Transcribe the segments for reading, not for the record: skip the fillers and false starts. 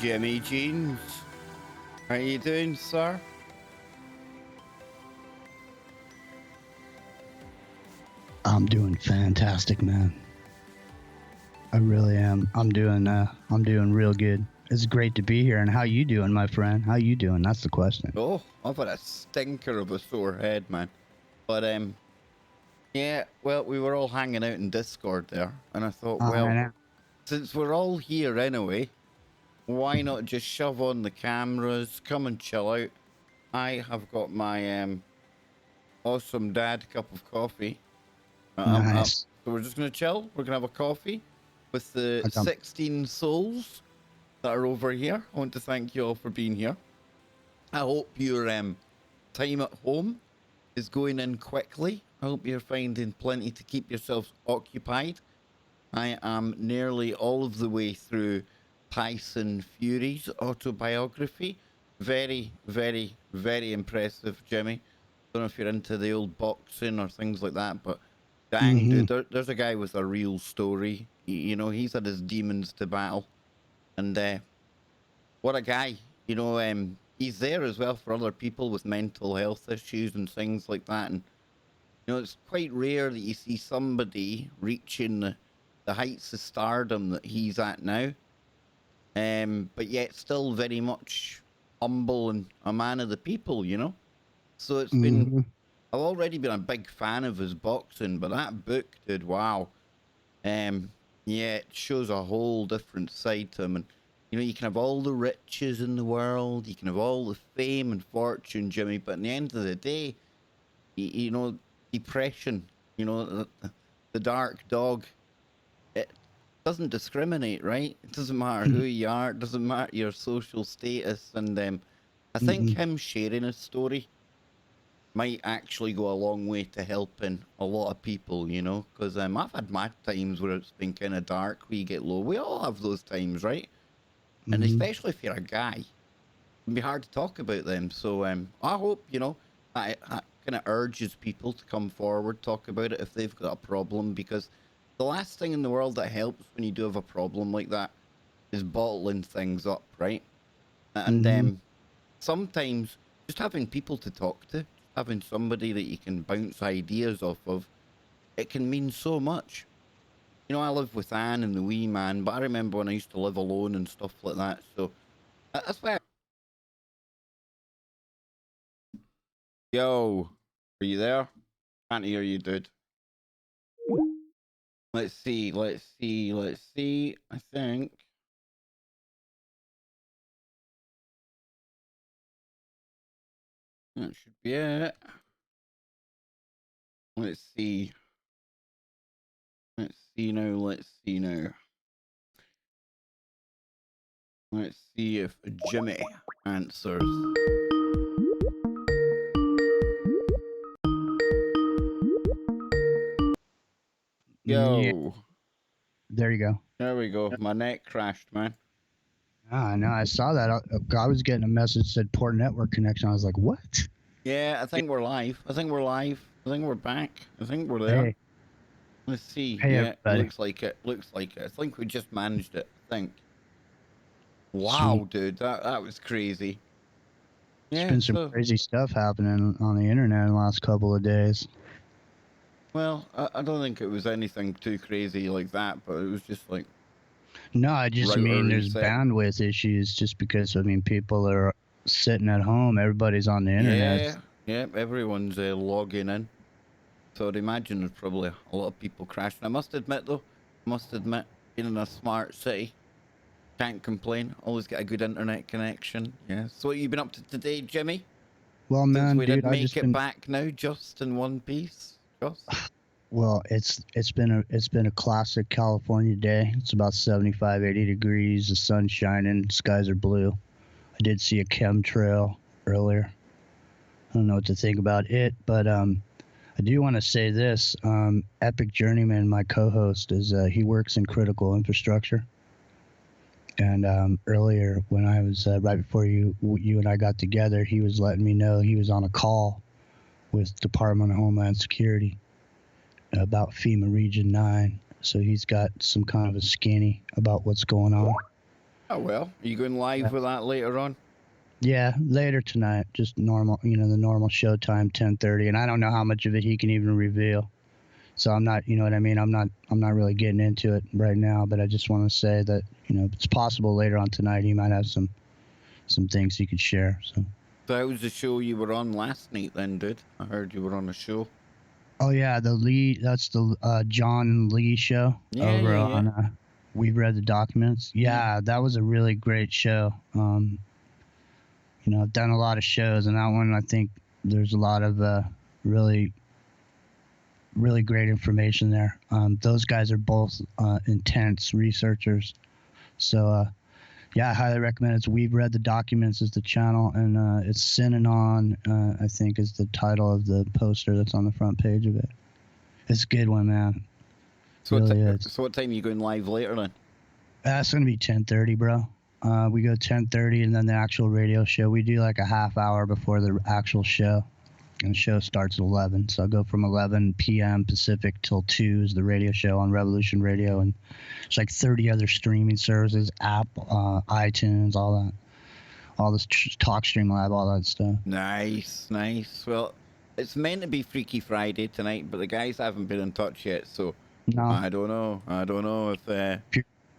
Jimmy Jeans. How you doing, sir? I'm doing fantastic, man. I really am. I'm doing real good. It's great to be here. And how you doing, my friend? How you doing? That's the question. Oh, I've had a stinker of a sore head, man. But yeah. Well, we were all hanging out in Discord there, and I thought, I well, know. since we're all here anyway, why not just shove on the cameras, come and chill out? I have got my awesome dad cup of coffee. Nice. So we're just gonna chill. We're gonna have a coffee with the I come- 16 souls that are over here. I want to thank you all for being here. I hope your time at home is going in quickly. I hope you're finding plenty to keep yourselves occupied. I am nearly all of the way through Tyson Fury's autobiography. Very, very, very impressive, Jimmy. Don't know if you're into the old boxing or things like that, but dang, dude, there's a guy with a real story. You know, he's had his demons to battle. And what a guy. You know, he's there as well for other people with mental health issues and things like that. And, you know, it's quite rare that you see somebody reaching the heights of stardom that he's at now, but yet still very much humble and a man of the people, you know? So it's been, I've already been a big fan of his boxing, but that book, dude, wow. Yeah, it shows a whole different side to him. And, you know, you can have all the riches in the world, you can have all the fame and fortune, Jimmy, but in the end of the day, you know, depression, you know, the dark dog, it doesn't discriminate, right? It doesn't matter who you are, it doesn't matter your social status. And I think him sharing his story might actually go a long way to helping a lot of people, you know, because I've had my times where it's been kind of dark, where you get low. We all have those times, right? And especially if you're a guy, it can be hard to talk about them. So I hope, you know, that kind of urges people to come forward, talk about it if they've got a problem, because the last thing in the world that helps when you do have a problem like that is bottling things up, right? And sometimes just having people to talk to, having somebody that you can bounce ideas off of, it can mean so much. You know, I live with Anne and the wee man, but I remember when I used to live alone and stuff like that. So that's why. Yo, are you there? Can't hear you, dude. Let's see, let's see, let's see. I think. That should be it. Let's see. Let's see now, let's see now. Let's see if Jimmy answers. Yeah. Yo. There you go. There we go. My neck crashed, man. I know. I saw that. I was getting a message that said poor network connection. I was like, what? Yeah, I think we're live. I think we're live. I think we're back. I think we're there. Hey. Let's see. Hey, Yeah, everybody. looks like it. Looks like it. I think we just managed it. I think. Wow, Sweet. dude, that was crazy. There's Yeah, been some crazy stuff happening on the internet in the last couple of days. Well, I don't think it was anything too crazy like that, but it was just like. No, I just mean there's reset. bandwidth issues just because, I mean, people are sitting at home. Everybody's on the internet. Yeah, everyone's logging in. So I'd imagine there's probably a lot of people crashing. I must admit, though, being in a smart city, can't complain. Always get a good internet connection. Yeah. So what you been up to today, Jimmy? Well, Since man, we dude, did I make just it been. back now, just in one piece. Just. Well, it's been a classic California day. It's about 75, 80 degrees. The sun's shining. Skies are blue. I did see a chemtrail earlier. I don't know what to think about it, but I do want to say this. Epic Journeyman, my co-host, is he works in critical infrastructure. And earlier, when I was right before you and I got together, he was letting me know he was on a call with Department of Homeland Security about FEMA Region 9. So he's got some kind of a skinny about what's going on. Oh, well. Are you going live Yeah. with that later on? Yeah, later tonight, just normal, the normal showtime, 10:30, and I don't know how much of it he can even reveal. So I'm not, you know what I mean? I'm not really getting into it right now, but I just want to say that, it's possible later on tonight he might have some things he could share. So. So how was the show you were on last night then, dude? I heard you were on a show. Oh yeah, that's the John Lee show Yeah, over yeah, yeah. on We've Read the Documents. Yeah, that was a really great show. I've done a lot of shows, and that one I think there's a lot of really, really great information there. Those guys are both intense researchers. So yeah, I highly recommend it. It's We've Read the Documents is the channel, and it's Synanon, I think is the title of the poster that's on the front page of it. It's a good one, man. So, Really is. So what time are you going live later then? It's going to be 10:30, bro. We go 10:30, and then the actual radio show. We do like a half hour before the actual show. And the show starts at 11. So I go from 11 p.m. Pacific till 2 is the radio show on Revolution Radio. And it's like 30 other streaming services, app, iTunes, all that. All this TalkStream Lab, all that stuff. Nice, nice. Well, it's meant to be Freaky Friday tonight, but the guys haven't been in touch yet, so No. I don't know. I don't know if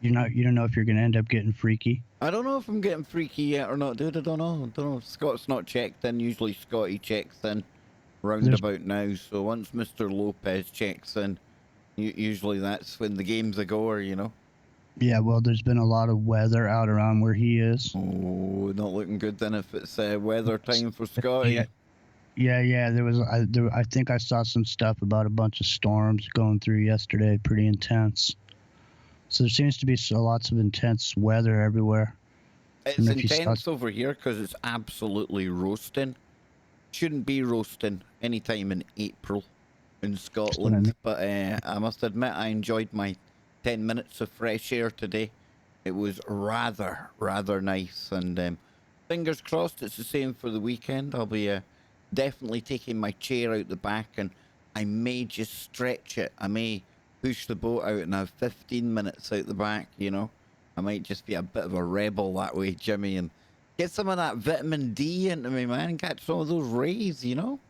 you don't know if you're going to end up getting freaky. I don't know if I'm getting freaky yet or not, dude. I don't know. Scott's not checked in. Usually Scotty checks in round about now. So once Mr. Lopez checks in, usually that's when the game's a goer, you know. Yeah, well, there's been a lot of weather out around where he is. Oh, not looking good then if it's weather time for Scotty. Yeah. There was. I think I saw some stuff about a bunch of storms going through yesterday. Pretty intense. So there seems to be lots of intense weather everywhere. It's intense over here because it's absolutely roasting. Shouldn't be roasting anytime in April in Scotland. But I must admit I enjoyed my 10 minutes of fresh air today. It was rather nice. And fingers crossed it's the same for the weekend. I'll be definitely taking my chair out the back, and I may just stretch it. I may push the boat out and have 15 minutes out the back, you know. I might just be a bit of a rebel that way, Jimmy, and get some of that vitamin D into me, man. Catch some of those rays, you know.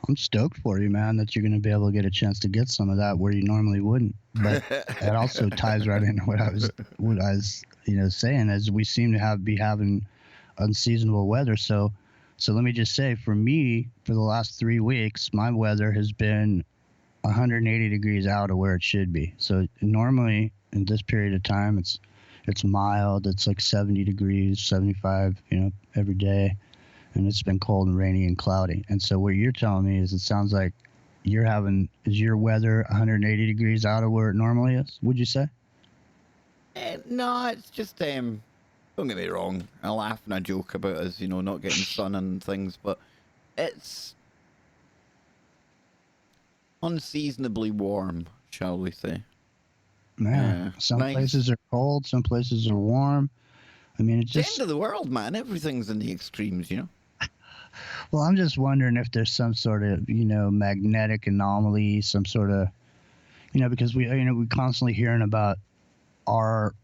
I'm stoked for you, man, that you're going to be able to get a chance to get some of that where you normally wouldn't. But that also ties right into what I was, saying, as we seem to be having unseasonable weather. So let me just say, for me, for the last 3 weeks, my weather has been 180 degrees out of where it should be. So normally in this period of time, it's mild. It's like 70 degrees, 75, every day. And it's been cold and rainy and cloudy. And so what you're telling me is it sounds like is your weather 180 degrees out of where it normally is, would you say? No, it's just, don't get me wrong. I laugh and I joke about us, not getting sun and things, but it's unseasonably warm, shall we say. Man, some places are cold, some places are warm. I mean, it's just the end of the world, man. Everything's in the extremes, Well, I'm just wondering if there's some sort of, magnetic anomaly, some sort of, because we constantly hearing about our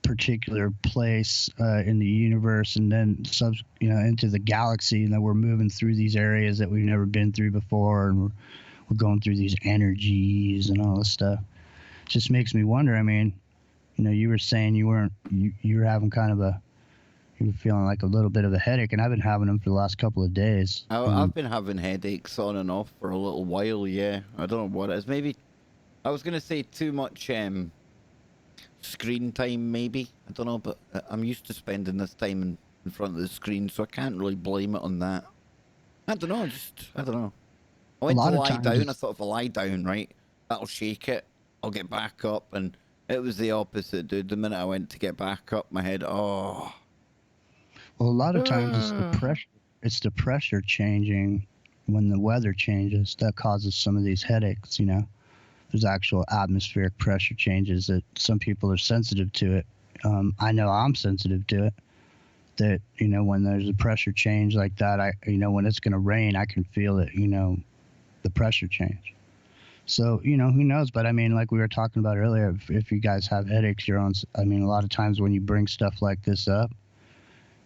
particular place in the universe, and then into the galaxy, and that we're moving through these areas that we've never been through before, and we're going through these energies and all this stuff. It just makes me wonder. I mean, you were saying you were having you were feeling like a little bit of a headache, and I've been having them for the last couple of days. I've been having headaches on and off for a little while, yeah. I don't know what it is. Maybe, I was going to say too much screen time, maybe. I don't know, but I'm used to spending this time in front of the screen, so I can't really blame it on that. I don't know, I don't know. I went to lie down, I thought if I lie down, right, that'll shake it. I'll get back up, and it was the opposite, dude. The minute I went to get back up, my head, Well, a lot of times it's the pressure changing when the weather changes that causes some of these headaches, There's actual atmospheric pressure changes that some people are sensitive to it. I know I'm sensitive to it. That, when there's a pressure change like that, when it's going to rain, I can feel it, the pressure change. So, who knows? But I mean, like we were talking about earlier, if you guys have headaches, I mean, a lot of times when you bring stuff like this up,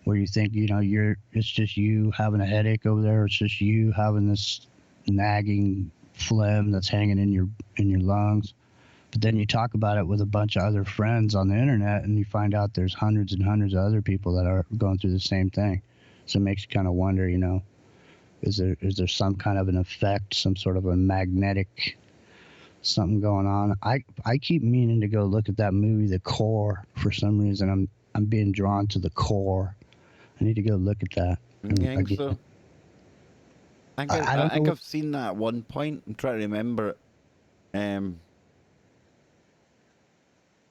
where you think, it's just you having a headache over there, it's just you having this nagging phlegm that's hanging in your lungs. But then you talk about it with a bunch of other friends on the internet, and you find out there's hundreds and hundreds of other people that are going through the same thing. So it makes you kind of wonder, is there some kind of an effect, some sort of a magnetic something going on? I keep meaning to go look at that movie, The Core. For some reason, I'm being drawn to The Core. I need to go look at that. I think so. I think know. I've seen that at one point. I'm trying to remember it.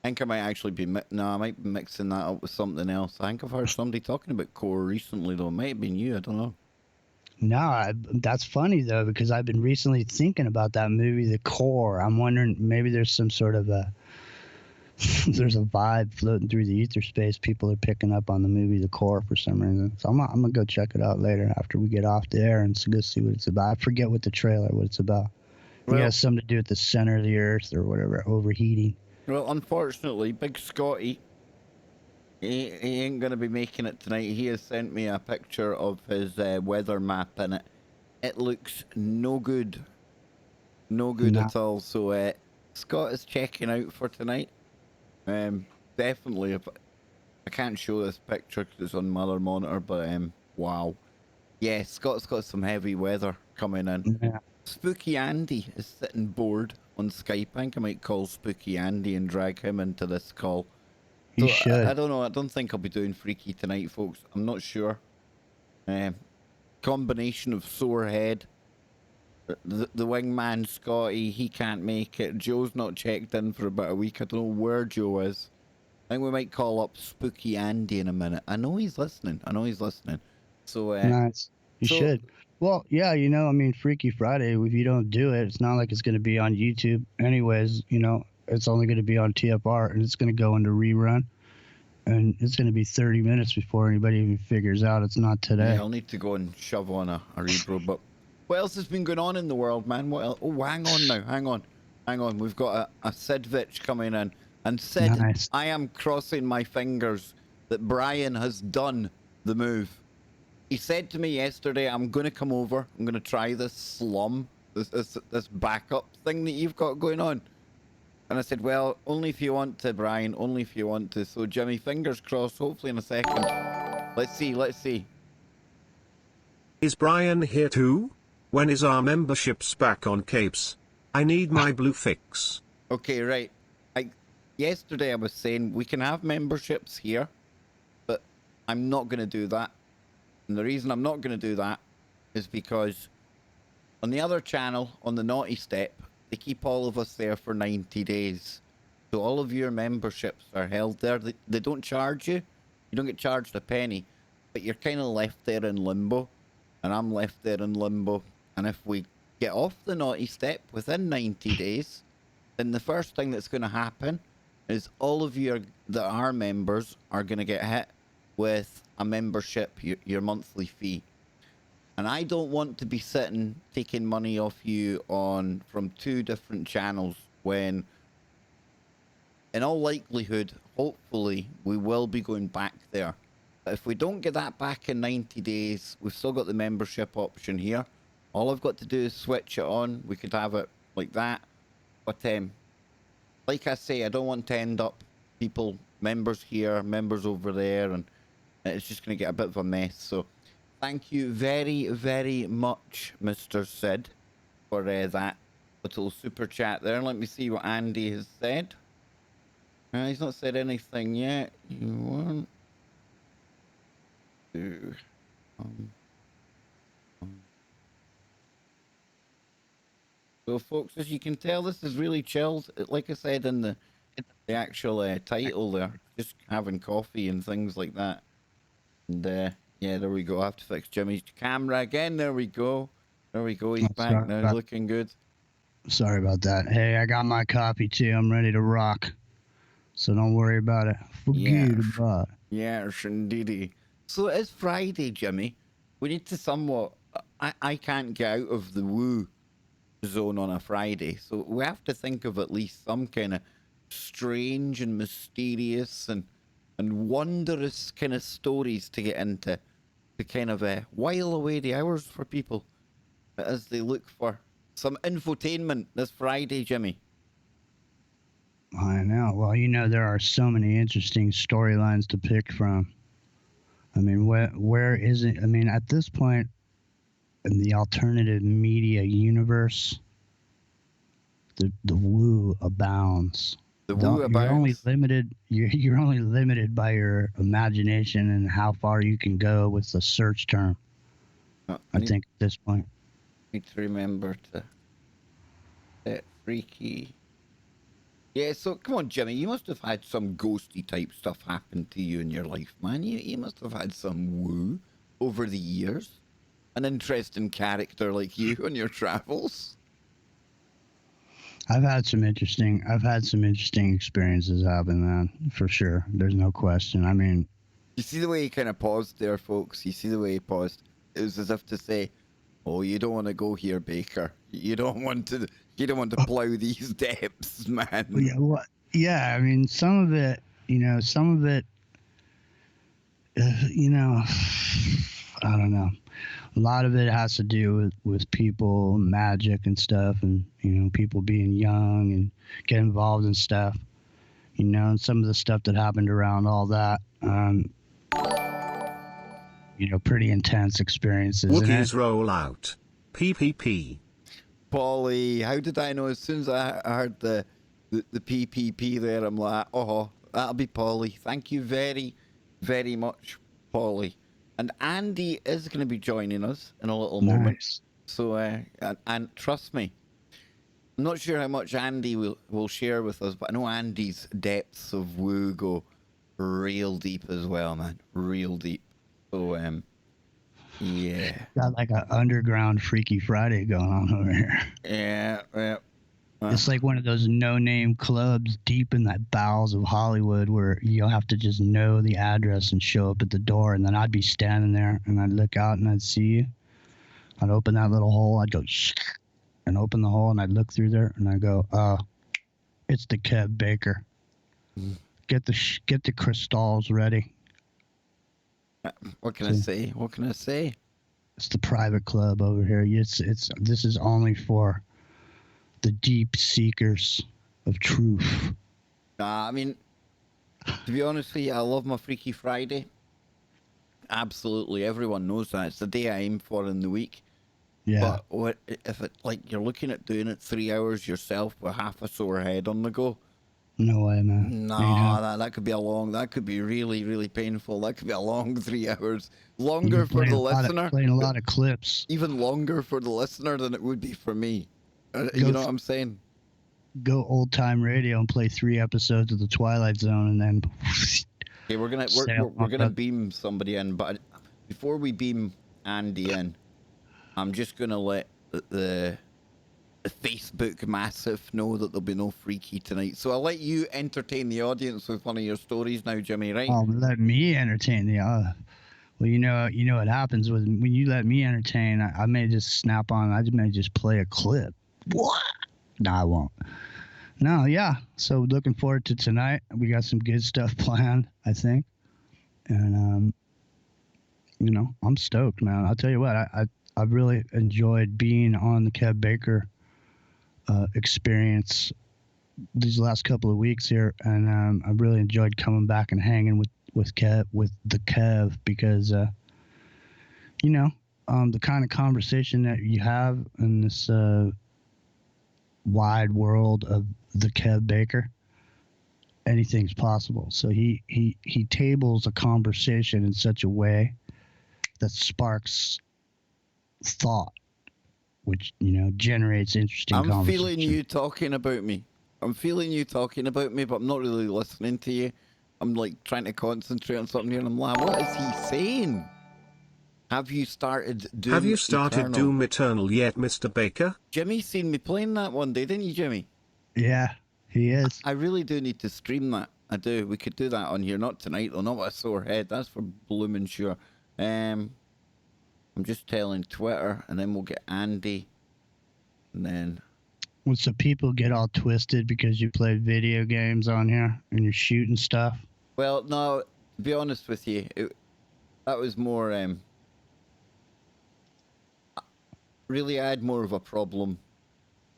I think I might actually be I might be mixing that up with something else. I think I've heard somebody talking about Core recently, though. It might have been you. I don't know. No, that's funny though, because I've been recently thinking about that movie, The Core. I'm wondering maybe there's some sort of there's a vibe floating through the ether space. People are picking up on the movie The Core for some reason. So I'm gonna go check it out later after we get off the air and go see what it's about. I forget what it's about. Well, it has something to do with the center of the earth or whatever, overheating. Well, unfortunately, Big Scotty, he ain't going to be making it tonight. He has sent me a picture of his weather map, and it looks no good. No good at all. So Scott is checking out for tonight. Definitely. If I can't show this picture because it's on Mother Monitor, but wow. Yeah, Scott's got some heavy weather coming in. Yeah. Spooky Andy is sitting bored on Skype. I think I might call Spooky Andy and drag him into this call. You should. I don't know. I don't think I'll be doing Freaky tonight, folks. I'm not sure. Combination of sore head. The wingman Scotty, he can't make it. Joe's not checked in for about a week. I don't know where Joe is. I think we might call up Spooky Andy in a minute. I know he's listening. So nice. You should. Well, yeah, I mean, Freaky Friday, if you don't do it, it's not like it's going to be on YouTube. Anyways, it's only going to be on TFR, and it's going to go into rerun. And it's going to be 30 minutes before anybody even figures out it's not today. Yeah, I'll need to go and shove on a rebro. But what else has been going on in the world, man? What else? Oh, hang on now. Hang on. We've got a Sidvich coming in. And Sid, nice. I am crossing my fingers that Brian has done the move. He said to me yesterday, I'm going to come over. I'm going to try this slum, this backup thing that you've got going on. And I said, well, only if you want to, Brian. Only if you want to. So, Jimmy, fingers crossed. Hopefully in a second. Let's see. Is Brian here too? When is our memberships back on Capes? I need my blue fix. Okay, right. Yesterday I was saying we can have memberships here, but I'm not going to do that. And the reason I'm not going to do that is because on the other channel, on the Naughty Step, they keep all of us there for 90 days. So all of your memberships are held there. They don't charge you. You don't get charged a penny. But you're kind of left there in limbo. And I'm left there in limbo. And if we get off the Naughty Step within 90 days, then the first thing that's going to happen is all of you that are members are going to get hit with a membership, your monthly fee. And I don't want to be sitting taking money off you from two different channels when, in all likelihood, hopefully, we will be going back there. But if we don't get that back in 90 days, we've still got the membership option here. All I've got to do is switch it on. We could have it like that. But like I say, I don't want to end up members here, members over there, and it's just going to get a bit of a mess. So thank you very, very much, Mr. Sid, for that little super chat there. Let me see what Andy has said. He's not said anything yet. You want to... So, folks, as you can tell, this is really chilled. Like I said in the actual title there, just having coffee and things like that. And yeah, there we go. I have to fix Jimmy's camera again. There we go. He's back now, looking good. Sorry about that. Hey, I got my copy too. I'm ready to rock. So don't worry about it. Forget about it. Yes, indeedy. So it's Friday, Jimmy. We need to somewhat... I can't get out of the woo. zone on a Friday. So we have to think of at least some kind of strange and mysterious and wondrous kind of stories to get into to kind of while away the hours for people as they look for some infotainment this Friday, Jimmy. I know. Well, there are so many interesting storylines to pick from. I mean, where is it? I mean, at this point in the alternative media universe, the woo abounds. The woo You're only abounds. limited. You're only limited by your imagination and how far you can go with the search term. I think at this point. Need to remember to set freaky. Yeah, so come on, Jimmy. You must have had some ghosty type stuff happen to you in your life, man. You must have had some woo over the years. An interesting character like you on your travels. I've had some interesting experiences happen, man, for sure. There's no question. I mean, you see the way he kind of paused there, folks? You see the way he paused? It was as if to say, "Oh, you don't want to go here, Baker. You don't want to plow these depths, man." Yeah, what? Yeah, I mean, some of it, I don't know. A lot of it has to do with people, magic and stuff, and people being young and get involved in stuff. And some of the stuff that happened around all that. Pretty intense experiences. Wookiees roll out. PPP. Polly, how did I know? As soon as I heard the PPP there, I'm like, oh, that'll be Polly. Thank you very, very much, Polly. And Andy is going to be joining us in a little moment. So, and trust me, I'm not sure how much Andy will share with us, but I know Andy's depths of woo go real deep as well, man. Real deep. So, yeah. Got like an underground Freaky Friday going on over here. Yeah. It's like one of those no-name clubs deep in the bowels of Hollywood where you'll have to just know the address and show up at the door, and then I'd be standing there and I'd look out and I'd see you. I'd open that little hole. I'd go and open the hole, and I'd look through there and I'd go, it's the Kev Baker. Get the crystals ready. What can I say? What can I say? It's the private club over here. This is only for the deep seekers of truth. I mean, to be honest with you, I love my Freaky Friday. Absolutely, everyone knows that. It's the day I aim for in the week. Yeah. But what if it you're looking at doing it 3 hours yourself with half a sore head on the go? No way, man. No, that could be that could be really, really painful. That could be a long 3 hours. Longer for the listener. Playing a lot of clips. Even longer for the listener than it would be for me. You know what I'm saying? Go old time radio and play 3 episodes of the Twilight Zone, and then. Okay, we're gonna beam somebody in, but before we beam Andy in, I'm just gonna let the Facebook massive know that there'll be no Freaky tonight. So I'll let you entertain the audience with one of your stories now, Jimmy. Right? Let me entertain the. Well, you know what happens when you let me entertain. I may just snap on. I may just play a clip. What? No, I won't. No, yeah. So looking forward to tonight. We got some good stuff planned, I think. And I'm stoked, man. I'll tell you what, I've really enjoyed being on the Kev Baker experience these last couple of weeks here, and I've really enjoyed coming back and hanging with the Kev, because the kind of conversation that you have in this wide world of the Kev Baker, anything's possible. So he tables a conversation in such a way that sparks thought, which generates interesting conversation. I'm feeling you talking about me, but I'm not really listening to you. I'm like trying to concentrate on something here, and I'm like, what is he saying? Have you started Doom Eternal yet, Mr. Baker? Jimmy seen me playing that one day, didn't you, Jimmy? Yeah, he is. I really do need to stream that. I do. We could do that on here. Not tonight, though. Not with a sore head. That's for blooming sure. I'm just telling Twitter, and then we'll get Andy And then, When some people get all twisted because you play video games on here and you're shooting stuff. well, no, to be honest with you, that was more, really, I had more of a problem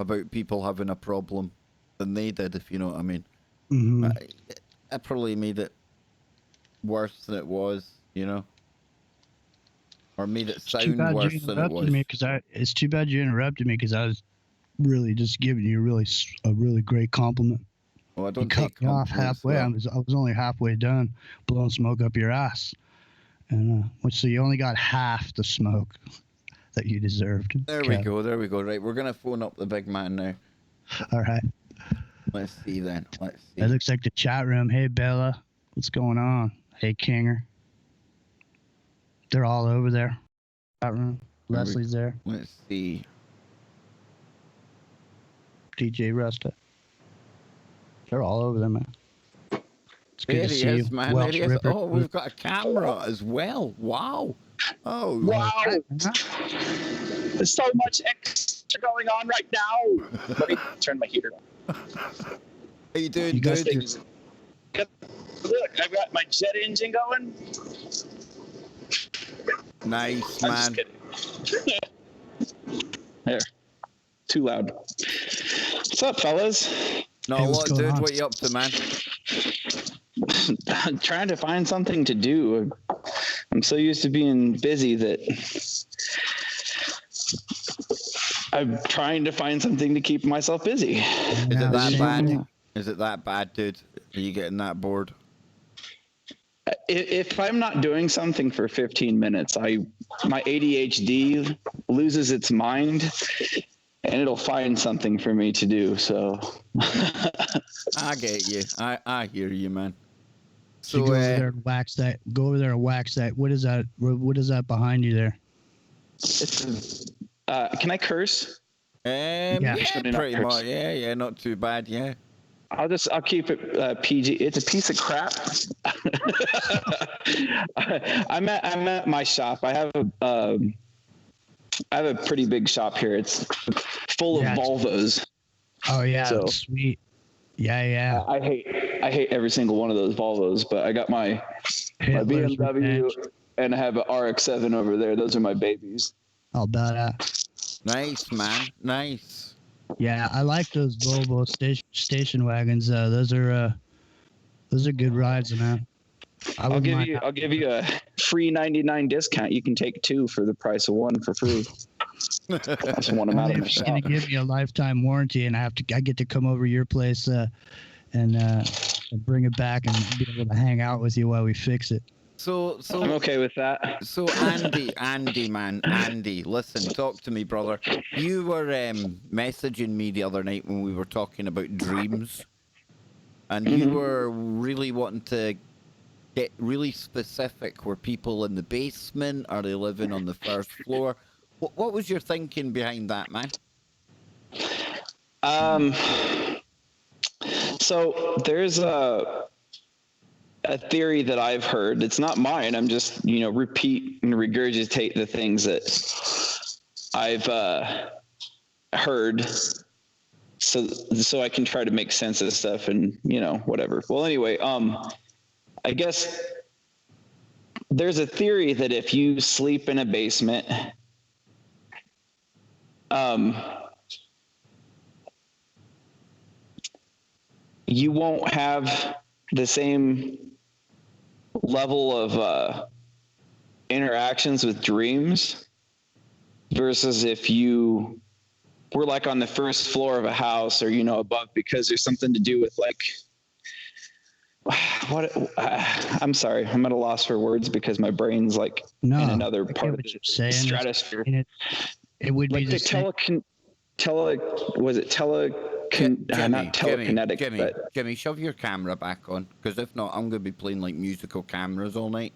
about people having a problem than they did, if you know what I mean. Mm-hmm. I probably made it worse than it was, you know? Or made it sound worse than it was. It's too bad you interrupted me because I was really just giving you a really great compliment. Well, I You don't cut take me off compliments halfway. well. I was only halfway done blowing smoke up your ass, and so you only got half the smoke that you deserved. There we go. There we go. Right, we're gonna phone up the big man now. All right. Let's see then. Let's see. It looks like the chat room. Hey Bella, what's going on? Hey Kinger. They're all over there. Chat room. Leslie's there. Let's see. DJ Rusta. They're all over there, man. It's good There to he see is, you. man. There Welsh he is. Ripper. Oh, we've got a camera as well. Wow. Oh, Wow, Huh? there's so much extra going on right now. Let me turn my heater on. how you doing, You guys dude? Things. Look, I've got my jet engine going. Nice, I'm man. just kidding. There. Too loud. What's up, fellas? No, Hey, what's what, going dude? on? What you up to, man? I'm trying to find something to do. I'm so used to being busy that I'm trying to find something to keep myself busy. Is Yeah, it that same bad? here. Is it that bad, dude? Are you getting that bored? If I'm not doing something for 15 minutes, my ADHD loses its mind and it'll find something for me to do. So I get you. I hear you, man. So So, go over there and wax that. Go over there and wax that. What is that? What is that behind you there? it's can I curse? yeah, Should I not pretty curse? much. Yeah, not too bad. Yeah. I'll keep it PG. It's a piece of crap. I'm at my shop. I have a pretty big shop here. It's full of Yeah. Volvos. Oh yeah, So- sweet. Yeah. I hate every single one of those Volvos, but I got my Hitler's BMW revenge. and I have an RX-7 over there. Those are my babies. I'll bet that. Nice, man. Nice. Yeah, I like those Volvo station wagons. Those are good rides, man. I'll give you a free 99 discount. You can take two for the price of one for free. That's one I'm out of my If you're gonna shop. give me a lifetime warranty, and I get to come over to your place and bring it back and be able to hang out with you while we fix it. So I'm okay with that. So Andy, man, listen, talk to me, brother. You were messaging me the other night when we were talking about dreams, and you were really wanting to get really specific. Were people in the basement? Are they living on the first floor? What was your thinking behind that, man? So there's a theory that I've heard. It's not mine. I'm just, repeat and regurgitate the things that I've heard so I can try to make sense of stuff and, whatever. Well, anyway, I guess there's a theory that if you sleep in a basement, you won't have the same level of interactions with dreams versus if you were like on the first floor of a house or above, because there's something to do with like I'm sorry, I'm at a loss for words because my brain's like No, in another I get part of what the you're saying. stratosphere. And it would be Like the not telekinetic, but Jimmy, shove your camera back on, because if not, I'm gonna be playing like musical cameras all night,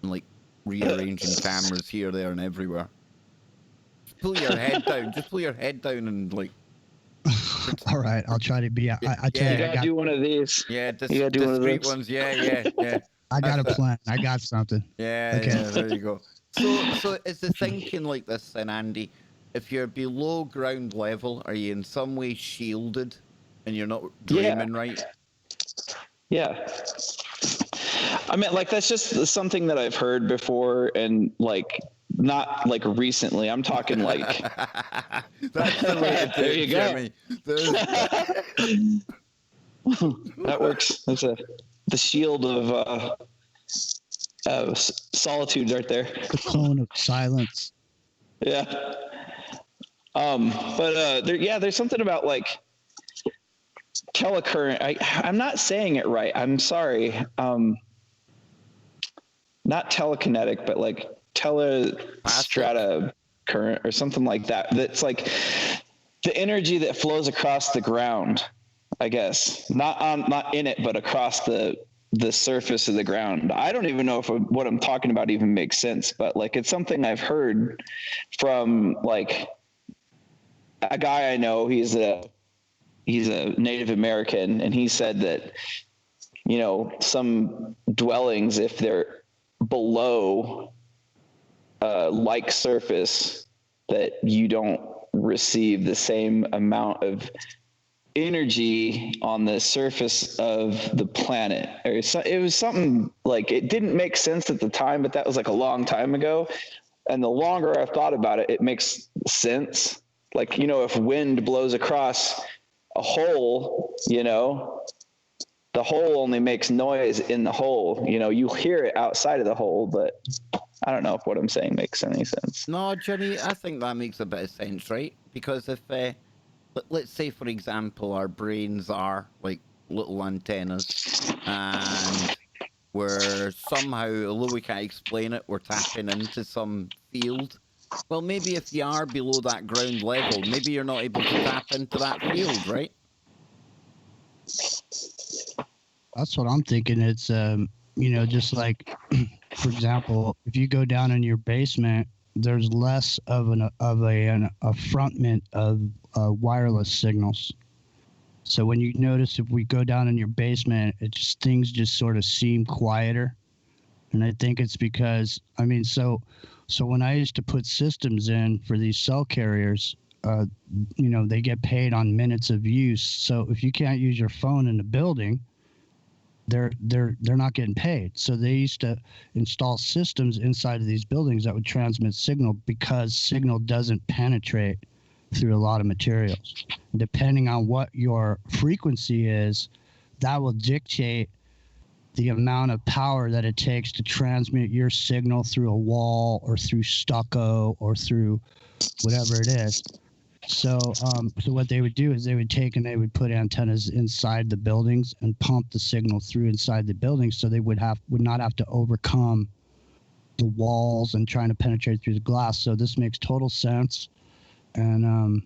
and like rearranging cameras here, there, and everywhere. Just pull your head down. Just pull your head down and like. all right, I'll try to be. I tell you you, gotta do one of these. Yeah, You gotta do one of discreet those. ones. Yeah. I got a that's it. plan. I got something. Yeah, Okay. yeah, there you go. So is the thinking like this then, Andy? if you're below ground level, are you in some way shielded and you're not Yeah. dreaming right? Yeah. I mean, like, that's just something that I've heard before, and like, not like recently. I'm talking like. That's the way to do There it, you go. Jimmy. That works. That's the shield of solitude right there. The cone of silence. Yeah. But there's something about like telecurrent. I'm not saying it right. I'm sorry. Not telekinetic, but like telestrata current or something like that. That's like the energy that flows across the ground, I guess. Not in it, but across the surface of the ground. I don't even know if what I'm talking about even makes sense, but like, it's something I've heard from like a guy I know. He's a Native American, and he said that, you know, some dwellings, if they're below like surface, that you don't receive the same amount of energy on the surface of the planet. It was something like, it didn't make sense at the time, but that was like a long time ago. And the longer I've thought about it, it makes sense. Like, you know, if wind blows across a hole, you know, the hole only makes noise in the hole. You know, you hear it outside of the hole, but I don't know if what I'm saying makes any sense. No, Jimmy, I think that makes a bit of sense, right? Because if, let's say, for example, our brains are like little antennas, and we're somehow, although we can't explain it, we're tapping into some field. Well, maybe if you are below that ground level, maybe you're not able to tap into that field, right? That's what I'm thinking. It's you know, just like, for example, if you go down in your basement, there's less of an affrontment of wireless signals. So when you notice, if we go down in your basement, things just sort of seem quieter. And I think it's because, I mean, so when I used to put systems in for these cell carriers, you know, they get paid on minutes of use. So if you can't use your phone in the building, they're not getting paid. So they used to install systems inside of these buildings that would transmit signal, because signal doesn't penetrate through a lot of materials. Depending on what your frequency is, that will dictate the amount of power that it takes to transmit your signal through a wall or through stucco or through whatever it is. So what they would do is they would take and they would put antennas inside the buildings and pump the signal through inside the buildings, so they would not have to overcome the walls and trying to penetrate through the glass. So this makes total sense. And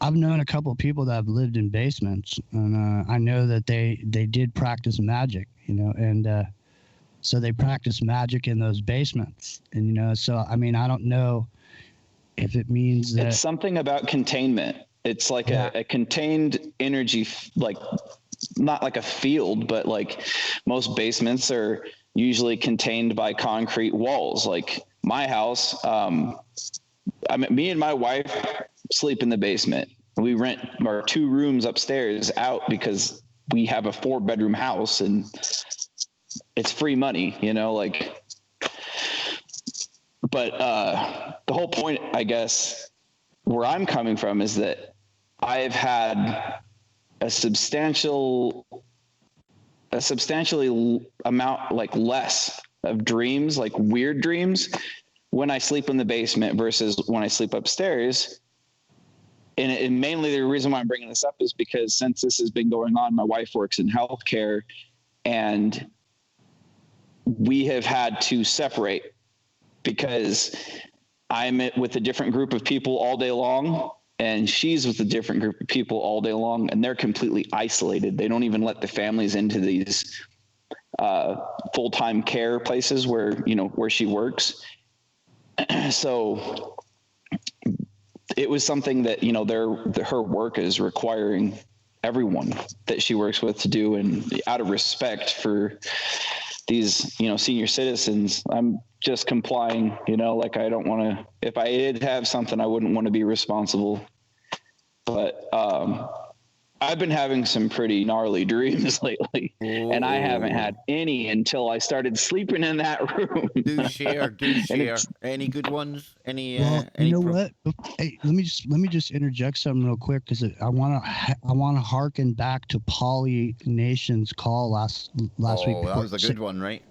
I've known a couple of people that have lived in basements, and I know that they did practice magic, you know, and so they practice magic in those basements. And, you know, so, I mean, I don't know if it means that it's something about containment. It's like a contained energy, like not like a field, but like most basements are usually contained by concrete walls. Like my house, I mean, me and my wife sleep in the basement. We rent our 2 rooms upstairs out because we have a 4-bedroom house and it's free money, you know, like. But the whole point, I guess, where I'm coming from is that I've had a substantially amount, like less of dreams, like weird dreams, when I sleep in the basement versus when I sleep upstairs. And mainly the reason why I'm bringing this up is because since this has been going on, my wife works in healthcare, and we have had to separate because I'm with a different group of people all day long, and she's with a different group of people all day long, and they're completely isolated. They don't even let the families into these full-time care places where she works. So it was something that, her work is requiring everyone that she works with to do, and out of respect for these, senior citizens. I'm just complying, like I don't want to, if I did have something, I wouldn't want to be responsible. But I've been having some pretty gnarly dreams lately, and I haven't had any until I started sleeping in that room. Do share. Any good ones? Any? Well, any you know what? Hey, let me just interject something real quick because I want to harken back to Polly Nation's call last week. Oh, that was a good one, right?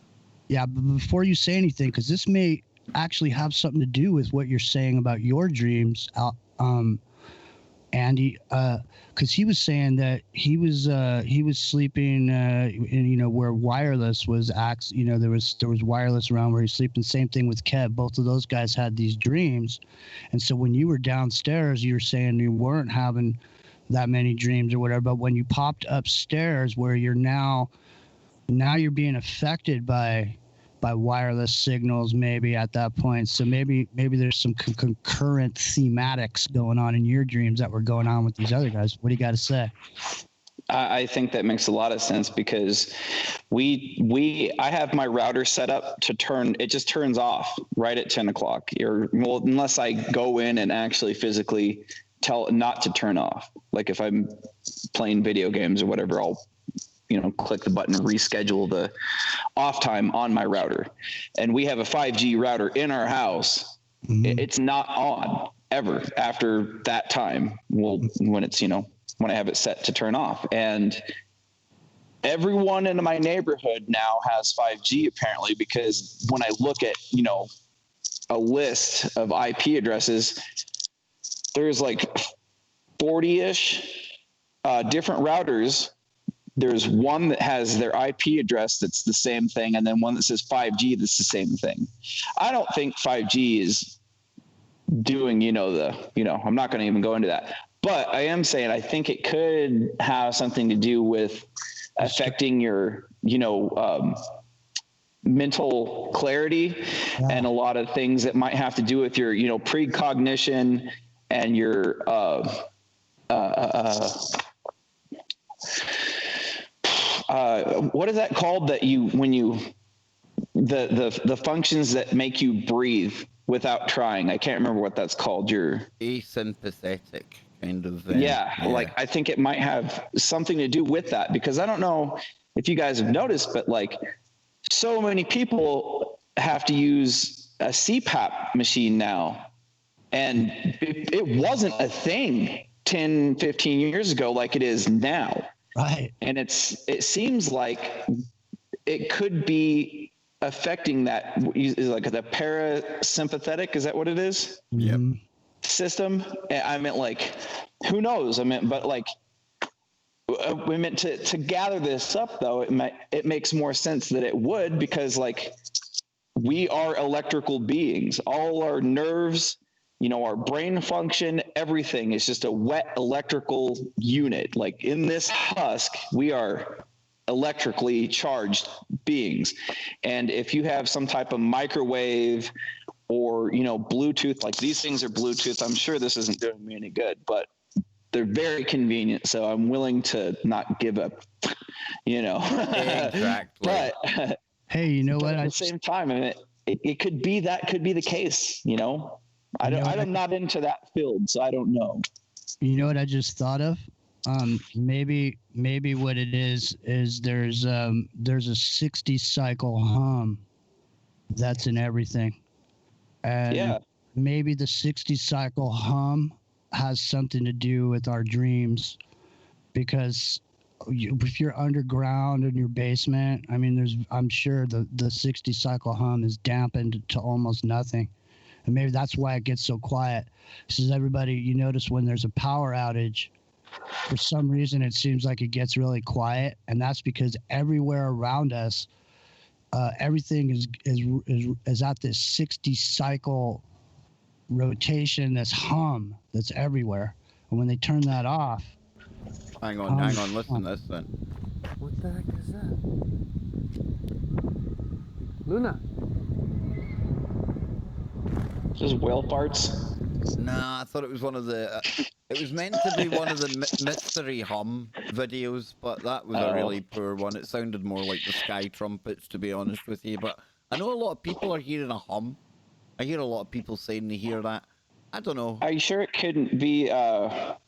Yeah, but before you say anything, because this may actually have something to do with what you're saying about your dreams, Andy, because he was saying that he was sleeping in where wireless was there was wireless around where he's sleeping. Same thing with Kev. Both of those guys had these dreams, and so when you were downstairs, you were saying you weren't having that many dreams or whatever. But when you popped upstairs, where you're now you're being affected by wireless signals maybe at that point. So maybe there's some concurrent thematics going on in your dreams that were going on with these other guys. What do you got to say? I think that makes a lot of sense because I have my router set up to it just turns off right at 10 o'clock unless I go in and actually physically tell it not to turn off. Like if I'm playing video games or whatever, I'll click the button and reschedule the off time on my router. And we have a 5G router in our house. Mm-hmm. It's not on ever after that time. Well, when it's, when I have it set to turn off. And everyone in my neighborhood now has 5G apparently, because when I look at, a list of IP addresses, there's like 40-ish different routers. There's one that has their IP address that's the same thing, and then one that says 5G that's the same thing. I don't think 5G is doing, I'm not going to even go into that. But I am saying I think it could have something to do with affecting your, mental clarity and a lot of things that might have to do with your, precognition and your what is that called that the functions that make you breathe without trying? I can't remember what that's called. Your asympathetic kind of yeah, like I think it might have something to do with that, because I don't know if you guys have noticed, but like so many people have to use a CPAP machine now, and it wasn't a thing 10, 15 years ago like it is now. Right. And it seems like it could be affecting that, is like the parasympathetic, is that what it is? Yep. System. I meant like, who knows? But like, we meant to gather this up though. It makes more sense that it would, because like we are electrical beings, all our nerves, our brain function, everything is just a wet electrical unit. Like in this husk, we are electrically charged beings. And if you have some type of microwave or, Bluetooth, like these things are Bluetooth, I'm sure this isn't doing me any good, but they're very convenient. So I'm willing to not give up, Exactly. But hey, you know what? At the same time, it could be the case, I'm not into that field, so I don't know. You know what I just thought of? Maybe what it is there's a 60 cycle hum that's in everything, and maybe the 60 cycle hum has something to do with our dreams, because if you're underground in your basement, I'm sure the 60 cycle hum is dampened to almost nothing. And maybe that's why it gets so quiet. Says everybody, you notice when there's a power outage, for some reason it seems like it gets really quiet, and that's because everywhere around us, everything is at this 60 cycle rotation, this hum that's everywhere. And when they turn that off, hang on, listen to this then. What the heck is that? Luna. Just whale farts. Nah, I thought it was one of the It was meant to be one of the mystery hum videos, but that was a really poor one. It sounded more like the Sky Trumpets, to be honest with you. But I know a lot of people are hearing a hum. I hear a lot of people saying they hear that. I don't know. Are you sure it couldn't be? Oh,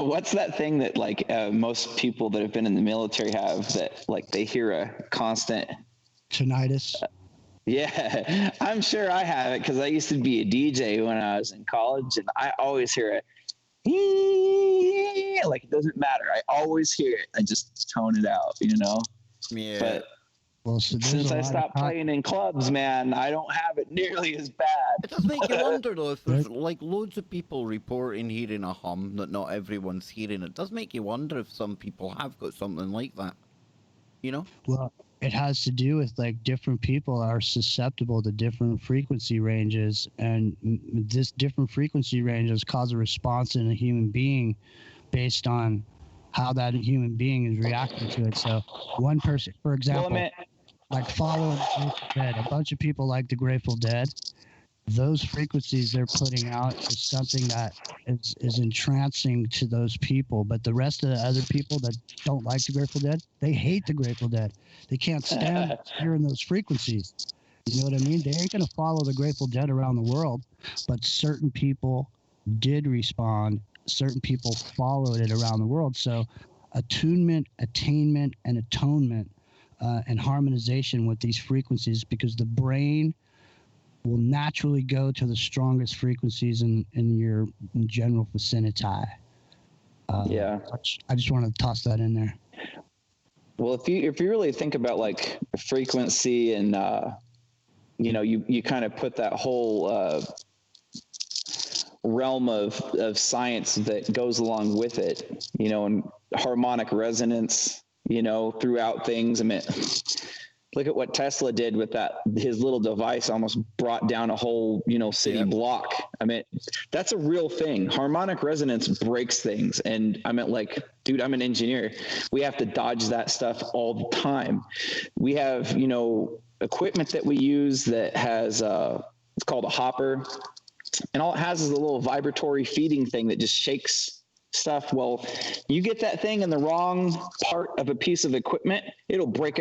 what's that thing that like most people that have been in the military have, that like they hear a constant Tinnitus. Yeah, I'm sure I have it because I used to be a DJ when I was in college, and I always hear it. Like, it doesn't matter. I always hear it. I just tone it out, you know? Yeah. But Well, so there's since a I lot of stopped playing in clubs, man, I don't have it nearly as bad. It does make you wonder, though, if there's like loads of people reporting hearing a hum that not everyone's hearing. It does make you wonder if some people have got something like that. You know? Well, it has to do with like different people are susceptible to different frequency ranges, and this different frequency ranges cause a response in a human being based on how that human being is reacting to it. So one person, for example, like following the Grateful Dead, a bunch of people like the Grateful Dead. Those frequencies they're putting out is something that is entrancing to those people. But the rest of the other people that don't like the Grateful Dead, they hate the Grateful Dead. They can't stand hearing those frequencies. You know what I mean? They ain't going to follow the Grateful Dead around the world, but certain people did respond. Certain people followed it around the world. So attunement, attainment, and atonement and harmonization with these frequencies, because the brain will naturally go to the strongest frequencies in your general vicinity. Yeah. I just wanted to toss that in there. Well, if you really think about like frequency and you know, you kind of put that whole realm of science that goes along with it, you know, and harmonic resonance, you know, throughout things. I mean, look at what Tesla did with that. His little device almost brought down a whole, you know, city block. I mean, that's a real thing. Harmonic resonance breaks things. And I meant, like, dude, I'm an engineer. We have to dodge that stuff all the time. We have, you know, equipment that we use that has, it's called a hopper. And all it has is a little vibratory feeding thing that just shakes stuff. Well, you get that thing in the wrong part of a piece of equipment, it'll break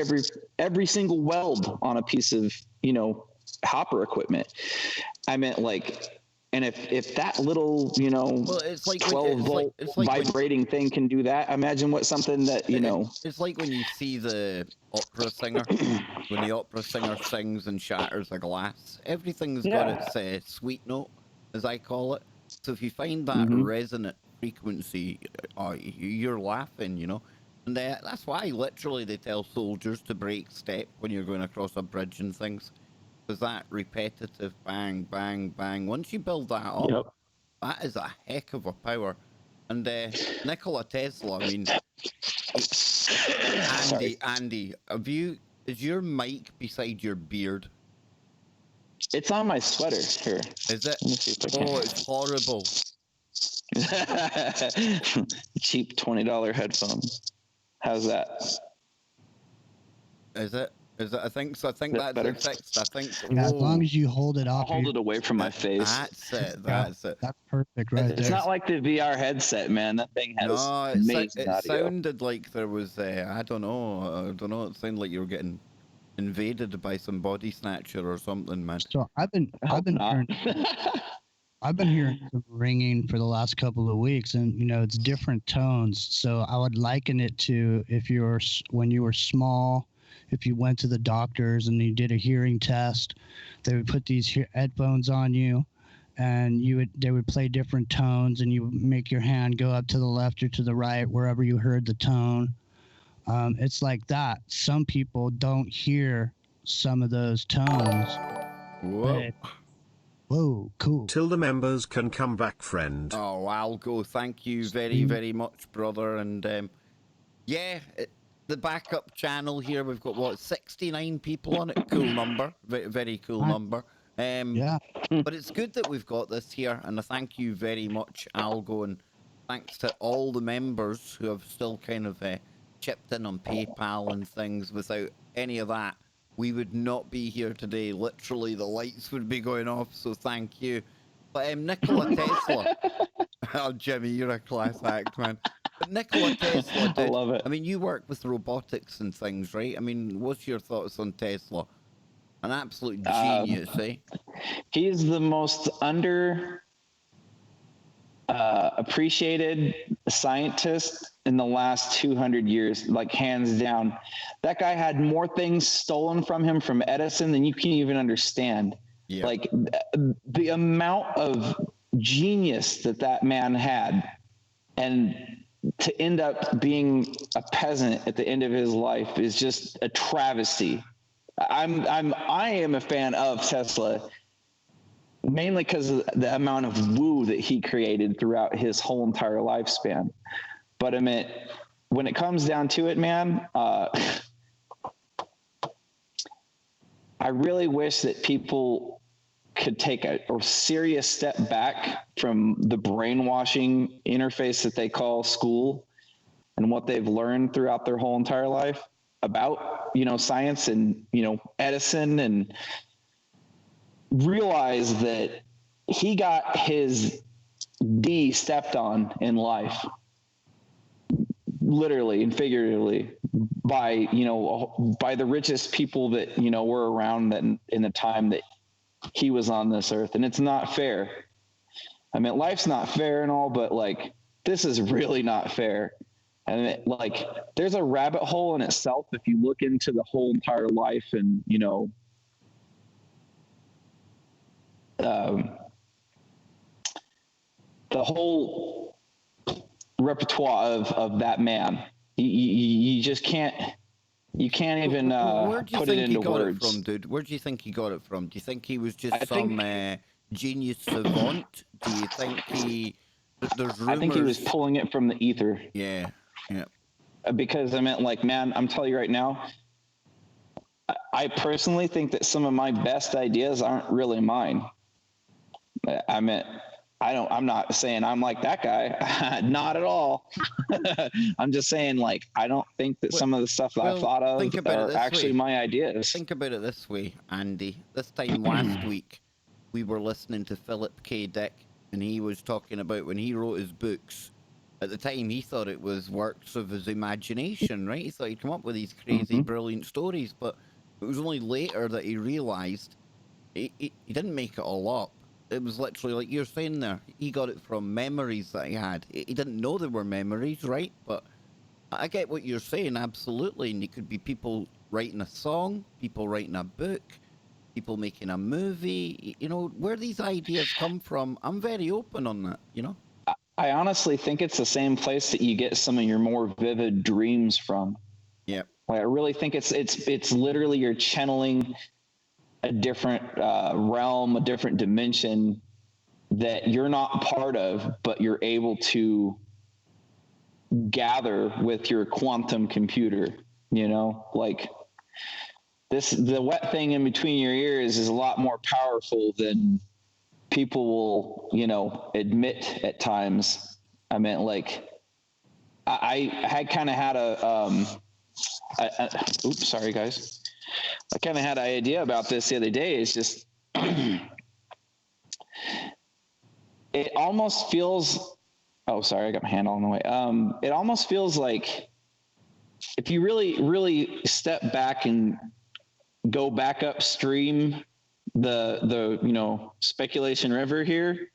every single weld on a piece of, you know, hopper equipment. I meant, like, and if that little, you know, well, it's like 12 volt vibrating thing can do that, imagine what something that, you know. It's like when you see the opera singer, when the opera singer sings and shatters a glass. Everything's got its sweet note, as I call it. So if you find that resonant frequency, you're laughing, you know. And that's why literally they tell soldiers to break step when you're going across a bridge and things. Because that repetitive bang, bang, bang, once you build that up, that is a heck of a power. And Nikola Tesla, I mean, Andy, is your mic beside your beard? It's on my sweater here. Is it? Oh, it's horrible. Cheap $20 headphones. How's that? Is it? I think so. I think that's better? fixed. I think so. Yeah, as long as you hold it off. I'll hold it away from my face. That's it. That's it. That's perfect right there. It's not like the VR headset, man. That thing has amazing audio. It sounded like there was, I don't know. It sounded like you were getting invaded by some body snatcher or something, man. So I've been hearing some ringing for the last couple of weeks, and you know it's different tones. So I would liken it to when you were small, if you went to the doctors and you did a hearing test, they would put these headphones on you, and they would play different tones, and you would make your hand go up to the left or to the right wherever you heard the tone. It's like that. Some people don't hear some of those tones. Whoa. Whoa, cool. Till the members can come back, friend. Oh, I'll go. Thank you very, very much, brother. And the backup channel here, we've got 69 people on it. Cool number. Very, very cool number. But it's good that we've got this here, and I thank you very much, Algo, and thanks to all the members who have still kind of chipped in on PayPal and things. Without any of that, we would not be here today. Literally, the lights would be going off, so thank you. But Nikola Tesla, Oh, Jimmy, you're a class act, man. But Nikola Tesla I did. love it. I mean, you work with robotics and things, right? I mean, what's your thoughts on Tesla? An absolute genius, eh? He's the most appreciated scientist in the last 200 years, like hands down. That guy had more things stolen from him from Edison than you can even understand. Yeah. Like the amount of genius that man had, and to end up being a peasant at the end of his life is just a travesty. I am a fan of Tesla, mainly because of the amount of woo that he created throughout his whole entire lifespan. But I mean, when it comes down to it, man, I really wish that people could take a serious step back from the brainwashing interface that they call school and what they've learned throughout their whole entire life about, science and, Edison, and realize that he got his D stepped on in life, literally and figuratively, by the richest people that, were around that in the time that he was on this earth. And it's not fair. I mean, life's not fair and all, but like, this is really not fair. And there's a rabbit hole in itself if you look into the whole entire life and, the whole repertoire of that man. You just can't. You can't even put it into words. From, dude? Where do you think he got it from? Do you think he was just genius savant? Do you think there's rumors? I think he was pulling it from the ether. Yeah. Because I meant, man, I'm telling you right now, I personally think that some of my best ideas aren't really mine. I'm not saying I'm like that guy. Not at all. I'm just saying, I don't think that some of the stuff that I've thought of are actually my ideas. Think about it this way, Andy. This time last week, we were listening to Philip K. Dick, and he was talking about when he wrote his books. At the time, he thought it was works of his imagination, right? He thought he'd come up with these crazy, brilliant stories, but it was only later that he realized he didn't make it all up. It was literally like you're saying there. He got it from memories that he had. He didn't know they were memories, right? But I get what you're saying, absolutely. And it could be people writing a song, people writing a book, people making a movie. Where these ideas come from, I'm very open on that, I honestly think it's the same place that you get some of your more vivid dreams from. Yeah. I really think it's literally you're channeling a different realm, a different dimension that you're not part of, but you're able to gather with your quantum computer, the wet thing in between your ears is a lot more powerful than people will, admit at times. I meant I had kind of had oops, sorry guys. I kind of had an idea about this the other day. It's just, it almost feels, oh, sorry, I got my hand all in the way. It almost feels like if you really, really step back and go back upstream the speculation river here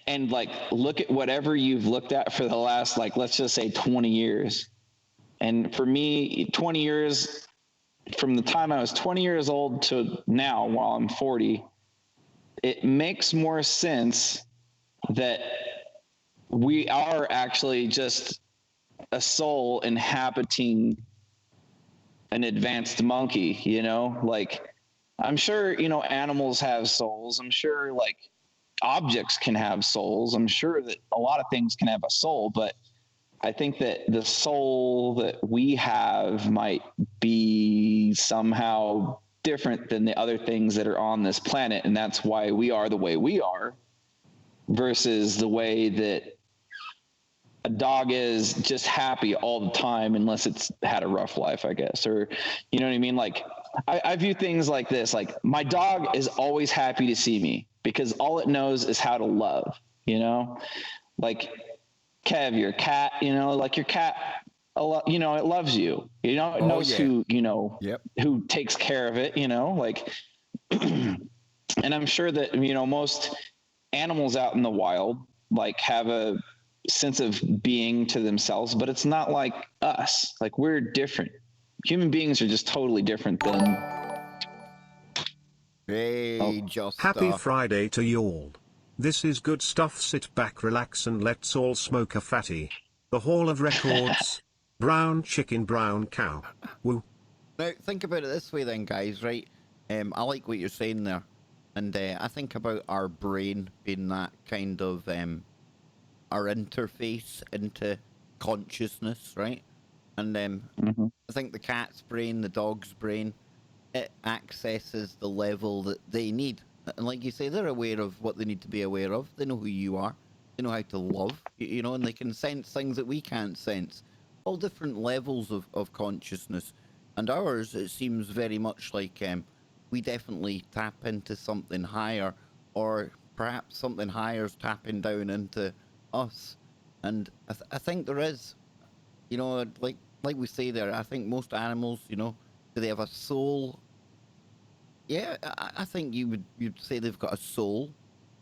and look at whatever you've looked at for the last, let's just say 20 years. And for me, 20 years from the time I was 20 years old to now, while I'm 40, it makes more sense that we are actually just a soul inhabiting an advanced monkey, I'm sure, animals have souls. I'm sure objects can have souls. I'm sure that a lot of things can have a soul, but I think that the soul that we have might be somehow different than the other things that are on this planet. And that's why we are the way we are versus the way that a dog is just happy all the time, unless it's had a rough life, I guess. Or, you know what I mean? I view things like this, my dog is always happy to see me. because all it knows is how to love, you know, like Kev, your cat, you know, like your cat, you know, it loves you, you know, it knows who, you know, Yep. who takes care of it, you know, like, and I'm sure that, you know, most animals out in the wild, like have a sense of being to themselves, but it's not like us. Like we're different. Human beings are just totally different than. Hey, just Happy Friday to you all. This is good stuff. Sit back, relax, and let's all smoke a fatty. The Hall of Records. Brown chicken, brown cow. Woo. Now, think about it this way then, guys, right? I like what you're saying there. And I think about our brain being that kind of our interface into consciousness, right? And I think the cat's brain, the dog's brain, it accesses the level that they need. And like you say, they're aware of what they need to be aware of. They know who you are. They know how to love, you know, and they can sense things that we can't sense. All different levels of consciousness. And ours, it seems very much like we definitely tap into something higher, or perhaps something higher's tapping down into us. And I think there is, you know, like we say there, I think most animals, you know, do they have a soul? Yeah, I think you'd say they've got a soul.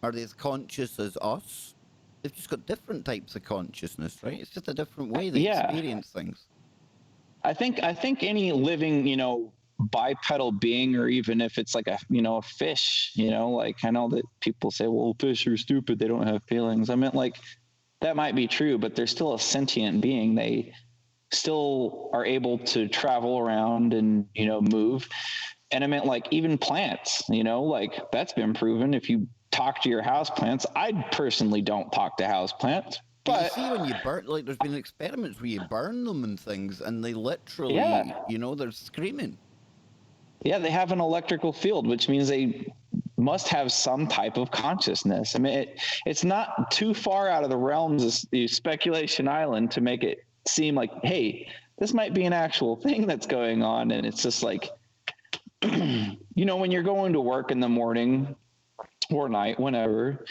Are they as conscious as us? They've just got different types of consciousness, right? It's just a different way they experience things. I think any living, you know, bipedal being, or even if it's like a, you know, a fish, you know, like I know that people say, well, fish are stupid, they don't have feelings. I meant like that might be true, but they're still a sentient being. They still are able to travel around and, you know, move. And I meant like even plants, you know, like that's been proven. If you talk to your house plants, I personally don't talk to house plants, but you see when you burn, like there's been experiments where you burn them and things, and they literally, you know, they're screaming. Yeah, they have an electrical field, which means they must have some type of consciousness. I mean, it's not too far out of the realms of the speculation island to make it seem like, hey, this might be an actual thing that's going on. And it's just like, you know, when you're going to work in the morning or night, whenever,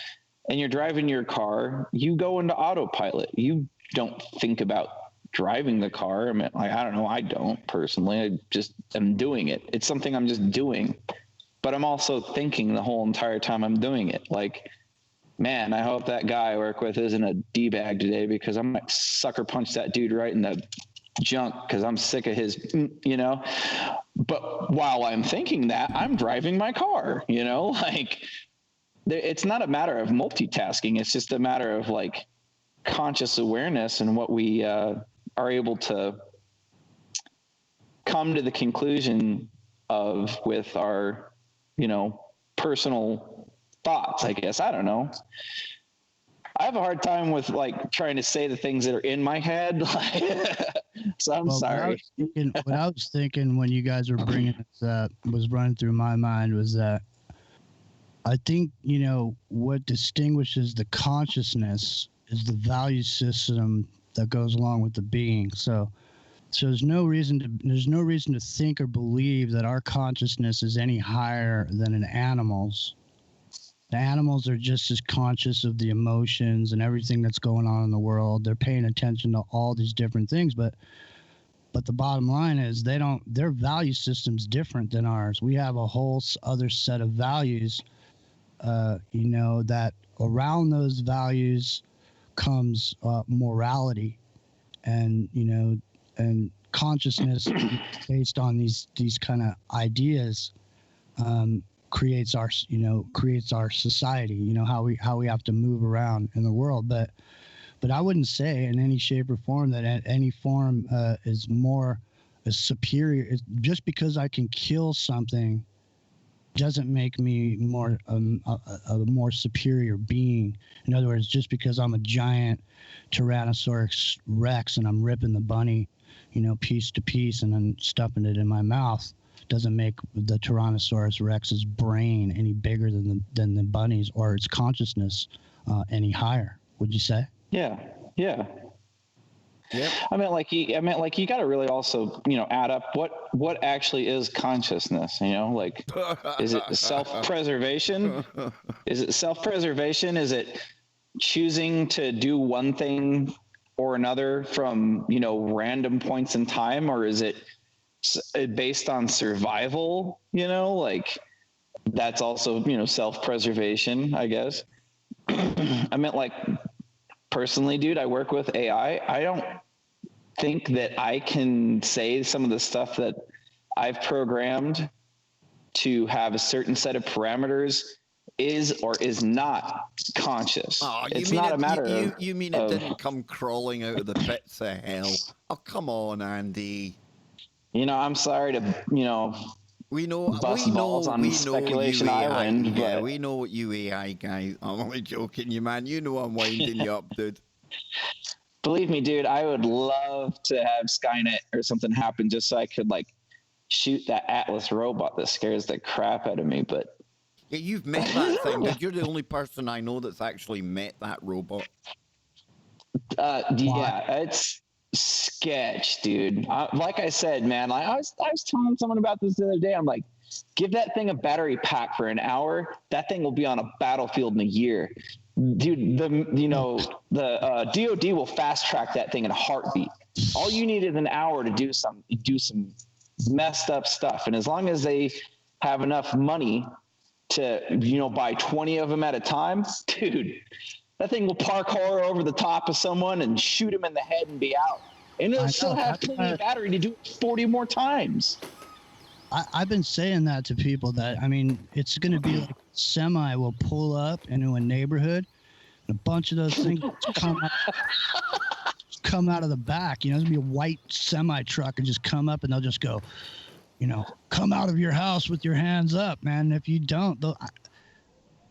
and you're driving your car, you go into autopilot. You don't think about driving the car. I mean, like, I don't know. I don't personally. I just am doing it. It's something I'm just doing, but I'm also thinking the whole entire time I'm doing it. Like, man, I hope that guy I work with isn't a D-bag today, because I might sucker punch that dude right in the junk because I'm sick of his, you know. But while I'm thinking that, I'm driving my car, you know, like it's not a matter of multitasking. It's just a matter of like conscious awareness and what we are able to come to the conclusion of with our, you know, personal thoughts, I guess. I don't know. I have a hard time with like trying to say the things that are in my head. So I'm sorry. What I was thinking when you guys were bringing this up was running through my mind was that I think, you know, what distinguishes the consciousness is the value system that goes along with the being. So there's no reason to think or believe that our consciousness is any higher than an animal's. The animals are just as conscious of the emotions and everything that's going on in the world. They're paying attention to all these different things, but the bottom line is their value system's different than ours. We have a whole other set of values, you know, that around those values comes morality and, you know, and consciousness based on these kind of ideas, creates our society, you know, how we have to move around in the world. But I wouldn't say in any shape or form that any form is superior. Just because I can kill something doesn't make me a more superior being. In other words, just because I'm a giant Tyrannosaurus Rex and I'm ripping the bunny, you know, piece to piece and then stuffing it in my mouth, doesn't make the Tyrannosaurus Rex's brain any bigger than the bunny's, or its consciousness any higher. Would you say? Yeah. Yep. I meant like you got to really also, add up what actually is consciousness, like, is it self-preservation? Is it self-preservation? Is it choosing to do one thing or another from, random points in time? Or is it based on survival? Like that's also, self-preservation, I guess. I meant like personally, dude, I work with AI. I don't think that I can say some of the stuff that I've programmed to have a certain set of parameters is or is not conscious. Oh, it's not a matter of... You mean it didn't come crawling out of the pits of hell? Oh, come on, Andy. I'm sorry to, bust balls on Speculation Island. Yeah, but we know what you AI guys. I'm only joking, you man. You know I'm winding you up, dude. Believe me, dude, I would love to have Skynet or something happen just so I could like shoot that Atlas robot that scares the crap out of me. But yeah, you've met that thing, dude. You're the only person I know that's actually met that robot. Yeah, it's sketch, dude. Like I said, man, I was telling someone about this the other day. I'm like, give that thing a battery pack for an hour. That thing will be on a battlefield in a year. Dude, the DOD will fast track that thing in a heartbeat. All you need is an hour to do some messed up stuff. And as long as they have enough money to, buy 20 of them at a time, dude, that thing will parkour over the top of someone and shoot him in the head and be out. And it'll still have plenty of battery to do it 40 more times. I've been saying that to people that, I mean, it's going to be like semi will pull up into a neighborhood and a bunch of those things come out of the back. There's going to be a white semi truck and just come up and they'll just go, come out of your house with your hands up, man. If you don't,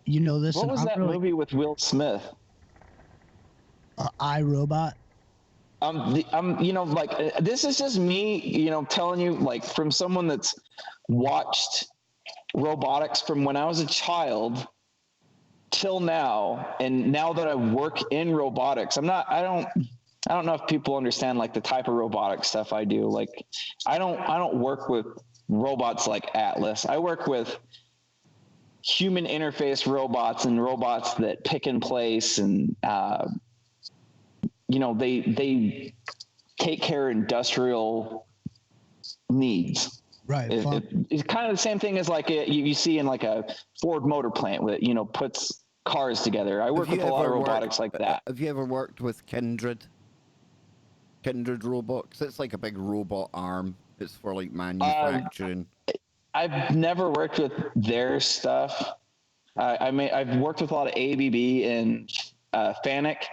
listen. What was that movie with Will Smith? iRobot. This is just me, telling you, like, from someone that's watched robotics from when I was a child till now, and now that I work in robotics, I don't know if people understand like the type of robotic stuff I do. Like, I don't work with robots like Atlas. I work with human interface robots and robots that pick in place and they take care of industrial needs. Right. It's kind of the same thing as like you see in like a Ford motor plant that, puts cars together. I work with a lot of robotics like that. Have you ever worked with Kindred? Kindred robots? It's like a big robot arm. It's for like manufacturing. I've never worked with their stuff. I've worked with a lot of ABB and Fanuc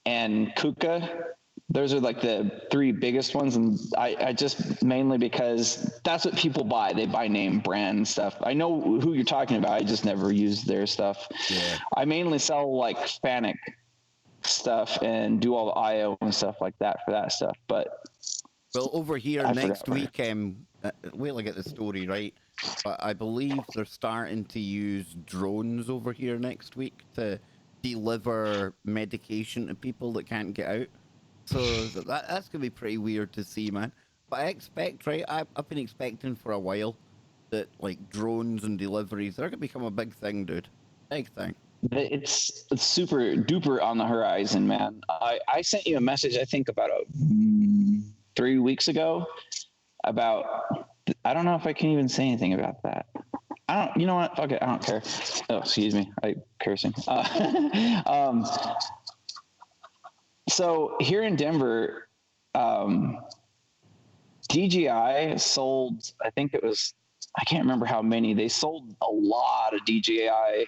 and KUKA. Those are like the three biggest ones, and I just mainly because that's what people buy. They buy name brand stuff. I know who you're talking about. I just never use their stuff. Yeah. I mainly sell like Fanuc stuff and do all the IO and stuff like that for that stuff. But well, over here next week, wait till I get the story right. But I believe they're starting to use drones over here next week to deliver medication to people that can't get out. So that's going to be pretty weird to see, man. But I expect, right, I've been expecting for a while that, like, drones and deliveries, they're going to become a big thing, dude. Big thing. It's super duper on the horizon, man. I sent you a message, I think, about 3 weeks ago about, I don't know if I can even say anything about that. You know what? Okay, I don't care. Oh, excuse me. Cursing. So here in Denver, DJI sold, I think it was, I can't remember how many. They sold a lot of DJI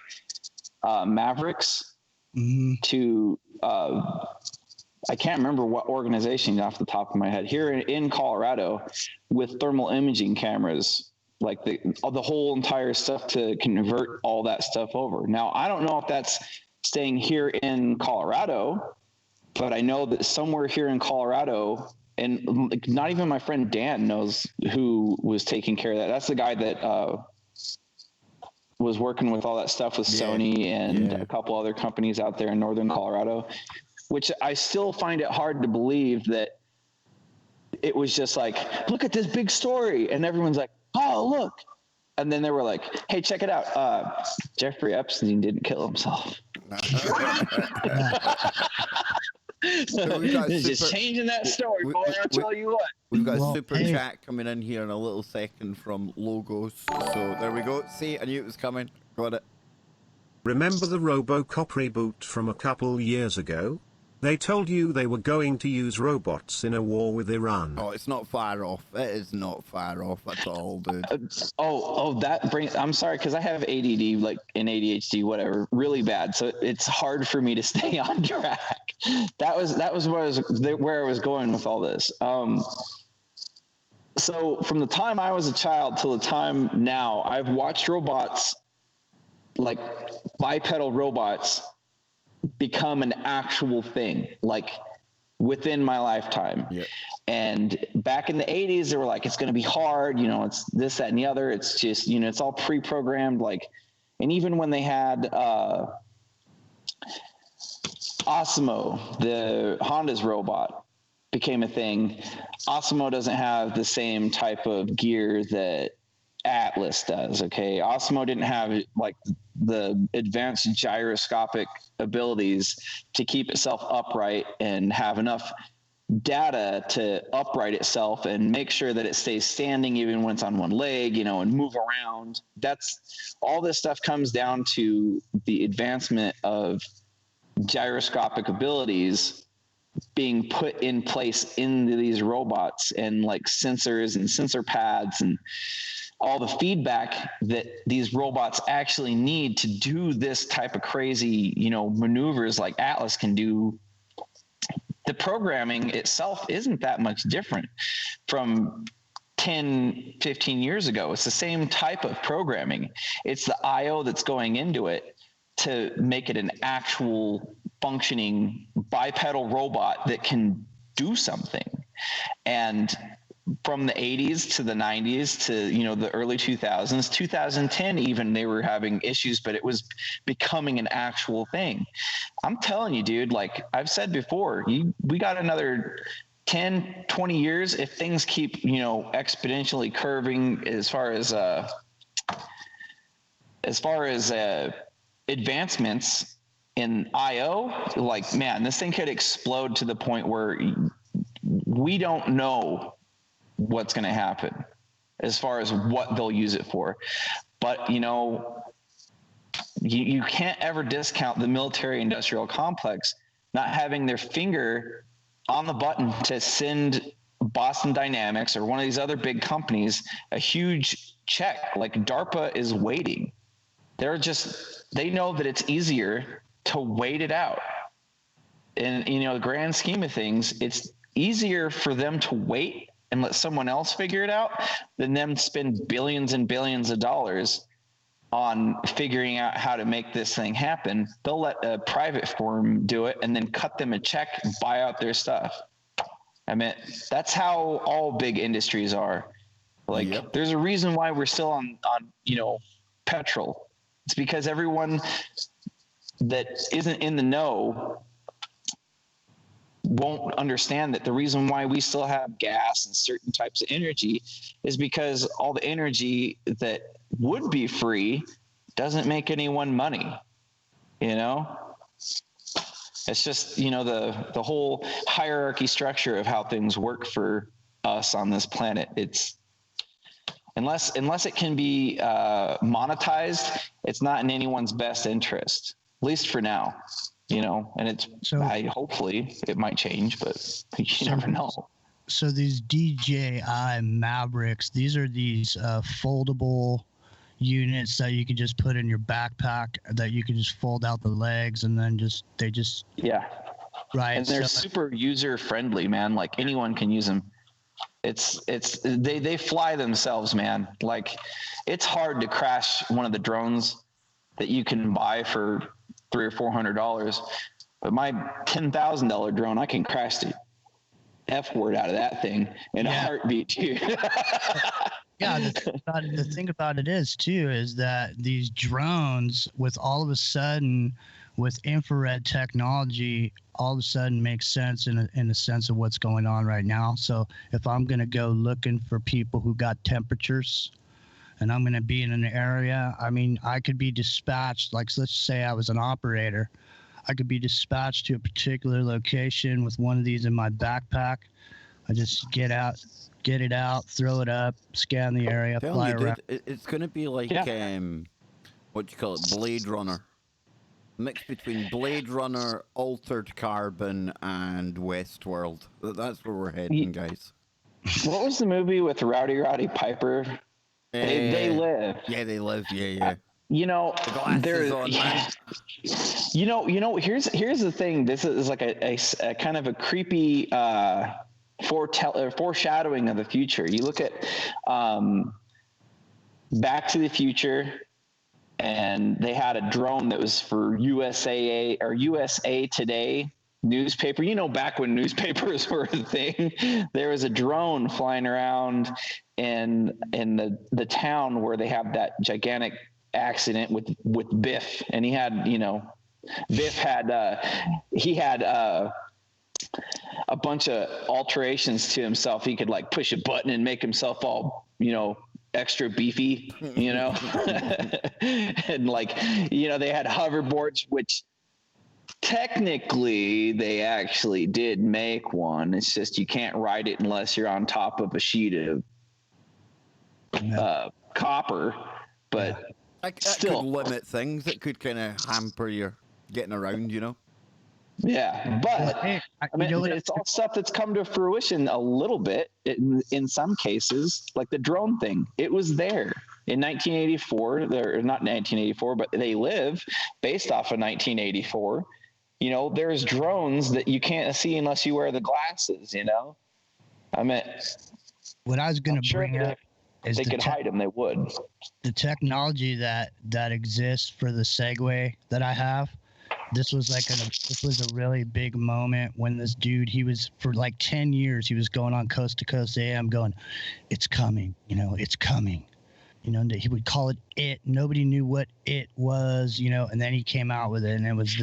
Mavericks to, I can't remember what organization off the top of my head, here in Colorado, with thermal imaging cameras, like the whole entire stuff to convert all that stuff over. Now, I don't know if that's staying here in Colorado, but I know that somewhere here in Colorado, and not even my friend Dan knows who was taking care of that. That's the guy that was working with all that stuff with Sony and a couple other companies out there in northern Colorado. which I still find it hard to believe that it was just like, look at this big story. And everyone's like, oh, look. And then they were like, hey, check it out. Jeffrey Epstein didn't kill himself. So we got just changing that story, boy. I'll tell you what. We've got a super chat coming in here in a little second from Logos. So there we go. See, I knew it was coming. Got it. Remember the RoboCop reboot from a couple years ago? They told you they were going to use robots in a war with Iran. Oh, it's not far off. It is not far off at all, dude. That brings. I'm sorry, because I have ADD, like and ADHD, whatever, really bad. So it's hard for me to stay on track. That was where I was going with all this. So from the time I was a child till the time now, I've watched robots, like bipedal robots, become an actual thing, like within my lifetime. Yeah. And back in the 80s, they were like, it's going to be hard, it's this, that, and the other. It's just, it's all pre-programmed. Like, and even when they had Osmo, the Honda's robot, became a thing. Osmo doesn't have the same type of gear that Atlas does. Okay. Osmo didn't have like the advanced gyroscopic abilities to keep itself upright and have enough data to upright itself and make sure that it stays standing even when it's on one leg, and move around. That's all this stuff comes down to the advancement of gyroscopic abilities being put in place into these robots, and like sensors and sensor pads and all the feedback that these robots actually need to do this type of crazy, maneuvers like Atlas can do. The programming itself isn't that much different from 10, 15 years ago. It's the same type of programming. It's the IO that's going into it to make it an actual functioning bipedal robot that can do something. And from the 80s to the 90s to, the early 2000s, 2010 even, they were having issues, but it was becoming an actual thing. I'm telling you, dude, like I've said before, we got another 10, 20 years if things keep, exponentially curving as far as advancements in IO. Like, man, this thing could explode to the point where we don't know what's going to happen as far as what they'll use it for. But, you can't ever discount the military industrial complex not having their finger on the button to send Boston Dynamics or one of these other big companies a huge check. Like DARPA is waiting. They know that it's easier to wait it out. In, the grand scheme of things, it's easier for them to wait and let someone else figure it out than them spend billions and billions of dollars on figuring out how to make this thing happen. They'll let a private firm do it and then cut them a check and buy out their stuff. I mean, that's how all big industries are. Like, yep. There's a reason why we're still on petrol. It's because everyone that isn't in the know won't understand that the reason why we still have gas and certain types of energy is because all the energy that would be free doesn't make anyone money. It's just, the whole hierarchy structure of how things work for us on this planet. It's unless it can be monetized, it's not in anyone's best interest, at least for now. And hopefully it might change, but you never know. So these DJI Mavericks, these are these foldable units that you can just put in your backpack, that you can just fold out the legs and then yeah. Right. And they're super user friendly, man. Like anyone can use them. They fly themselves, man. Like it's hard to crash one of the drones that you can buy for $300 or $400, but my $10,000 drone, I can crash the F word out of that thing in a heartbeat too. Yeah, the thing about it is that these drones, with all of a sudden with infrared technology, all of a sudden makes sense in the sense of what's going on right now. So if I'm going to go looking for people who got temperatures and I'm going to be in an area, I mean, I could be dispatched, like let's say I was an operator. I could be dispatched to a particular location with one of these in my backpack. I just get it out, throw it up, scan the area, Telling fly you, around. dude, it's going to be like, what do you call it, Blade Runner. Mix between Blade Runner, Altered Carbon, and Westworld. That's where we're heading, guys. What was the movie with Rowdy Piper? They live. Yeah, they live. Yeah. You know, Glasses on, man. You know. Here's the thing. This is like a kind of a creepy foreshadowing of the future. You look at Back to the Future, and they had a drone that was for USA Today newspaper. You know, back when newspapers were a thing, there was a drone flying around in the town where they have that gigantic accident with Biff, and he had, Biff had a bunch of alterations to himself. He could like push a button and make himself all, extra beefy, and like, they had hoverboards, which technically they actually did make one. It's just you can't ride it unless you're on top of a sheet of copper, but That still could limit things. It could kind of hamper your getting around, Yeah, but Hey, I mean, you know what? it's all stuff that's come to fruition a little bit in some cases, like the drone thing. It was there in 1984. They're not 1984, but They Live, based off of 1984. There's drones that you can't see unless you wear the glasses. I mean, What I was going to bring up is they could hide them, they would. the technology that exists for the Segway that I have. This was a really big moment when this dude, he was for like 10 years, he was going on Coast to Coast AM going, it's coming, it's coming. He would call it. Nobody knew what it was, and then he came out with it, and it was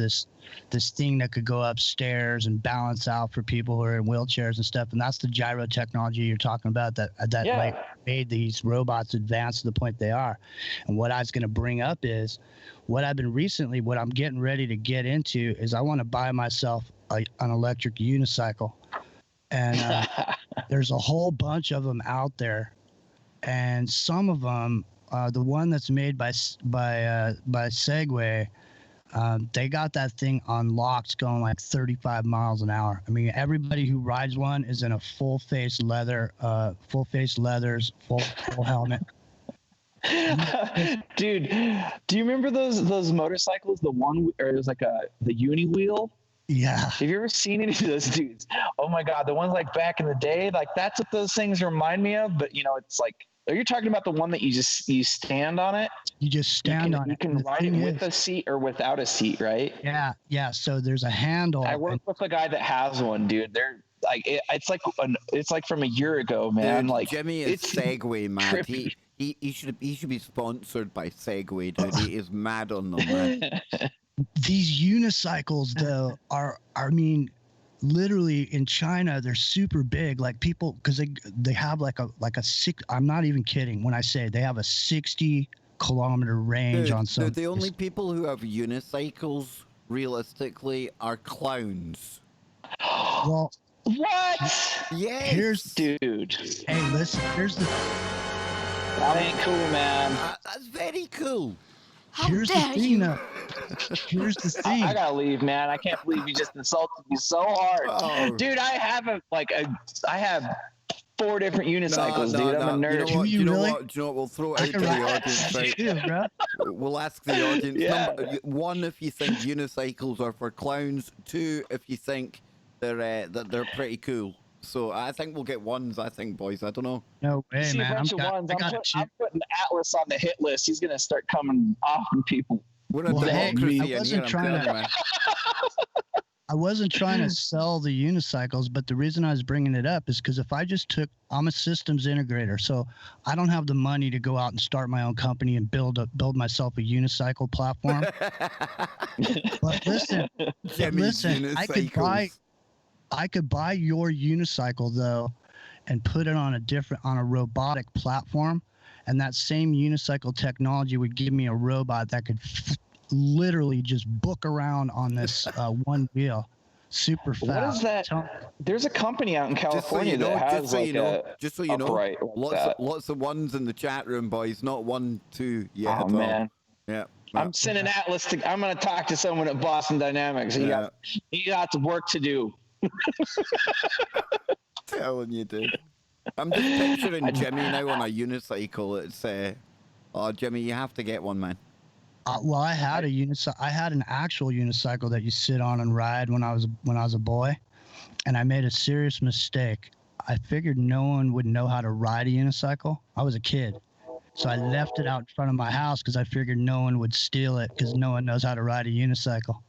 this thing that could go upstairs and balance out for people who are in wheelchairs and stuff. And that's the gyro technology you're talking about that like made these robots advance to the point they are. And what I was going to bring up is what I'm getting ready to get into is I want to buy myself an electric unicycle. And there's a whole bunch of them out there. And some of them, the one that's made by Segway, they got that thing unlocked going like 35 miles an hour. I mean, everybody who rides one is in a full face leathers, full helmet. Dude, do you remember those motorcycles? The one, or it was like the uni wheel. Yeah. Have you ever seen any of those dudes? Oh my God, the ones like back in the day, like that's what those things remind me of. But it's like, are you talking about the one that you stand on it? You just stand on it. You can ride it with a seat or without a seat, right? Yeah. So there's a handle. I work with a guy that has one, dude. They're like, it's like from a year ago, man. Dude, like Jimmy is Segway mad. trippy. He should be sponsored by Segway, dude. He is mad on them, man. These unicycles though are, I mean, literally in China they're super big. Like people, because they have like a six. I'm not even kidding when I say they have a 60-kilometer range on some. The only people who have unicycles realistically are clowns. Well, What? Yes. Dude, hey, listen. Here's the that ain't cool, man. That's very cool. here's the thing though. Here's the thing. I gotta leave, man. I can't believe you just insulted me so hard, Oh. dude. I have I have 4 different unicycles, dude. I'm a nerd. Do you know really? what? Do you know what? We'll throw it out to the audience, right? Yeah, bro. We'll ask the audience. Yeah. 1, if you think unicycles are for clowns. 2, if you think they're pretty cool. So I think we'll get ones. I think, boys. I don't know. No You way, see man. a bunch of ones. I got a chip. I'm putting Atlas on the hit list. He's gonna start coming off on people. We're a Well, hey, democracy I in here. wasn't I'm trying telling to- you, man. I wasn't trying to sell the unicycles, but the reason I was bringing it up is because if I just took, I'm a systems integrator, so I don't have the money to go out and start my own company and build myself a unicycle platform. But listen, Jimmy's I could buy your unicycle though, and put it on a robotic platform, and that same unicycle technology would give me a robot that could literally just book around on this one wheel super fast. What is that? There's a company out in California that has just so you know, upright like lots of ones in the chat room, boys. Not 1, 2 yet. Oh man. Yeah. I'm sending Atlas I'm going to talk to someone at Boston Dynamics. He got work to do. Telling you, dude. I'm just picturing Jimmy now on a unicycle. It's oh, Jimmy, you have to get one, man. Well, I had an actual unicycle that you sit on and ride when I was a boy, and I made a serious mistake. I figured no one would know how to ride a unicycle. I was a kid, so I left it out in front of my house because I figured no one would steal it because no one knows how to ride a unicycle.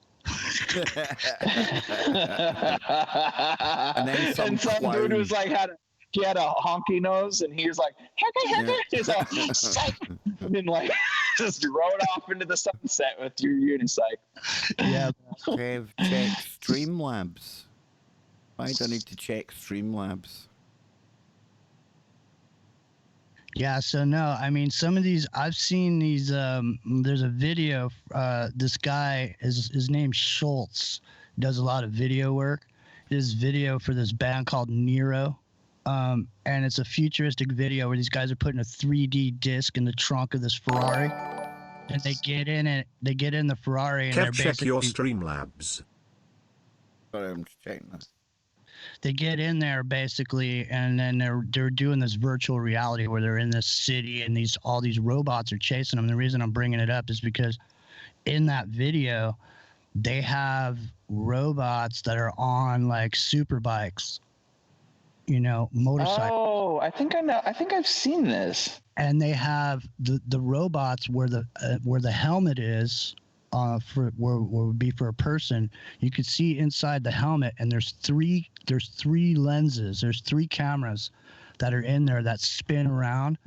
And some dude was like he had a honky nose, and he was like, he's like, and then like just rode off into the sunset with your unicycle. Yeah. Trev, check Streamlabs. Why do I need to check Streamlabs? Yeah, so no, I mean, some of these, I've seen these, there's a video, this guy, his name's Schultz, does a lot of video work. This video for this band called Nero, and it's a futuristic video where these guys are putting a 3D disc in the trunk of this Ferrari, and they get in the Ferrari, and they're basically... check your Streamlabs. Sorry, I'm just checking this. They get in there basically, and then they're doing this virtual reality where they're in this city, and all these robots are chasing them. The reason I'm bringing it up is because in that video, they have robots that are on like super bikes, motorcycles. Oh, I think I know. I think I've seen this. And they have the robots where the helmet is. For where would be for a person, you could see inside the helmet, and there's three lenses, there's 3 cameras that are in there that spin around,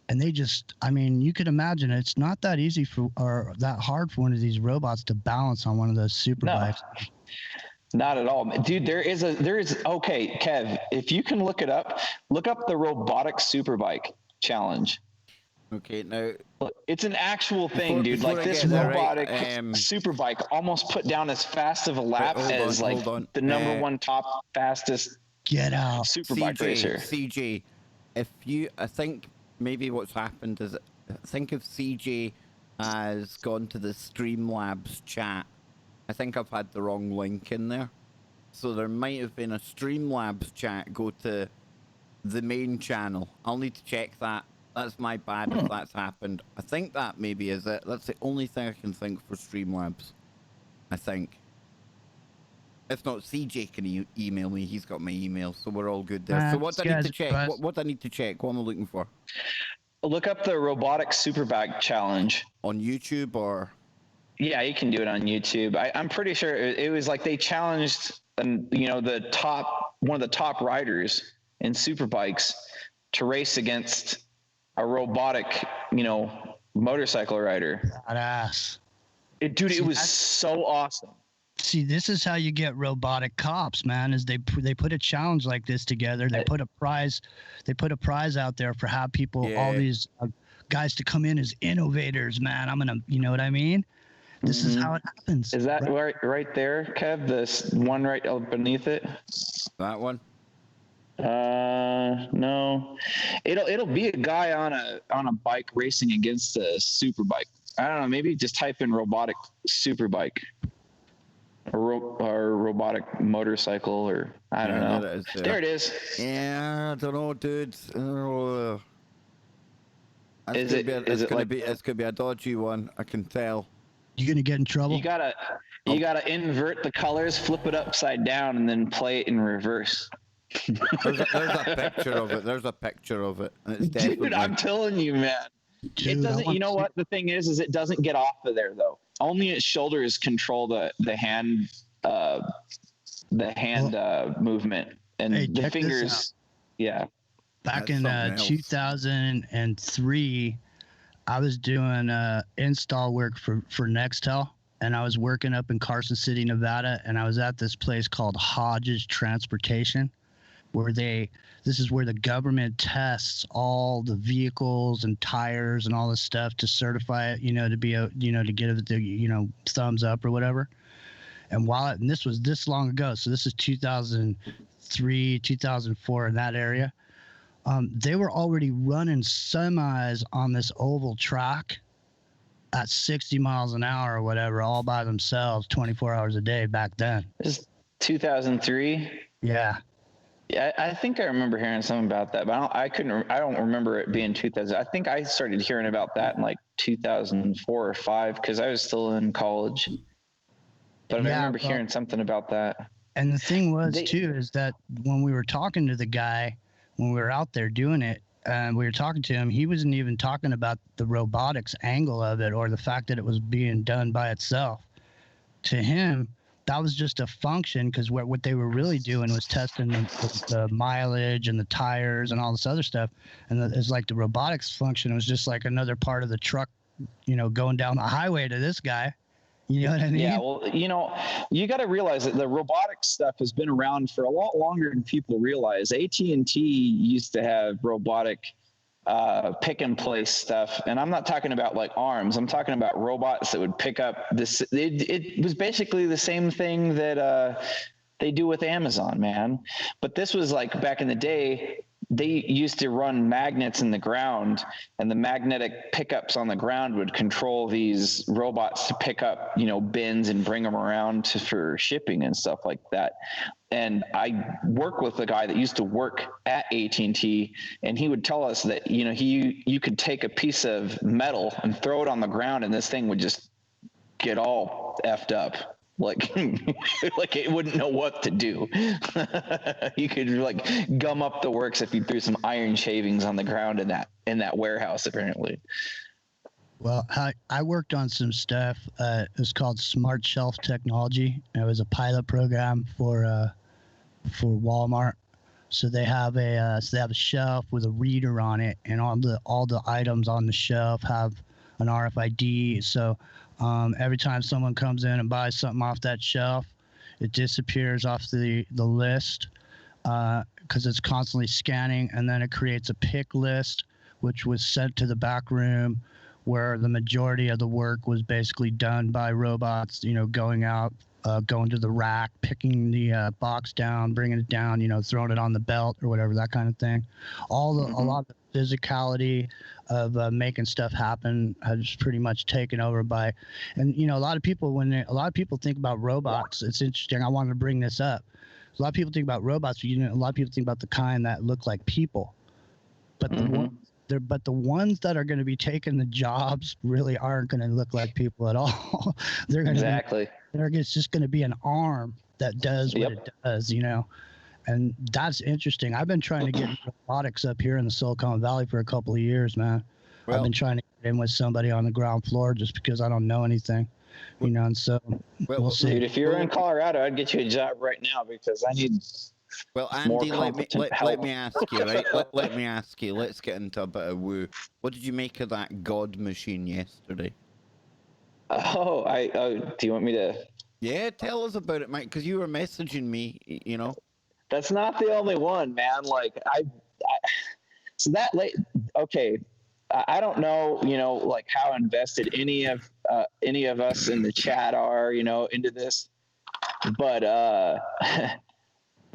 and they just, I mean, you could imagine it's not that easy or that hard for one of these robots to balance on one of those super bikes. Not at all, dude. There is okay, Kev, if you can look up the robotic superbike challenge. Okay, now it's an actual thing, dude. Like this robotic superbike almost put down as fast of a lap as the number one top fastest superbike racer. CJ, I think maybe what's happened is, I think if CJ has gone to the Streamlabs chat, I think I've had the wrong link in there. So there might have been a Streamlabs chat go to the main channel. I'll need to check that. That's my bad if that's happened. I think that maybe is it. That's the only thing I can think for Streamlabs. I think. If not, CJ can email me. He's got my email, so we're all good there. So what do I need to check? What do I need to check? What am I looking for? Look up the robotic superbike challenge. On YouTube or? Yeah, you can do it on YouTube. I'm pretty sure it was like they challenged, one of the top riders in superbikes to race against a robotic, motorcycle rider. Badass. It was so awesome. See, this is how you get robotic cops, man. Is they put a challenge like this together. They put a prize. They put a prize out there for how people, all these guys, to come in as innovators, man. I'm gonna, you know what I mean? This is how it happens. Is that right there, Kev? This one right beneath it. That one. No, it'll be a guy on a bike racing against a super bike. I don't know. Maybe just type in robotic super bike or robotic motorcycle, or I don't know. There it is. Yeah, I don't know, dude. It's gonna be a dodgy one. I can tell. You gonna get in trouble? You gotta invert the colors, flip it upside down, and then play it in reverse. There's a picture of it. There's a picture of it. And it's definitely... Dude, I'm telling you, man. It doesn't. You know what? The thing is it doesn't get off of there though. Only its shoulders control the the hand movement and Hey, the check this fingers. Yeah. Back That's in something else. 2003, I was doing install work for Nextel, and I was working up in Carson City, Nevada, and I was at this place called Hodges Transportation, where this is where the government tests all the vehicles and tires and all this stuff to certify it, to be to get it the thumbs up or whatever. And and this was this long ago, so this is 2003, 2004 in that area. They were already running semis on this oval track at 60 miles an hour or whatever, all by themselves, 24 hours a day back then. This is 2003. Yeah. Yeah, I think I remember hearing something about that, but I don't remember it being 2000. I think I started hearing about that in like 2004 or 5 because I was still in college. But I remember hearing something about that. And the thing was, too, is that when we were talking to the guy, when we were out there doing it, we were talking to him, he wasn't even talking about the robotics angle of it or the fact that it was being done by itself. To him, that was just a function, because what they were really doing was testing the mileage and the tires and all this other stuff. And it's like the robotics function was just like another part of the truck, going down the highway to this guy. You know what I mean? Yeah, well, you got to realize that the robotics stuff has been around for a lot longer than people realize. AT&T used to have robotic pick and place stuff, and I'm not talking about like arms. I'm talking about robots that would pick up this. It was basically the same thing that they do with Amazon, man. But this was like back in the day. They used to run magnets in the ground, and the magnetic pickups on the ground would control these robots to pick up, bins and bring them around for shipping and stuff like that. And I work with a guy that used to work at AT&T, and he would tell us that, you could take a piece of metal and throw it on the ground, and this thing would just get all effed up. Like it wouldn't know what to do. You could like gum up the works if you threw some iron shavings on the ground in that warehouse, apparently. Well, I worked on some stuff. It was called Smart Shelf Technology. It was a pilot program for Walmart. So they have a shelf with a reader on it, and all the items on the shelf have an RFID. So every time someone comes in and buys something off that shelf, it disappears off the list because it's constantly scanning, and then it creates a pick list, which was sent to the back room where the majority of the work was basically done by robots, going out, going to the rack, picking the box down, bringing it down, throwing it on the belt or whatever, that kind of thing. A lot of the physicality of making stuff happen has pretty much taken over and a lot of people think about robots. It's interesting. I wanted to bring this up. A lot of people think about robots, a lot of people think about the kind that look like people, but the ones that are going to be taking the jobs really aren't going to look like people at all. They're going to it's just going to be an arm that does what it does, And that's interesting. I've been trying to get robotics up here in the Silicon Valley for a couple of years, man. I've been trying to get in with somebody on the ground floor just because I don't know anything, and so we'll see. Dude, if you're in Colorado, I'd get you a job right now because I need Andy, let me ask you, right? let me ask you. Let's get into a bit of woo. What did you make of that God machine yesterday? Do you want me to? Yeah, tell us about it, Mike, because you were messaging me, That's not the only one, man. Like so that late. Okay, I don't know, like how invested any of us in the chat are, into this, but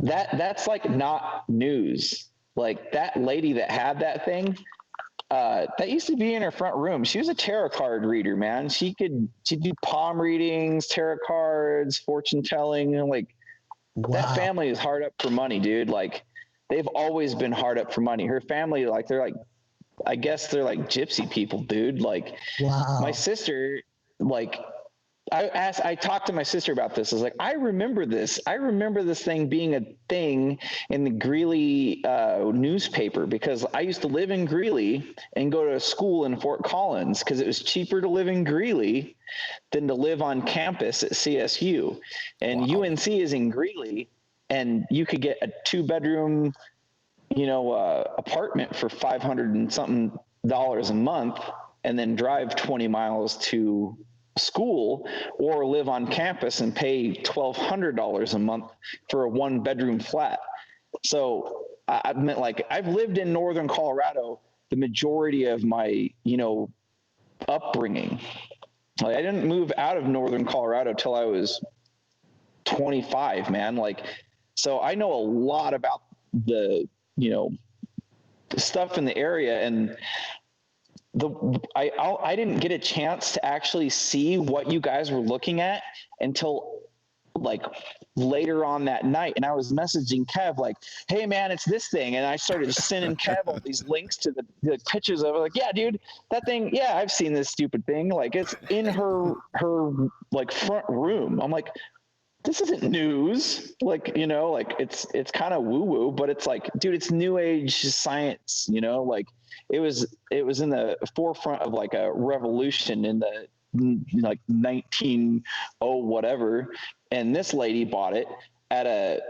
that's like not news. Like that lady that had that thing, that used to be in her front room. She was a tarot card reader, man. She'd do palm readings, tarot cards, fortune telling, like. Wow. That family is hard up for money, dude. Like they've always been hard up for money. Her family, like I guess they're like gypsy people, dude. Like my sister, like I talked to my sister about this. I was like, I remember this. I remember this thing being a thing in the Greeley newspaper, because I used to live in Greeley and go to school in Fort Collins because it was cheaper to live in Greeley than to live on campus at CSU. And Wow. UNC is in Greeley, and you could get a 2-bedroom, apartment for $500 and something a month, and then drive 20 miles to school, or live on campus and pay $1,200 a month for a 1-bedroom flat. So I meant, like, I've lived in northern Colorado the majority of my, upbringing. Like, I didn't move out of northern Colorado till I was 25, man. Like, so I know a lot about the, the stuff in the area, and I didn't get a chance to actually see what you guys were looking at until like later on that night. And I was messaging Kev like, hey man, it's this thing. And I started sending Kev all these links to the pictures of it. Like, yeah, dude, that thing. Yeah, I've seen this stupid thing. Like, it's in her like front room. I'm like, this isn't news. Like, like it's kind of woo woo, but it's like, dude, it's new age science, like it was in the forefront of like a revolution in the like 19 whatever. And this lady bought it at a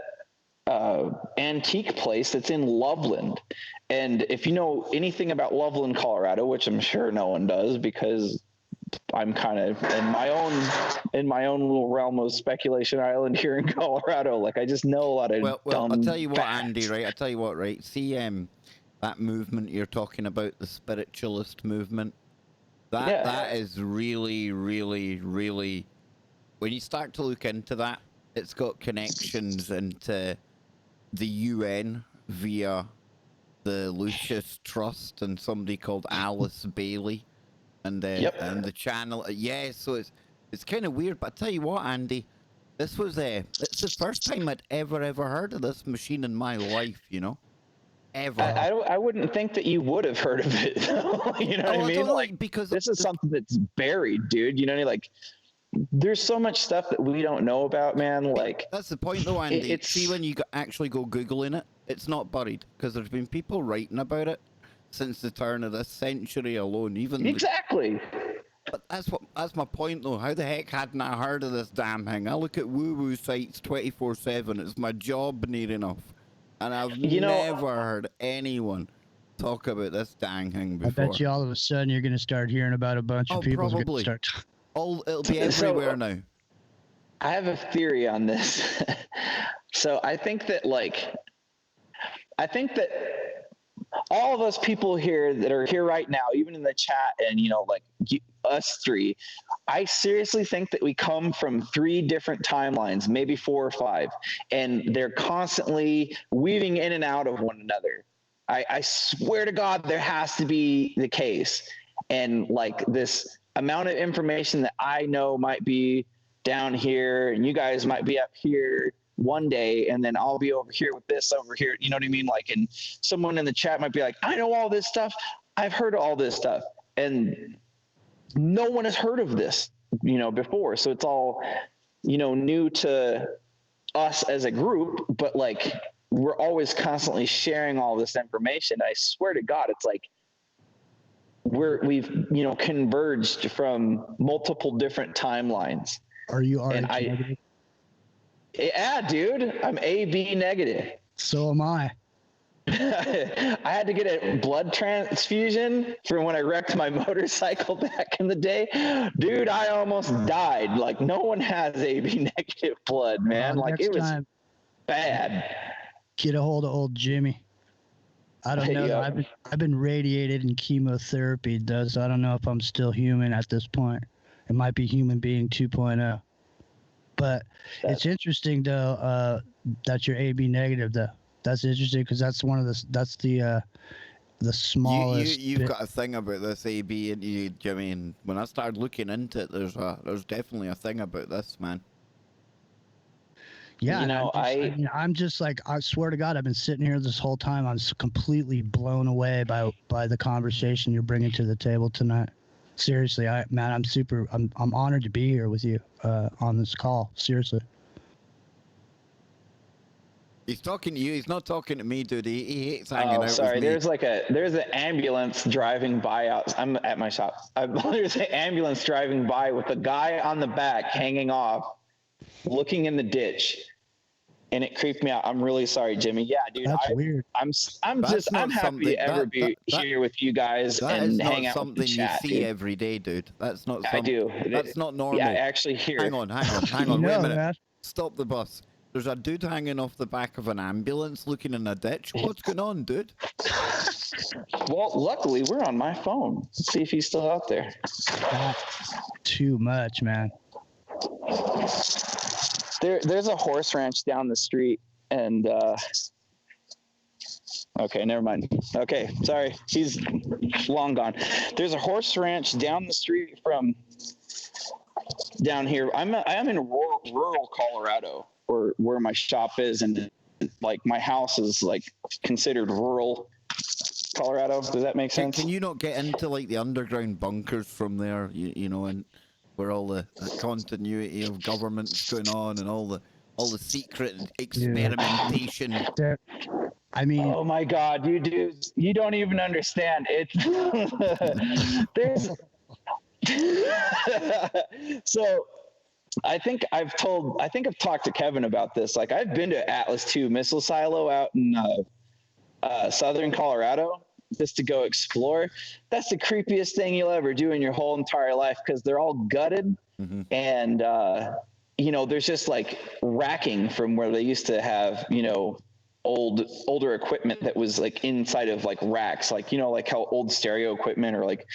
antique place that's in Loveland. And if you know anything about Loveland, Colorado, which I'm sure no one does, because I'm kind of in my own little realm of speculation island here in Colorado. Like, I just know a lot of Well, dumb I'll tell you what, facts. Andy, right? I'll tell you what, right? See, that movement you're talking about, the spiritualist movement, that is really, really, really, when you start to look into that, it's got connections into the UN via the Lucis Trust and somebody called Alice Bailey. And and the channel, so it's kind of weird. But I tell you what, Andy, this was it's the first time I'd ever heard of this machine in my life. Ever. I wouldn't think that you would have heard of it. You know what I mean? Like, because this is something that's buried, dude. Like, there's so much stuff that we don't know about, man. Like, that's the point, though, Andy. It's... See, when you actually go Googling it, it's not buried, because there's been people writing about it since the turn of this century alone. Exactly. But that's my point, though. How the heck hadn't I heard of this damn thing? I look at woo-woo sites 24/7. It's my job near enough, and I've never heard anyone talk about this dang thing before. I bet you all of a sudden you're going to start hearing about a bunch of people. Probably. It'll be everywhere now. I have a theory on this. So I think that all of us people here that are here right now, even in the chat, and us three, I seriously think that we come from 3 different timelines, maybe 4 or 5, and they're constantly weaving in and out of one another. I swear to God, there has to be the case. And like, this amount of information that I know might be down here, and you guys might be up here one day, and then I'll be over here with this over here. You know what I mean? Like, and someone in the chat might be like, I know all this stuff. I've heard all this stuff. And no one has heard of this, before. So it's all, new to us as a group, but like, we're always constantly sharing all this information. I swear to God, it's like we've converged from multiple different timelines. Are you RH negative? Yeah, dude, I'm AB negative. So am I. I had to get a blood transfusion from when I wrecked my motorcycle back in the day. Dude, I almost died. Like, no one has AB negative blood, man. Like, it was bad. Get a hold of old Jimmy. I don't know. I've been radiated and chemotherapy, so I don't know if I'm still human at this point. It might be human being 2.0. But it's interesting, though, that you're AB negative, though. That's interesting, because that's the smallest. You've got a thing about this AB, and Jimmy. And when I started looking into it, there's definitely a thing about this, man. Yeah, I'm just like, I swear to God, I've been sitting here this whole time. I'm completely blown away by the conversation you're bringing to the table tonight. Seriously, I'm honored to be here with you on this call. Seriously. He's talking to you. He's not talking to me, dude. He hates hanging Oh, out sorry. with me. There's an ambulance driving by out. I'm at my shop. There's an ambulance driving by with a guy on the back hanging off, looking in the ditch, and it creeped me out. I'm really sorry, Jimmy. Yeah, dude. That's weird. I'm happy to ever be here with you guys That is and not hang out with something the you chat, see dude. every day, dude. That's not. I do. That's not normal. Yeah, actually here. Hang on. Wait a minute. Man. Stop the bus. There's a dude hanging off the back of an ambulance looking in a ditch. What's going on, dude? Well, luckily we're on my phone. Let's see if he's still out there. That's too much, man. There's a horse ranch down the street, and okay, never mind. Okay, sorry, he's long gone. There's a horse ranch down the street from down here. I am in rural Colorado, or where my shop is, and like my house is like considered rural Colorado. Does that make sense? Can you not get into like the underground bunkers from there? You know, and where all the continuity of government's going on and all the secret experimentation. I mean, oh my God, you dudes, you don't even understand. It's there's so I think I've talked to Kevin about this. Like, I've been to Atlas II missile silo out in southern Colorado just to go explore. That's the creepiest thing you'll ever do in your whole entire life, because they're all gutted. Mm-hmm. And there's just like racking from where they used to have, older equipment that was like inside of like racks, like, like how old stereo equipment or like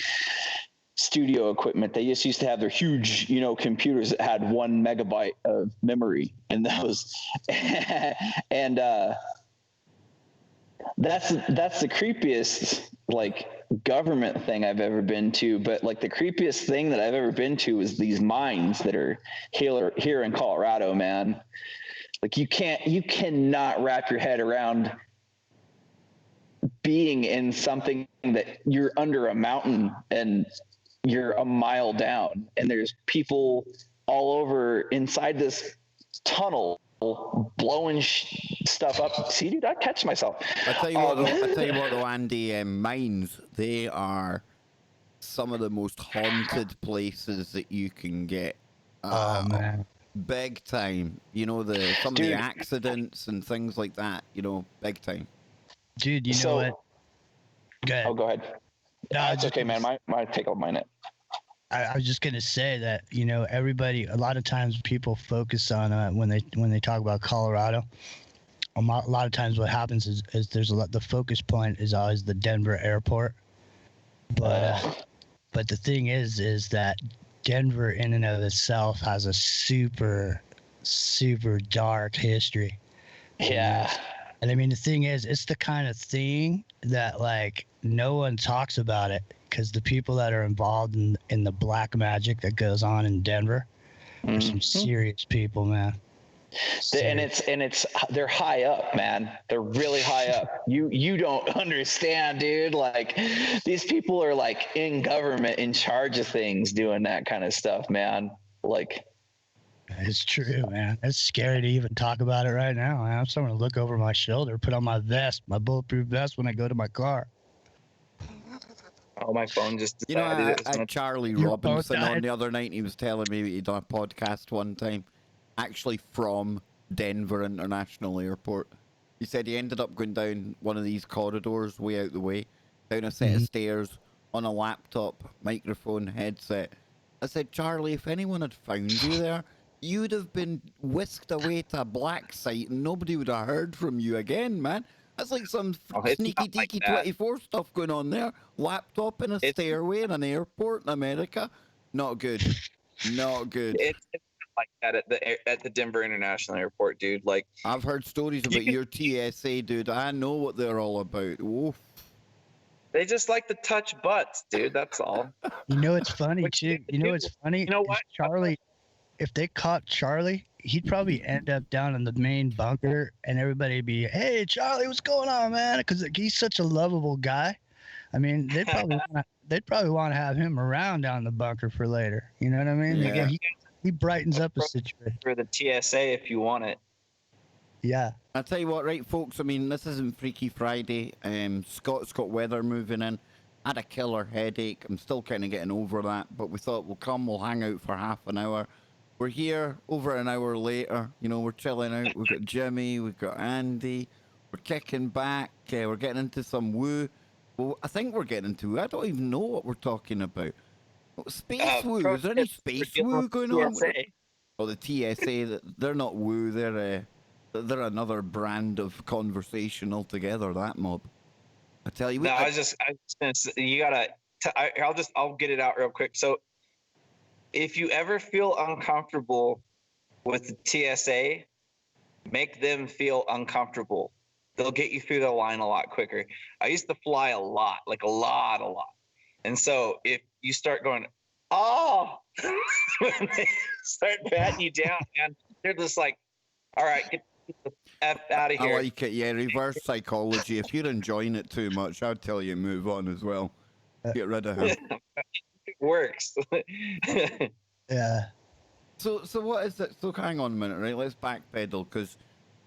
studio equipment, they just used to have their huge, computers that had 1 megabyte of memory in those. And that's the creepiest like government thing I've ever been to. But like the creepiest thing that I've ever been to is these mines that are here in Colorado, man. Like you cannot wrap your head around being in something that you're under a mountain and you're a mile down and there's people all over inside this tunnel blowing stuff up. See, dude, I catch myself. I tell you what, though, Andy, mines, they are some of the most haunted places that you can get. Oh man, big time. Some of the accidents and things like that. Big time. Dude, you know what? Go ahead. Oh, go ahead. No, it's okay, man. My take a minute. I was just gonna say that everybody. A lot of times people focus on when they talk about Colorado. A lot of times what happens is there's the focus point is always the Denver airport. But the thing is that Denver in and of itself has a super dark history. Yeah. And I mean, the thing is, it's the kind of thing that like no one talks about it, because the people that are involved in the black magic that goes on in Denver are some serious people, man. And they're high up, man. They're really high up. You don't understand, dude. Like these people are like in government, in charge of things, doing that kind of stuff, man. Like, it's true, man. It's scary to even talk about it right now. I have someone to look over my shoulder, put on my vest, my bulletproof vest when I go to my car. Oh, my phone just decided I had Charlie Robinson on the other night. He was telling me he'd done a podcast one time, actually from Denver International Airport. He said he ended up going down one of these corridors way out the way, down a set of stairs on a laptop, microphone, headset. I said, Charlie, if anyone had found you there, you'd have been whisked away to a black site and nobody would have heard from you again, man. That's like some sneaky deaky 24 stuff going on there. Laptop in a stairway in an airport in America. Not good. Not good. It's like that at the Denver International Airport, dude. Like, I've heard stories about your TSA, dude. I know what they're all about. Oof. They just like to touch butts, dude. That's all. It's funny too. It's funny. You know what? Charlie, if they caught Charlie, he'd probably end up down in the main bunker, and everybody'd be, "Hey, Charlie, what's going on, man?" Because he's such a lovable guy. I mean, they'd probably want to have him around down in the bunker for later. You know what I mean? Yeah. Again, he brightens up the situation. For the TSA if you want it. Yeah. I'll tell you what, right, folks? I mean, this isn't Freaky Friday. Scott's got weather moving in. I had a killer headache. I'm still kind of getting over that, but we thought we'll hang out for half an hour. We're here over an hour later. You know, we're chilling out. We've got Jimmy, we've got Andy. We're kicking back. We're getting into some woo. Well, I think we're getting into. I don't even know what we're talking about. Space woo. Is there any space woo going on? Oh, the TSA. They're not woo. They're another brand of conversation altogether. That mob. I tell you. No, I was just gonna say, you gotta. I'll get it out real quick. So, if you ever feel uncomfortable with the TSA, make them feel uncomfortable. They'll get you through the line a lot quicker. I used to fly a lot, like a lot. And so if you start going, oh, when they start patting you down, man, they're just like, all right, get the F out of here. I like it, yeah, reverse psychology. If you're enjoying it too much, I'd tell you move on as well. Get rid of him. It works. Yeah. So what is it? So hang on a minute, right? Let's backpedal because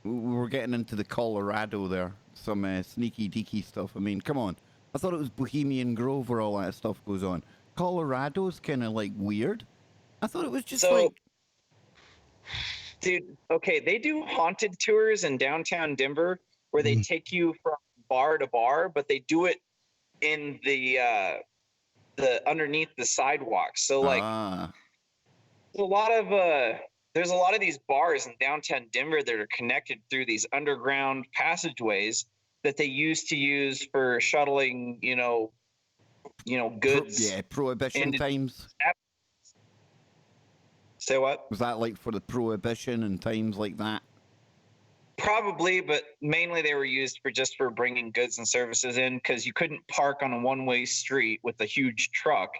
we were getting into the Colorado there. Some sneaky deaky stuff. I mean, come on. I thought it was Bohemian Grove where all that stuff goes on. Colorado's kind of like weird. I thought it was just like... Dude, okay, they do haunted tours in downtown Denver where they take you from bar to bar, but they do it in the underneath the sidewalks. So like there's a lot of these bars in downtown Denver that are connected through these underground passageways that they used for shuttling, goods. Prohibition times. Say what? Was that like for the prohibition and times like that? Probably, but mainly they were used for bringing goods and services in because you couldn't park on a one-way street with a huge truck.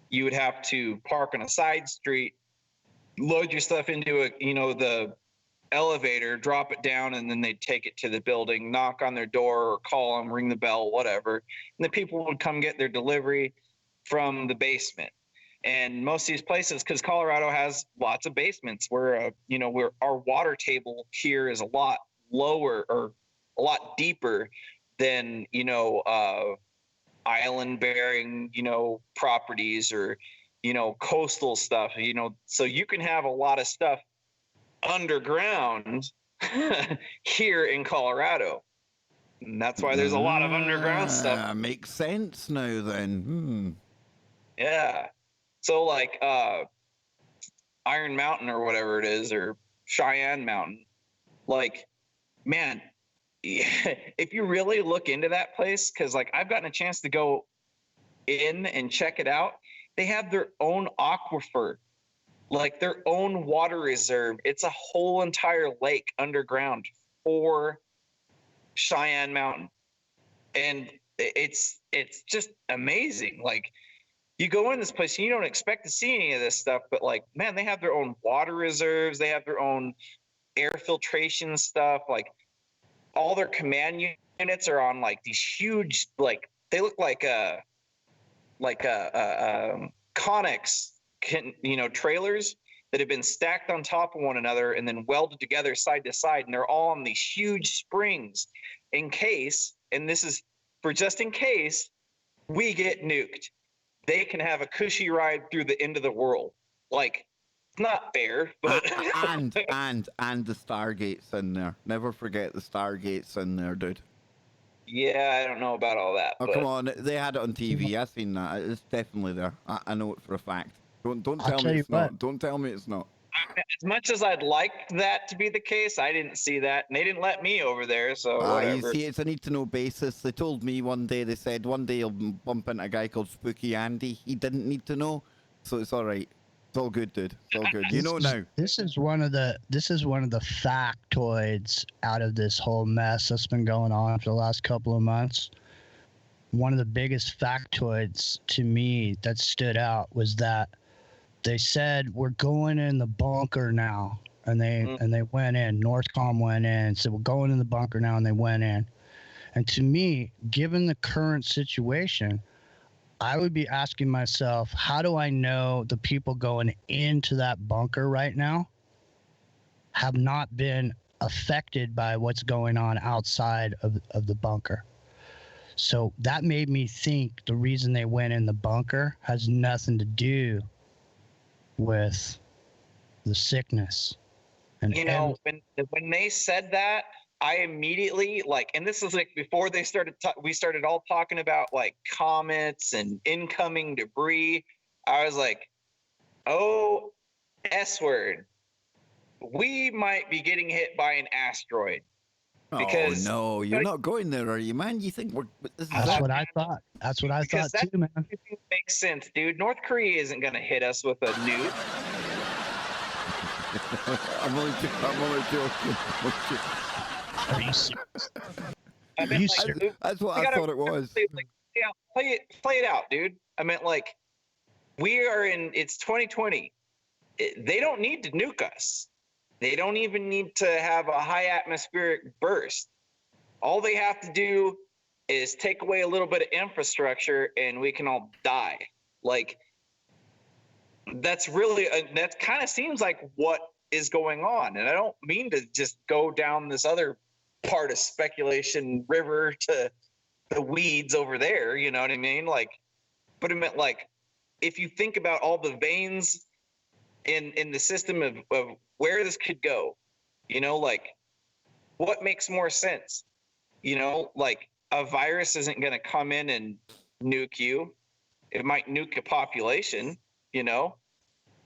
You would have to park on a side street, load your stuff into the elevator, drop it down, and then they'd take it to the building, knock on their door or call them, ring the bell, whatever. And the people would come get their delivery from the basement. And most of these places, because Colorado has lots of basements where our water table here is a lot lower or a lot deeper than, island bearing, properties or, coastal stuff, so you can have a lot of stuff underground here in Colorado. And that's why there's a lot of underground stuff. Makes sense now then. Yeah. So like Iron Mountain or whatever it is, or Cheyenne Mountain, like, man, if you really look into that place, because like I've gotten a chance to go in and check it out, they have their own aquifer, like their own water reserve. It's a whole entire lake underground for Cheyenne Mountain. And it's just amazing. Like, you go in this place and you don't expect to see any of this stuff, but like, man, they have their own water reserves. They have their own air filtration stuff. Like, all their command units are on like these huge, like, they look like Conex, trailers that have been stacked on top of one another and then welded together side to side. And they're all on these huge springs in case, and this is for just in case we get nuked, they can have a cushy ride through the end of the world. Like, it's not fair, but and the Stargate's in there. Never forget the Stargate's in there, dude. Yeah, I don't know about all that. Oh, come on. They had it on TV. I've seen that. It's definitely there. I know it for a fact. Don't tell me it's not. Don't tell me it's not. As much as I'd like that to be the case, I didn't see that. And they didn't let me over there, so whatever. You see, it's a need-to-know basis. They told me one day, they said, one day you'll bump into a guy called Spooky Andy. He didn't need to know, so it's all right. It's all good, dude. It's all good. You know now. This is one of the factoids out of this whole mess that's been going on for the last couple of months. One of the biggest factoids to me that stood out was that they said, we're going in the bunker now. And they went in. Northcom went in and said, we're going in the bunker now. And they went in. And to me, given the current situation, I would be asking myself, how do I know the people going into that bunker right now have not been affected by what's going on outside of the bunker? So that made me think the reason they went in the bunker has nothing to do with the sickness. And You know, when they said that, I immediately like, and this is like before they started. We started all talking about like comets and incoming debris. I was like, "Oh, S word, we might be getting hit by an asteroid." Because oh no, you're not going there, are you, man? You think this is that's it? what I thought. That's what I Because thought too, man. makes sense, dude. North Korea isn't going to hit us with a nuke. I'm only joking. Are you serious? I meant, you like, serious? dude, That's what we I gotta thought it was. play it out, dude. I meant like we are in. It's 2020. They don't need to nuke us. They don't even need to have a high atmospheric burst. All they have to do is take away a little bit of infrastructure, and we can all die. Like that's really that kind of seems like what is going on. And I don't mean to just go down this other part of speculation river to the weeds over there, you know what I mean? Like, but I meant like if you think about all the veins in the system of where this could go, you know, like what makes more sense? You know, like a virus isn't going to come in and nuke you. It might nuke a population, you know,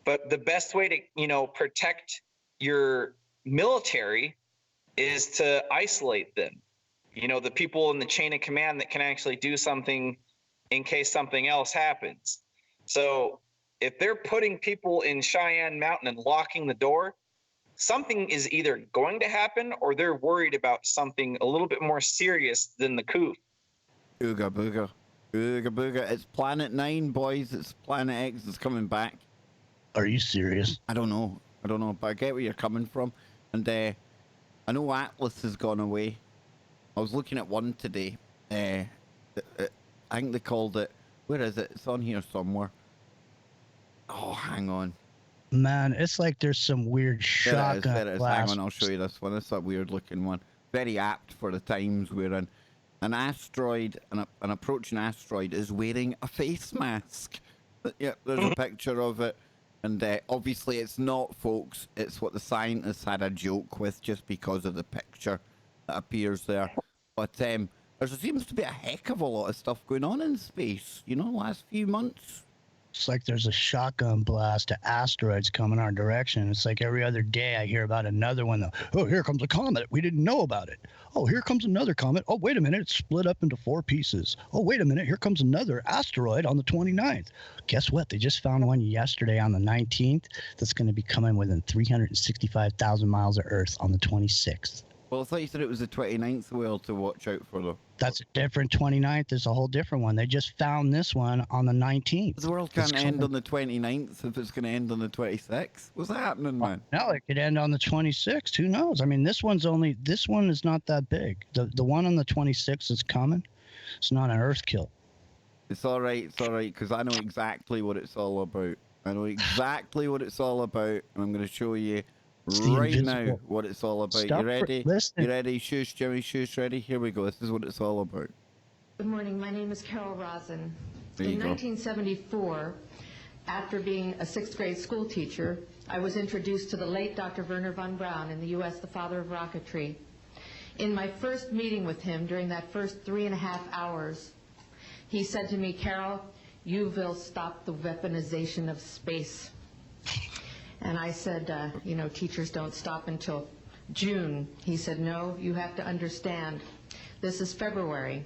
but the best way to, you know, protect your military is to isolate them. You know, the people in the chain of command that can actually do something in case something else happens. So if they're putting people in Cheyenne Mountain and locking the door, something is either going to happen or they're worried about something a little bit more serious than the coup. Ooga booga. Ooga booga. It's Planet 9, boys. It's Planet X is coming back. Are you serious? I don't know, but I get where you're coming from. And I know Atlas has gone away. I was looking at one today. I think they called it. Where is it? It's on here somewhere. Oh, hang on. Man, it's like there's some weird shotgun There it is. Hang blast. on, I'll show you this one. It's a weird looking one. Very apt for the times we're in. An asteroid, an approaching asteroid is wearing a face mask. Yeah, there's a picture of it. And obviously it's not, folks. It's what the scientists had a joke with just because of the picture that appears there. But there seems to be a heck of a lot of stuff going on in space, you know, last few months. It's like there's a shotgun blast of asteroids coming our direction. It's like every other day I hear about another one. Oh, here comes a comet. We didn't know about it. Oh, here comes another comet. Oh, wait a minute. It's split up into 4 pieces. Oh, wait a minute. Here comes another asteroid on the 29th. Guess what? They just found one yesterday on the 19th that's going to be coming within 365,000 miles of Earth on the 26th. Well, I thought you said it was the 29th whale to watch out for, though. That's a different 29th. Is a whole different one. They just found this one on the 19th. The world can't end on the 29th if it's going to end on the 26th. What's happening, man? No, it could end on the 26th. Who knows? I mean, this one is not that big. The one on the 26th is coming. It's not an Earth kill. It's all right, because I know exactly what it's all about. And I'm going to show you right now what it's all about. You ready? Listen. You ready? Shush, Jimmy, shush, ready? Here we go. This is what it's all about. Good morning. My name is Carol Rosen. There you In go. 1974, after being a 6th grade school teacher, I was introduced to the late Dr. Wernher von Braun in the U.S., the father of rocketry. In my first meeting with him, during that first 3.5 hours, he said to me, Carol, you will stop the weaponization of space. And I said, you know, teachers don't stop until June. He said, no, you have to understand, this is February,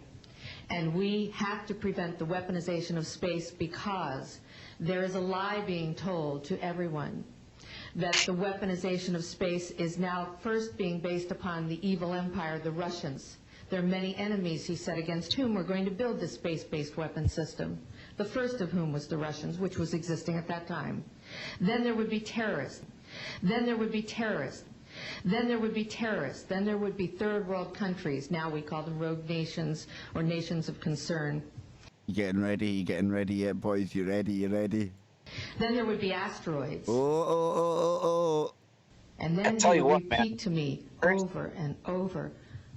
and we have to prevent the weaponization of space because there is a lie being told to everyone that the weaponization of space is now first being based upon the evil empire, the Russians. There are many enemies, he said, against whom we're going to build this space-based weapon system, the first of whom was the Russians, which was existing at that time. Then there would be terrorists. Then there would be terrorists. Then there would be terrorists. Then there would be third world countries. Now we call them rogue nations or nations of concern. You getting ready yet, boys? You ready? Then there would be asteroids. Oh. And I then tell he you would what, man. repeat to me over and over.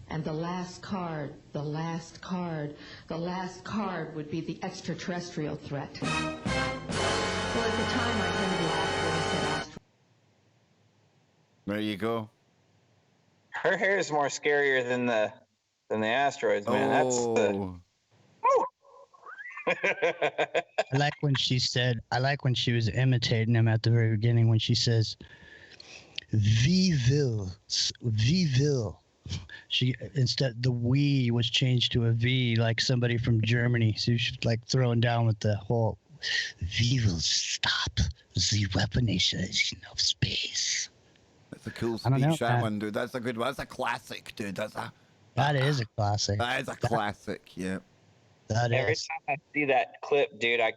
And the last card would be the extraterrestrial threat. Well, at the time, I tended to laugh when he said asteroids. There you go. Her hair is more scarier than the asteroids, man. That's the. Oh. I like when she was imitating him at the very beginning when she says, "We will." She instead the "we" was changed to a "V," like somebody from Germany. So she's like throwing down with the whole "We will stop the weaponization of space." That's a cool I don't know, speech, that man. one, dude. That's a good one. That's a classic, dude. That is a classic. That is a classic, yeah. That Every is. time I see that clip, dude, I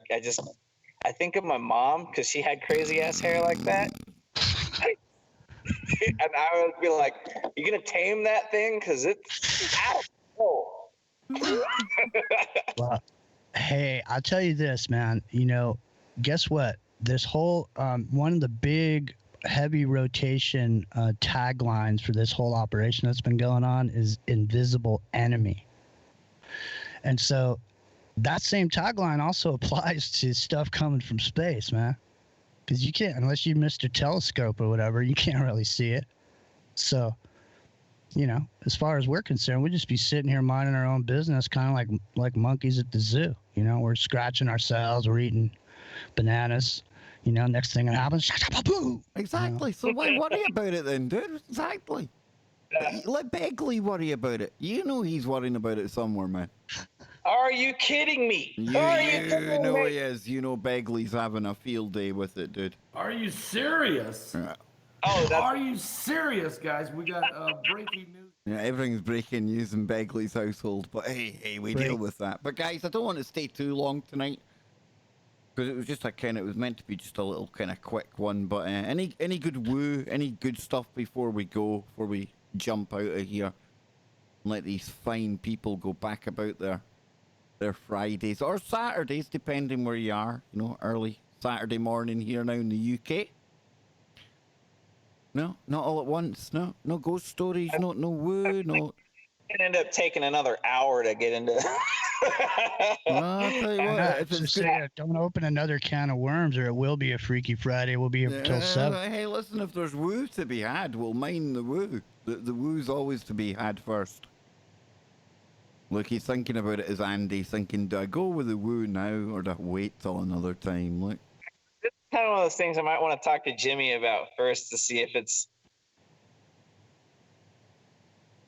think of my mom because she had crazy ass hair like that. And I would be like, "You gonna tame that thing? Cause it's out of control." Well, hey, I'll tell you this, man. Guess what? This whole one of the big heavy rotation taglines for this whole operation that's been going on is invisible enemy. And so that same tagline also applies to stuff coming from space, man. Because you can't, unless you missed a telescope or whatever, you can't really see it. So, as far as we're concerned, we'd just be sitting here minding our own business, kind of like monkeys at the zoo. We're scratching ourselves, we're eating bananas. Next thing that happens, Exactly. So why worry about it then, dude? Exactly. Let Begley worry about it. You know he's worrying about it somewhere, man. Are you kidding me? You kidding know me? he is. You know Begley's having a field day with it, dude. Are you serious? Yeah. Oh, that's Are you serious, guys? We got breaking news. Yeah, everything's breaking news in Begley's household, but hey, we deal with that. But guys, I don't want to stay too long tonight because it was just it was meant to be just a little kind of quick one. But any good woo, any good stuff before we jump out of here and let these fine people go back about their Fridays or Saturdays, depending where you are. Early Saturday morning here now in the UK. No, not all at once. No ghost stories. No woo. No. gonna end up taking another hour to get into. Well, I'll tell you what. If it's Just good, say, don't open another can of worms, or it will be a Freaky Friday. We'll be here until 7. hey, listen. If there's woo to be had, we'll mine the woo. The woo's always to be had first. Look, he's thinking about it as Andy, thinking, do I go with the woo now or do I wait till another time? Look. It's kind of one of those things I might want to talk to Jimmy about first to see if it's.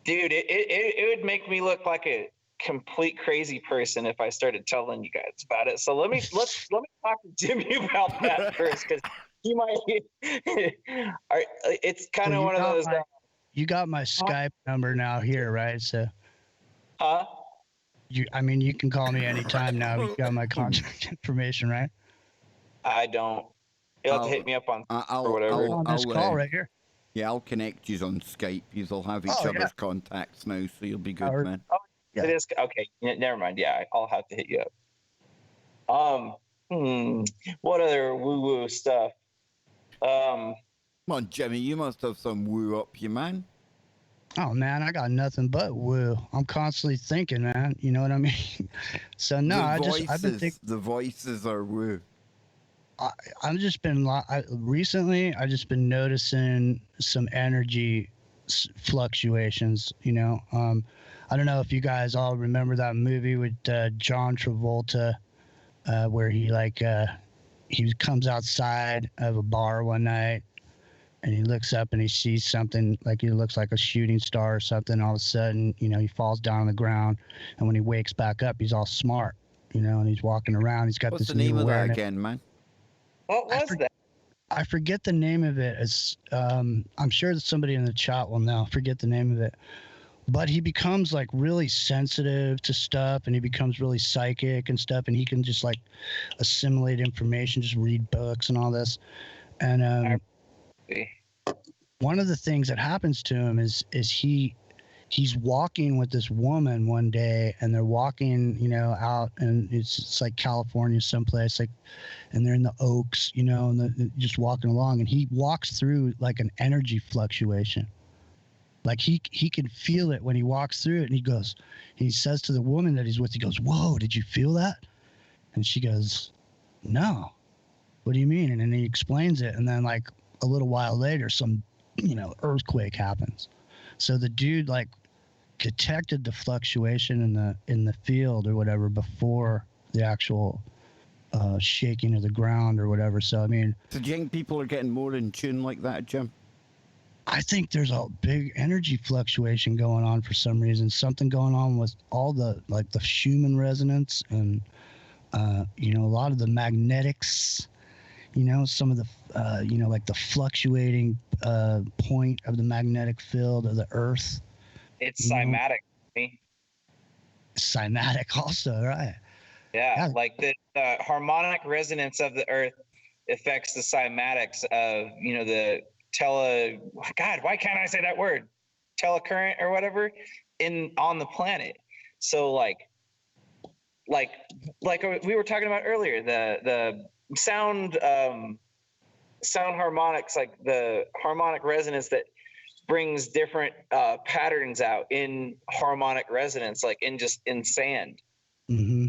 Dude, it would make me look like a complete crazy person if I started telling you guys about it. So let me talk to Jimmy about that first, because he might. It's kind of one of those. You got my Skype number now here, right? So. Huh? You can call me anytime now. You got my contact information, right? I don't. You'll have to hit me up on or whatever. On this call right here. Yeah, I'll connect you on Skype. You'll have each other's contacts now, so you'll be good, man. Yeah. It is okay. Never mind. Yeah, I'll have to hit you up. What other woo-woo stuff? Come on, Jimmy, you must have some woo up you, man. Oh man, I got nothing but woo. I'm constantly thinking, man. You know what I mean? So no, I've been thinking. The voices are woo. I've just been recently. I've just been noticing some energy fluctuations. I don't know if you guys all remember that movie with John Travolta, where he comes outside of a bar one night. And he looks up and he sees something like it looks like a shooting star or something. All of a sudden, he falls down on the ground. And when he wakes back up, he's all smart, and he's walking around. He's got What's this the name new of that awareness. again, man? What was that? I forget the name of it. It's I'm sure that somebody in the chat will know. I forget the name of it. But he becomes like really sensitive to stuff, and he becomes really psychic and stuff, and he can just like assimilate information, just read books and all this. And one of the things that happens to him is he he's walking with this woman one day, and they're walking, out, and it's like California someplace, like, and they're in the Oaks, and they're just walking along, and he walks through like an energy fluctuation. Like he can feel it when he walks through it, and he says to the woman that he's with, he goes, "Whoa, did you feel that?" And she goes, "No. What do you mean?" And then he explains it, and then like a little while later, some earthquake happens. So the dude like detected the fluctuation in the field or whatever before the actual shaking of the ground or whatever. So I mean, So do you think people are getting more in tune like that, Jim? I think there's a big energy fluctuation going on for some reason. Something going on with all the Schumann resonance and a lot of the magnetics. Some of the like the fluctuating point of the magnetic field of the Earth. It's cymatic to me. Cymatic also, right? Yeah, Yeah. like the harmonic resonance of the Earth affects the cymatics of the God, why can't I say that word? Telecurrent or whatever on the planet. So like we were talking about earlier, the sound harmonics, like the harmonic resonance that brings different patterns out in harmonic resonance, like in sand. Mm-hmm.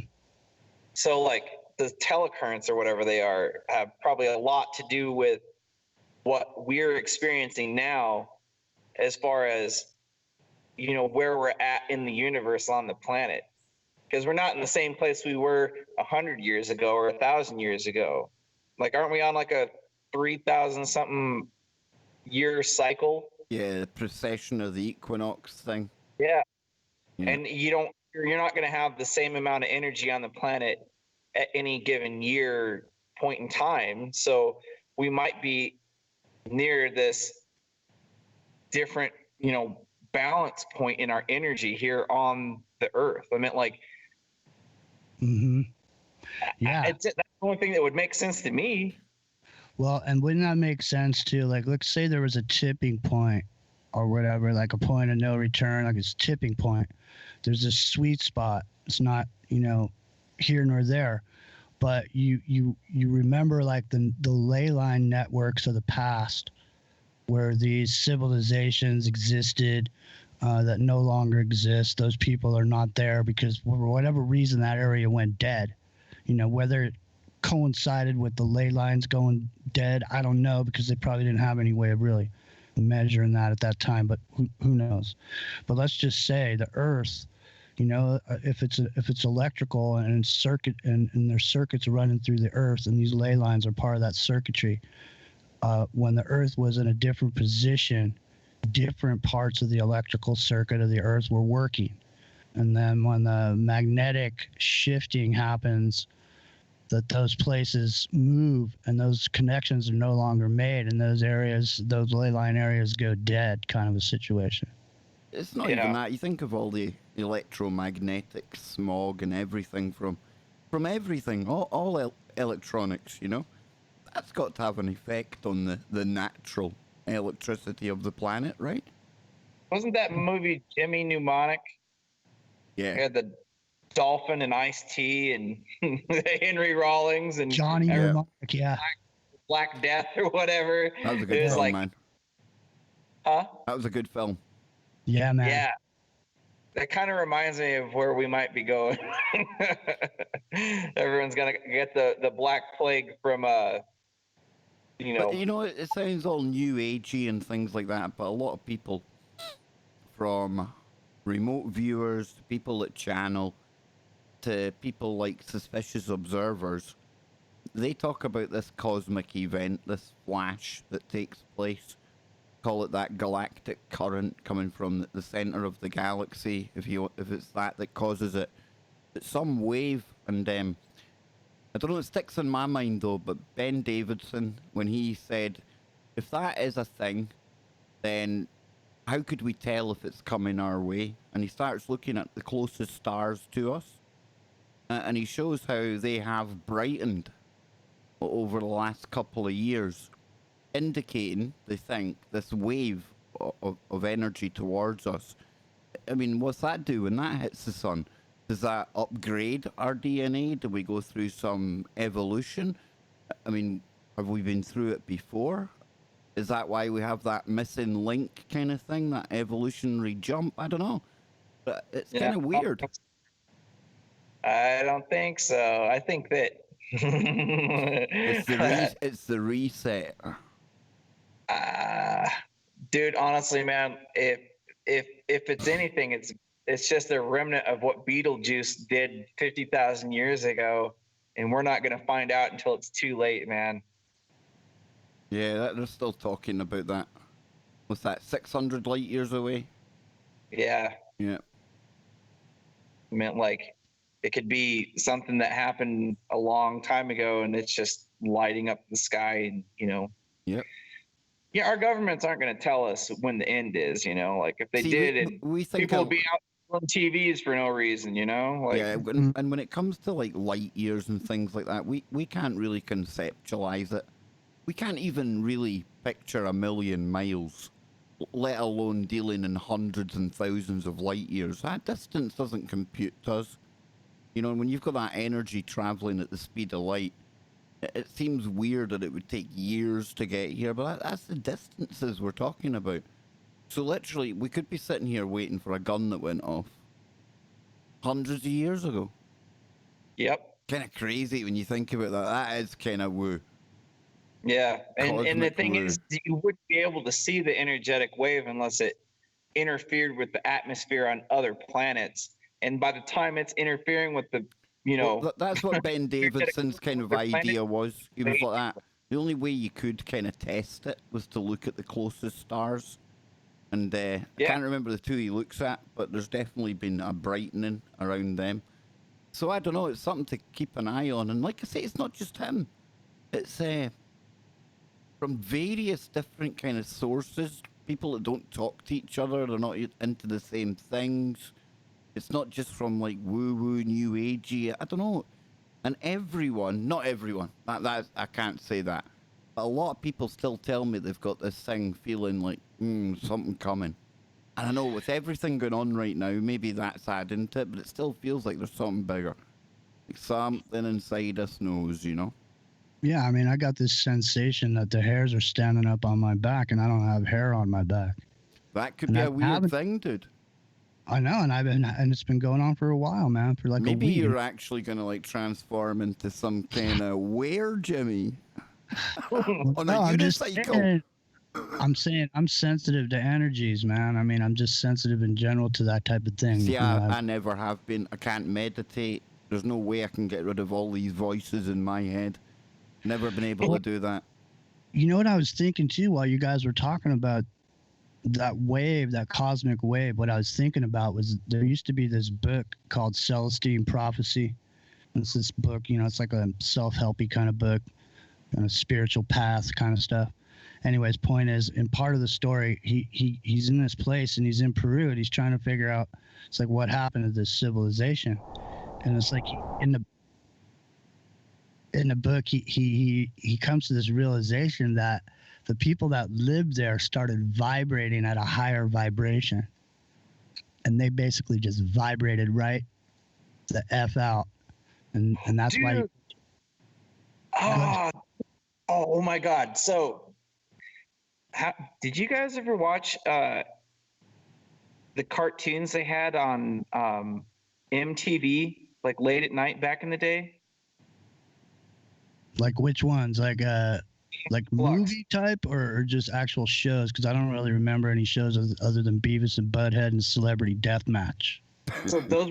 So like the telecurrents or whatever they are have probably a lot to do with what we're experiencing now, as far as where we're at in the universe on the planet, because we're not in the same place we were 100 years ago or 1,000 years ago. Like, aren't we on like a 3,000 something year cycle? Yeah, the precession of the equinox thing. Yeah. Yeah. And you're not going to have the same amount of energy on the planet at any given year point in time. So we might be near this different, balance point in our energy here on the Earth. I meant like, Mm-hmm. Yeah. that's the only thing that would make sense to me. Well, and wouldn't that make sense too? Like, let's say there was a tipping point or whatever, like a point of no return, like it's tipping point. There's a sweet spot. It's not, here nor there, but you remember like the ley line networks of the past, where these civilizations existed that no longer exist. Those people are not there because for whatever reason that area went dead. Whether it coincided with the ley lines going dead, I don't know, because they probably didn't have any way of really measuring that at that time, but who knows. But let's just say the Earth, if it's electrical and circuit and there's circuits running through the Earth, and these ley lines are part of that circuitry, when the Earth was in a different position, different parts of the electrical circuit of the Earth were working. And then when the magnetic shifting happens, that those places move and those connections are no longer made, and those ley line areas go dead, kind of a situation. It's not even that. You think of all the electromagnetic smog and everything from everything, all electronics, that's got to have an effect on the natural electricity of the planet, right? Wasn't that movie Jimmy Mnemonic? Yeah. It had the Dolphin and Ice-T and Henry Rollins and Johnny Mnemonic, yeah. Black Death or whatever. That was a good film, man. Huh? That was a good film. Yeah, man. Yeah. That kind of reminds me of where we might be going. Everyone's gonna get the Black Plague from But, it sounds all new agey and things like that, but a lot of people, from remote viewers to people at channel to people like suspicious observers, they talk about this cosmic event, this flash that takes place. Call it that galactic current coming from the center of the galaxy, if it's that causes it. It's some wave, and I don't know, it sticks in my mind though, but Ben Davidson, when he said, if that is a thing, then how could we tell if it's coming our way? And he starts looking at the closest stars to us, and he shows how they have brightened over the last couple of years, indicating, they think, this wave of energy towards us I mean, what's that do when that hits the sun? Does that upgrade our DNA? Do we go through some evolution? I mean, have we been through it before? Is that why we have that missing link kind of thing, that evolutionary jump? I don't know. But it's kind of weird. I don't think so. I think that It's the reset. Dude, honestly, man, if it's anything, it's just a remnant of what Beetlejuice did 50,000 years ago, and we're not gonna find out until it's too late, man. Yeah, they're still talking about that. What's that? 600 light years away. Yeah, Yeah. I meant like it could be something that happened a long time ago, and it's just lighting up the sky, and Yep. Yeah, our governments aren't going to tell us when the end is, like if they See, did, we think people would be out on TVs for no reason, like yeah, and when it comes to like light years and things like that, we can't really conceptualize it. We can't even really picture 1,000,000 miles, let alone dealing in hundreds and thousands of light years. That distance doesn't compute to us. And when you've got that energy traveling at the speed of light, it seems weird that it would take years to get here, but that's the distances we're talking about. So literally, we could be sitting here waiting for a gun that went off hundreds of years ago. Yep. Kind of crazy when you think about that. That is kind of woo. Yeah, and the Cosmic thing woo. is, you wouldn't be able to see the energetic wave unless it interfered with the atmosphere on other planets. And by the time it's interfering with the, Well, that's what Ben Davidson's kind of idea was. He was like that. The only way you could kind of test it was to look at the closest stars. And I can't remember the two he looks at, but there's definitely been a brightening around them. So I don't know, it's something to keep an eye on. And like I say, it's not just him. It's from various different kind of sources. People that don't talk to each other, they're not into the same things. It's not just from like woo-woo, new agey, I don't know. And everyone, not everyone, that I can't say that. But a lot of people still tell me they've got this thing feeling like, something coming. And I know with everything going on right now, maybe that's adding to it, but it still feels like there's something bigger. Like something inside us knows, Yeah, I mean, I got this sensation that the hairs are standing up on my back, and I don't have hair on my back. That could be a weird thing, dude. I know, and it's been going on for a while, man. For like maybe a week. You're actually gonna like transform into some kind of were Jimmy on a unicycle. I'm saying I'm sensitive to energies, man. I mean, I'm just sensitive in general to that type of thing. See, I never have been. I can't meditate. There's no way I can get rid of all these voices in my head. Never been able to do that. You know what I was thinking too while you guys were talking about that wave, that cosmic wave? What I was thinking about was there used to be this book called Celestine Prophecy. It's this book, it's like a self-helpy kind of book, kind of spiritual path kind of stuff. Anyways, point is, in part of the story, he's in this place and he's in Peru and he's trying to figure out, it's like, what happened to this civilization? And it's like in the book, he comes to this realization that the people that lived there started vibrating at a higher vibration, and they basically just vibrated right the F out, and that's why. Oh my God! So, did you guys ever watch the cartoons they had on MTV, like late at night back in the day? Like which ones? Like movie type or just actual shows? Because I don't really remember any shows other than Beavis and Butthead and Celebrity Deathmatch. So those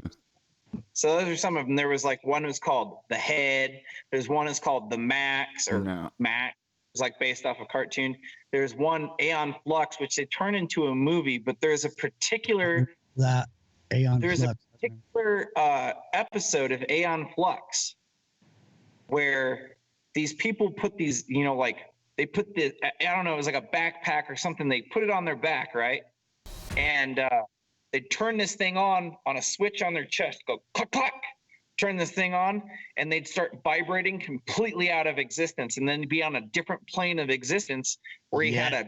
are some of them. There was like one was called The Head. There's one is called The Max Max. It was like based off a cartoon. There's one Aeon Flux, which they turn into a movie, but there's a particular episode of Aeon Flux where these people put these, they put this, I don't know, it was like a backpack or something. They put it on their back, right? And they turn this thing on a switch on their chest, go click, click, turn this thing on, and they'd start vibrating completely out of existence, and then be on a different plane of existence where he had a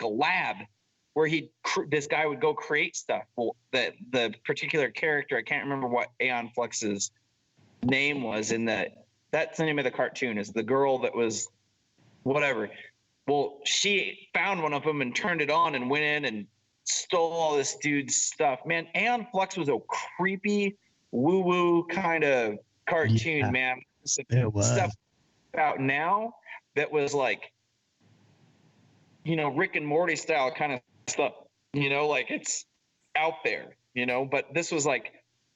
lab, where this guy would go create stuff. Well, the particular character, I can't remember what Aeon Flux's name was in that's the name of the cartoon, is the girl that was whatever. Well, she found one of them and turned it on and went in and stole all this dude's stuff. Man, Aeon Flux was a creepy, woo-woo kind of cartoon, Yeah, man. it was. Stuff out now that was like, Rick and Morty style kind of stuff, like it's out there, but this was like,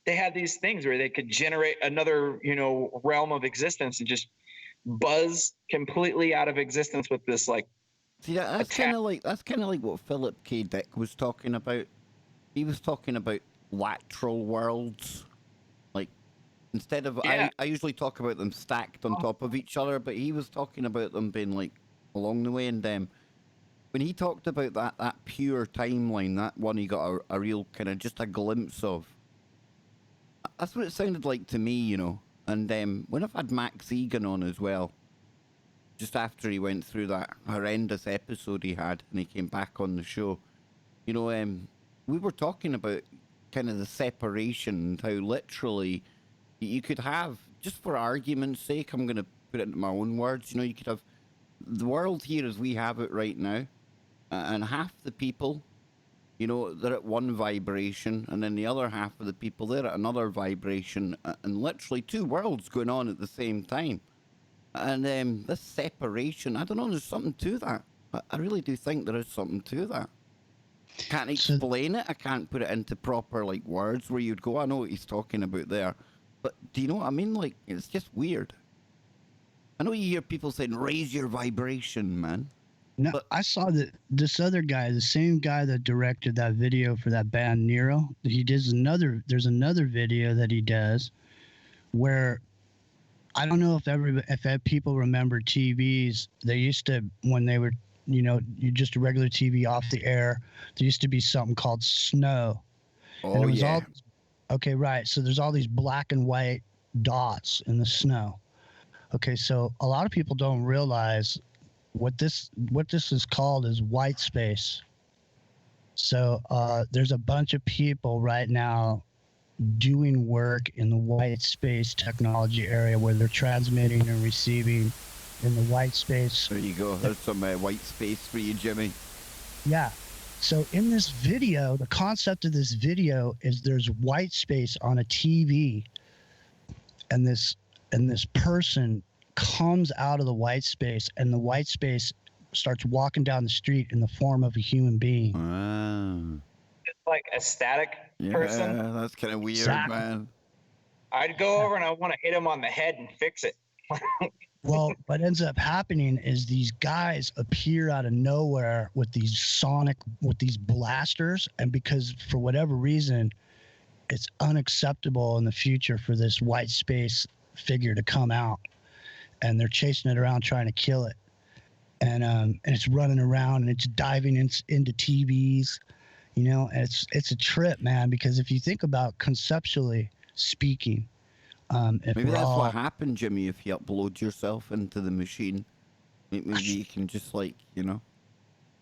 they had these things where they could generate another, realm of existence and just buzz completely out of existence with this, like, See, that's kind of like what Philip K. Dick was talking about. He was talking about lateral worlds. Like, instead of, Yeah. I usually talk about them stacked on top of each other, but he was talking about them being like along the way. And when he talked about that pure timeline, that one he got a real kind of just a glimpse of. That's what it sounded like to me, And when I've had Max Egan on as well, just after he went through that horrendous episode he had and he came back on the show, we were talking about kind of the separation and how literally you could have, just for argument's sake, I'm going to put it into my own words, you could have the world here as we have it right now, and half the people, they're at one vibration, and then the other half of the people, they're at another vibration, and literally two worlds going on at the same time. And this separation, I don't know, there's something to that. I really do think there is something to that. Can't explain it. I can't put it into proper, like, words where you'd go, I know what he's talking about there. But do you know what I mean? Like, it's just weird. I know you hear people saying, raise your vibration, man. No, But I saw that this other guy, the same guy that directed that video for that band Nero, there's another video that he does where, I don't know if people remember TVs. They used to, when they were, you just a regular TV off the air, there used to be something called snow. oh, yeah. Okay, right. So there's all these black and white dots in the snow. Okay, so a lot of people don't realize what this is called is white space. So there's a bunch of people right now doing work in the white space technology area where they're transmitting and receiving in the white space. There you go. There's some white space for you, Jimmy. Yeah. So in this video, the concept of this video is there's white space on a TV, and this person comes out of the white space, and the white space starts walking down the street in the form of a human being. Ah. It's like a static person. Yeah, that's kind of weird, Exactly. man. I'd go over and I want to hit him on the head and fix it. Well, what ends up happening is these guys appear out of nowhere with these blasters, and because for whatever reason, it's unacceptable in the future for this white space figure to come out, and they're chasing it around trying to kill it, and it's running around and it's diving into TVs, and it's a trip, man, because if you think about conceptually speaking, if Maybe we're that's all, what happened, Jimmy, if you upload yourself into the machine. Maybe you can just, like,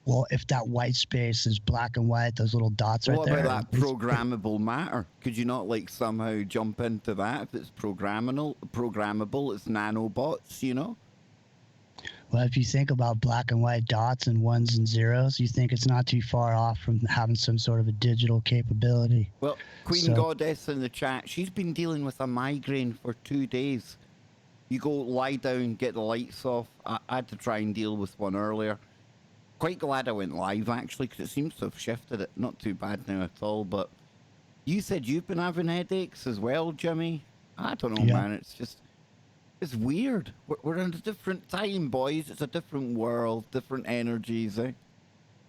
well, if that white space is black and white, those little dots right What there. about that programmable matter? Could you not, like, somehow jump into that? If it's programmable, it's nanobots, Well, if you think about black and white dots and ones and zeros, you think it's not too far off from having some sort of a digital capability. Well, Queen So- Goddess in the chat, she's been dealing with a migraine for 2 days. You go lie down, get the lights off. I had to try and deal with one earlier. Quite glad I went live, actually, because it seems to have shifted it. Not too bad now at all, but you said you've been having headaches as well, Jimmy? I don't know, Yeah. man. It's weird. We're in a different time, boys. It's a different world, different energies, eh?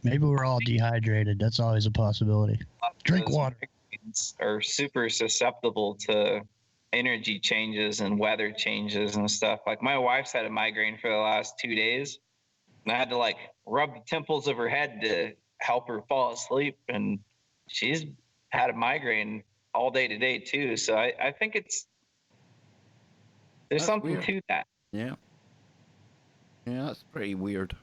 Maybe we're all dehydrated. That's always a possibility. Drink Those water. migraines are super susceptible to energy changes and weather changes and stuff. Like, my wife's had a migraine for the last 2 days, and I had to, like, rub the temples of her head to help her fall asleep, and she's had a migraine all day today too. So I think there's That's something weird. to that. Yeah. Yeah, that's pretty weird.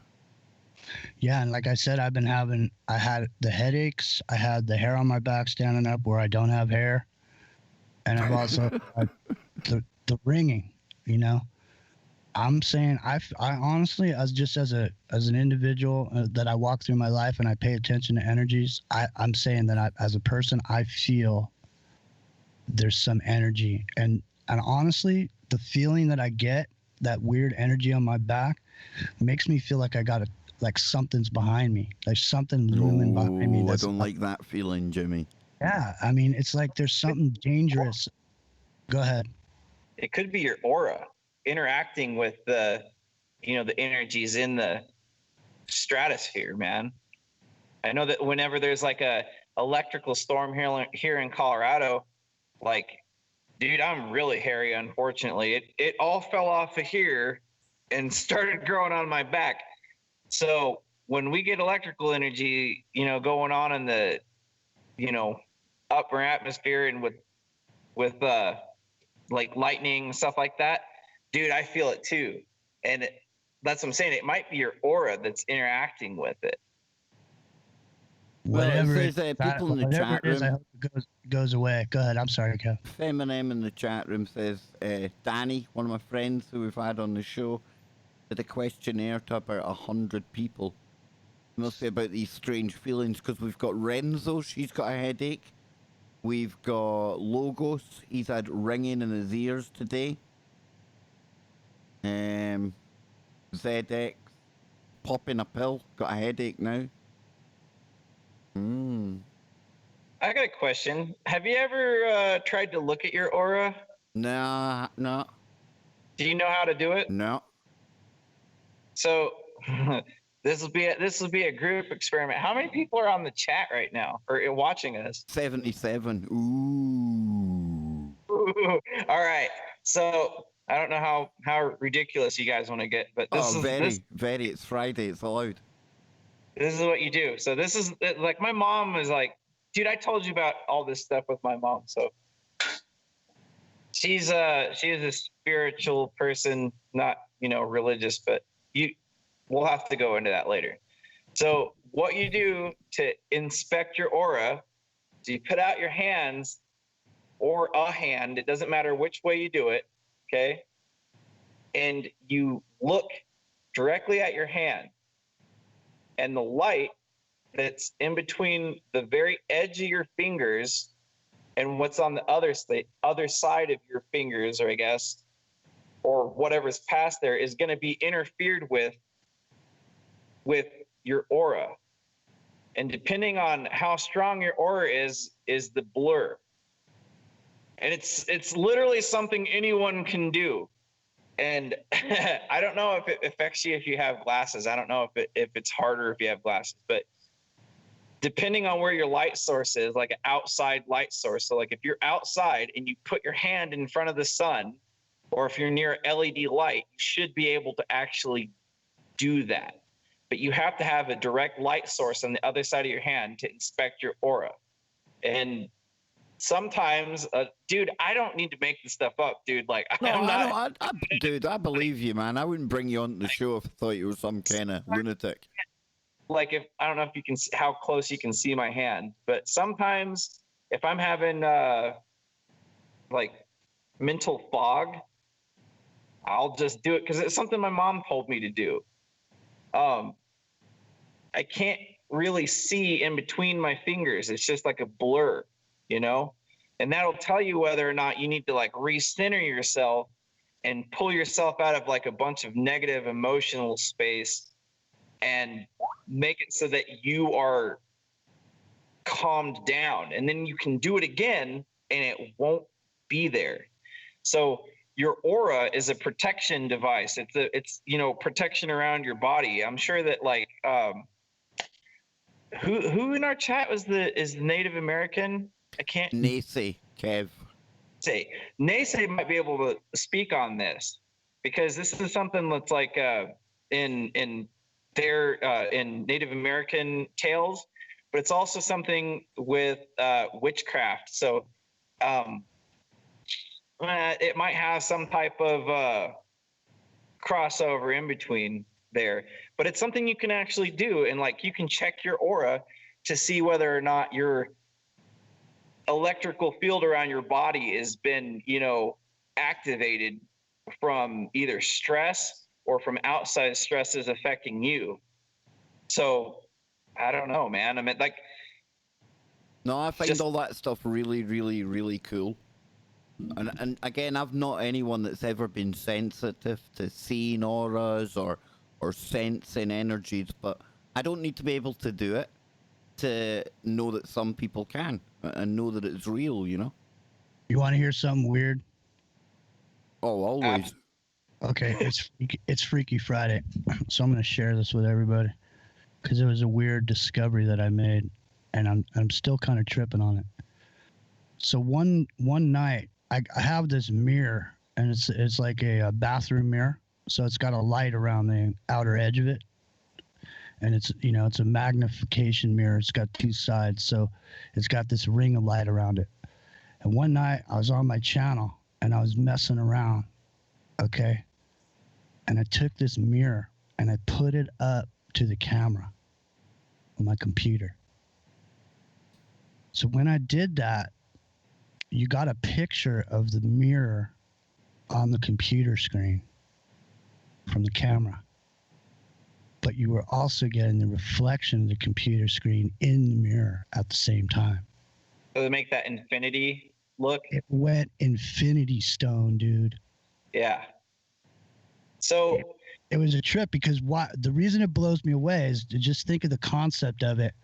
Yeah, and like I said, I had the headaches, I had the hair on my back standing up where I don't have hair, and I've also had the ringing. You know, I'm saying I honestly, as an individual that I walk through my life and I pay attention to energies, I'm saying that as a person, I feel there's some energy, and honestly, the feeling that I get, that weird energy on my back, makes me feel like like something's behind me, like something looming behind me. I don't like that feeling, Jimmy. Yeah, I mean, it's like there's something dangerous. Go ahead. It could be your aura interacting with the energies in the stratosphere, man. I know that whenever there's like a electrical storm here in Colorado, like, dude, I'm really hairy, unfortunately. It all fell off of here and started growing on my back. So when we get electrical energy, going on in the, upper atmosphere and with like lightning, stuff like that, dude, I feel it too. And that's what I'm saying. It might be your aura that's interacting with it. Whatever it says, people in the chat room. I hope it goes away. Go ahead. I'm sorry, Kev. Feminem in the chat room says, Danny, one of my friends who we've had on the show, did a questionnaire to about 100 people, mostly about these strange feelings, because we've got Renzo, she's got a headache. We've got Logos, he's had ringing in his ears today. ZX, popping a pill, got a headache now. I got a question. Have you ever tried to look at your aura? Nah, no. Do you know how to do it? No. So this will be a group experiment. How many people are on the chat right now or watching us? 77. Ooh. All right. So I don't know how ridiculous you guys want to get, but this is very. It's Friday. It's allowed. This is what you do. So this is like, my mom is like, dude, I told you about all this stuff with my mom. So she is a spiritual person, not, religious, but we'll have to go into that later. So what you do to inspect your aura is you put out your hands or a hand, it doesn't matter which way you do it, okay? And you look directly at your hand, and the light that's in between the very edge of your fingers and what's on the other side of your fingers, or I guess, or whatever's past there, is going to be interfered with your aura. And depending on how strong your aura is the blur. And it's literally something anyone can do. And I don't know if it affects you if you have glasses. I don't know if it's harder if you have glasses, but depending on where your light source is, like an outside light source. So like if you're outside and you put your hand in front of the sun, or if you're near an LED light, you should be able to actually do that. But you have to have a direct light source on the other side of your hand to inspect your aura. And sometimes, dude, I don't need to make this stuff up, dude. Like, dude, I believe you, man. I wouldn't bring you on the show if I thought you were some kind of lunatic. Like, I don't know if you can, how close you can see my hand, but sometimes if I'm having like mental fog, I'll just do it because it's something my mom told me to do. I can't really see in between my fingers. It's just like a blur, and that'll tell you whether or not you need to like recenter yourself and pull yourself out of like a bunch of negative emotional space and make it so that you are calmed down, and then you can do it again and it won't be there. So your aura is a protection device. It's protection around your body. I'm sure that like who in our chat is the Native American? I can't. Nacy, Kev. Say Nacy might be able to speak on this, because this is something that's like in Native American tales, but it's also something with witchcraft. So it might have some type of crossover in between there. but it's something you can actually do. And like, you can check your aura to see whether or not your electrical field around your body has been, activated from either stress or from outside stresses affecting you. So I don't know, man. I mean, like, No, I find Just- all that stuff really, really, really cool. And again, I've not anyone that's ever been sensitive to seeing auras or sensing energies, but I don't need to be able to do it to know that some people can and know that it's real, you know? You want to hear something weird? Oh, always. Okay, it's Freaky Friday, so I'm gonna share this with everybody because it was a weird discovery that I made, and I'm still kind of tripping on it. So one night I have this mirror, and it's like a bathroom mirror, so it's got a light around the outer edge of it, and it's a magnification mirror. It's got two sides, so it's got this ring of light around it. And one night I was on my channel and I was messing around, okay, and I took this mirror and I put it up to the camera on my computer. So when I did that, you got a picture of the mirror on the computer screen from the camera. But you were also getting the reflection of the computer screen in the mirror at the same time. so to make that infinity look. It went infinity stone, dude. Yeah. So It was a trip because the reason it blows me away is to just think of the concept of it.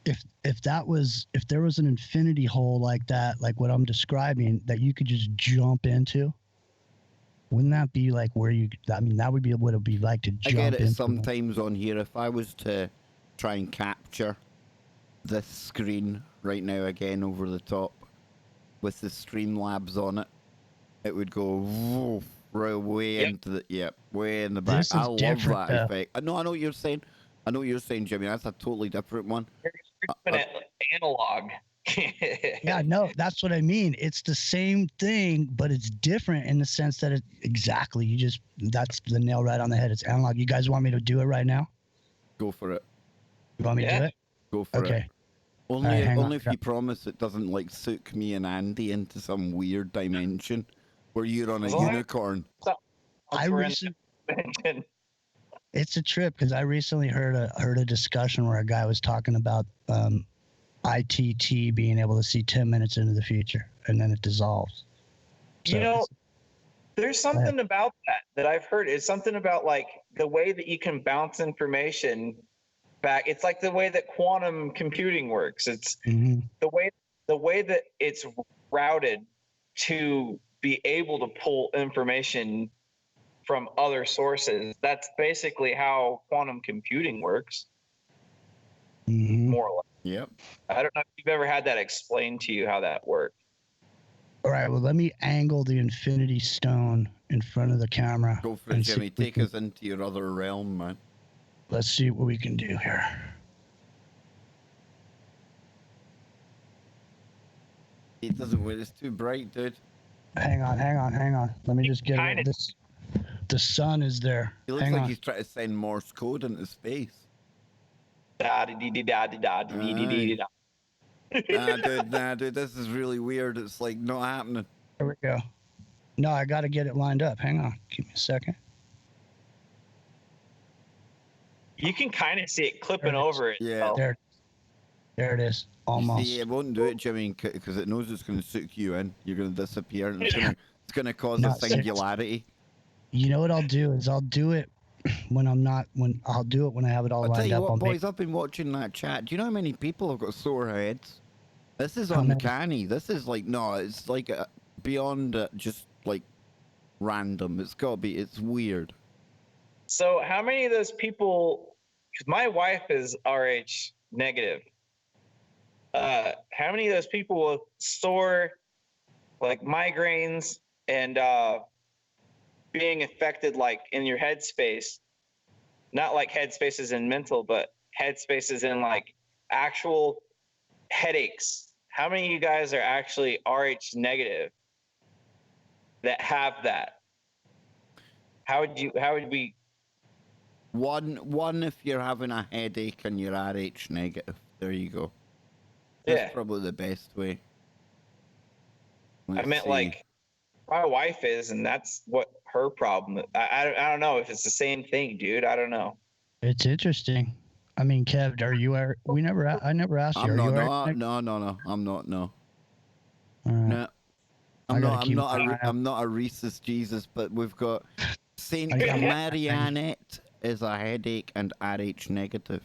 If there was an infinity hole like that, like what I'm describing, that you could just jump into, wouldn't that be like that would be what it'd be like to I jump get it into. sometimes on here. If I was to try and capture this screen right now again over the top with the Streamlabs on it, it would go woof, right way Yep. into the way in the back. This is I love different, that though. effect. I know what you're saying. I know what you're saying, Jimmy. That's a totally different one. you're doing it analog. Yeah, no, that's what I mean. It's the same thing, but it's different in the sense that that's the nail right on the head. It's analog. You guys want me to do it right now? Go for it. You want me to do Yeah. it? Go for Okay. it. Only, Alright, hang on. only if you promise it doesn't like soak me and Andy into some weird dimension where you're on a As long as- unicorn. I We're in recently, dimension. it's a trip because I recently heard a discussion where a guy was talking about ITT being able to see 10 minutes into the future and then it dissolves. So You know, it's- there's something about that I've heard. It's something about like the way that you can bounce information back. It's like the way that quantum computing works. It's Mhm. the way that it's routed to be able to pull information from other sources. That's basically how quantum computing works, Mhm. more or less. Yep. I don't know if you've ever had that explained to you how that works. All right, well, let me angle the infinity stone in front of the camera. Go for it, and see Jimmy. if we Take can- us into your other realm, man. Let's see what we can do here. It doesn't work. It's too bright, dude. Hang on. Let me just get Kinda- it. This. The sun is there. He looks Hang like on. he's trying to send Morse code into space. Da-di-di-di-da-di-da-di-di-di-di-da. Nah, dude, this is really weird. It's like not happening. There we go. No, I got to get it lined up. Hang on. Give me a second. You can kind of see it clipping There it is. over it. Yeah. There it is. You Almost. see, it won't do it, Jimmy, because it knows it's going to suck you in. You're going to disappear, and it's going to cause No, a singularity. You know what I'll do is I'll do it when I'll do it when I have it all I'll tell lined you up. what, I'll boys, I've been watching that chat. Do you know how many people have got sore heads? This is How many? uncanny. This is like, no, it's like beyond just like random. It's weird. So how many of those people, because my wife is RH negative, how many of those people with sore, like migraines and being affected like in your headspace, not like headspaces in mental, but headspaces in like actual headaches? How many of you guys are actually RH negative that have that? How would we One if you're having a headache and you're RH negative. There you go. That's Yeah. probably the best way. I Let's meant see. like my wife is, and that's what her problem. I don't know if it's the same thing, dude. I don't know. It's interesting. I mean, Kev, are you? I never asked you. I'm Are not. you? No. I'm not. No. All right. No. I gotta keep an eye out. I'm not a Reese's Jesus, but we've got Saint I got- Marianette is a headache and RH negative.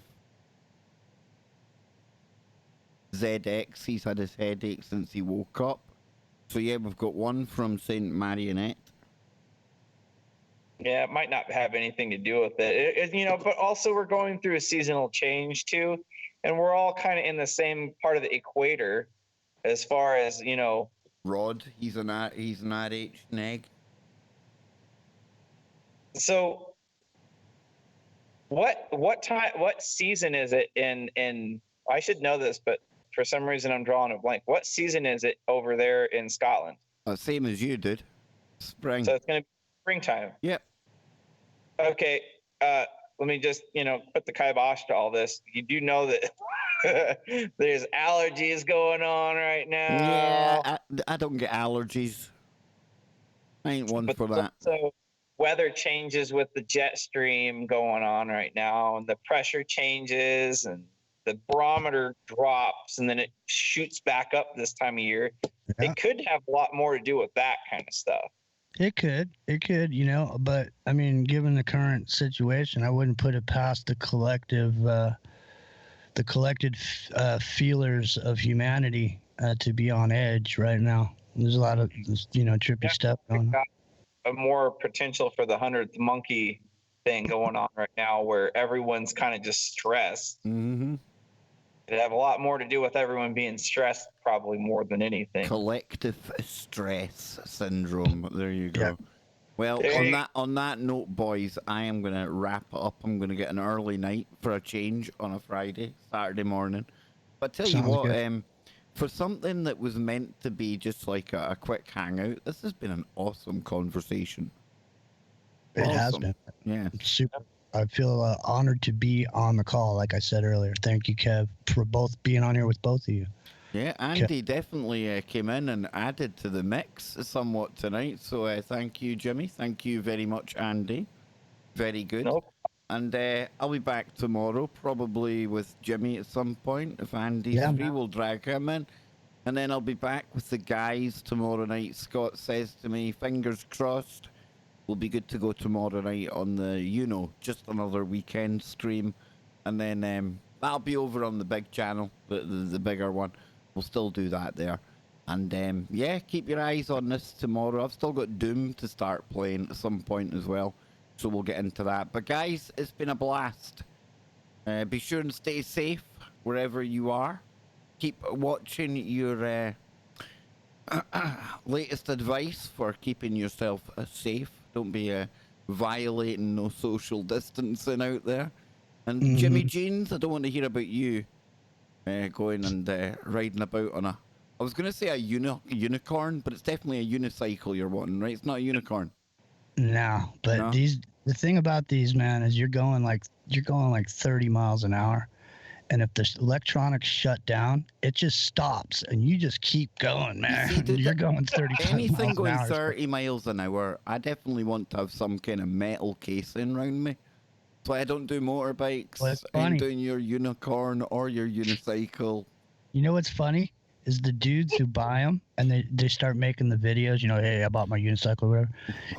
ZX, he's had his headache since he woke up. So yeah, we've got one from Saint Marionette. Yeah, it might not have anything to do with it. But also we're going through a seasonal change too, and we're all kind of in the same part of the equator, as far as Rod, he's an RH neg. So, what season is it in? I should know this, but for some reason I'm drawing a blank. What season is it over there in Scotland? Same as you did. Spring. So it's going to be springtime. Yep. Okay. Let me just put the kibosh to all this. You do know that there's allergies going on right now. Yeah, I don't get allergies. I ain't one for that. So weather changes with the jet stream going on right now, and the pressure changes, and the barometer drops, and then it shoots back up this time of year. Yeah. It could have a lot more to do with that kind of stuff. It could, but I mean, given the current situation, I wouldn't put it past the collective feelers of humanity to be on edge right now. There's a lot of trippy stuff going on. Got a more potential for the 100th monkey thing going on right now, where everyone's kind of just stressed. Mm-hmm. It have a lot more to do with everyone being stressed, probably more than anything. Collective stress syndrome. There you go. Yeah. Well, Hey. on that note, boys, I am gonna wrap it up. I'm gonna get an early night for a change on a Saturday morning. But tell you Sounds what, good. for something that was meant to be just like a quick hangout, this has been an awesome conversation. It has Awesome. been. Yeah. It's super. I feel honored to be on the call. Like I said earlier, thank you, Kev, for both being on here with both of you. Yeah, Andy definitely came in and added to the mix somewhat tonight. So thank you, Jimmy. Thank you very much, Andy. Very good. Nope. And I'll be back tomorrow, probably with Jimmy at some point. If Andy's Yeah, free, man. we'll drag him in. And then I'll be back with the guys tomorrow night. Scott says to me, fingers crossed, we'll be good to go tomorrow night on the, just another weekend stream. And then that'll be over on the big channel, the bigger one. We'll still do that there. And yeah, keep your eyes on this tomorrow. I've still got Doom to start playing at some point as well. So we'll get into that. But guys, it's been a blast. Be sure and stay safe wherever you are. Keep watching your latest advice for keeping yourself safe. Don't be violating no social distancing out there. And Jimmy Jeans, I don't want to hear about you going and riding about on I was going to say a unicorn, but it's definitely a unicycle you're wanting, right? It's not a unicorn. No, but No? the thing about these, man, is you're going like 30 miles an hour, and if the electronics shut down, it just stops, and you just keep going, man. see, dude, You're going 30 Anything miles an going hour. 30 miles an hour, I definitely want to have some kind of metal casing around me. So I don't do motorbikes. Well, it's I ain't funny. doing your unicorn or your unicycle. You know what's funny is the dudes who buy them and they start making the videos. Hey, I bought my unicycle or whatever.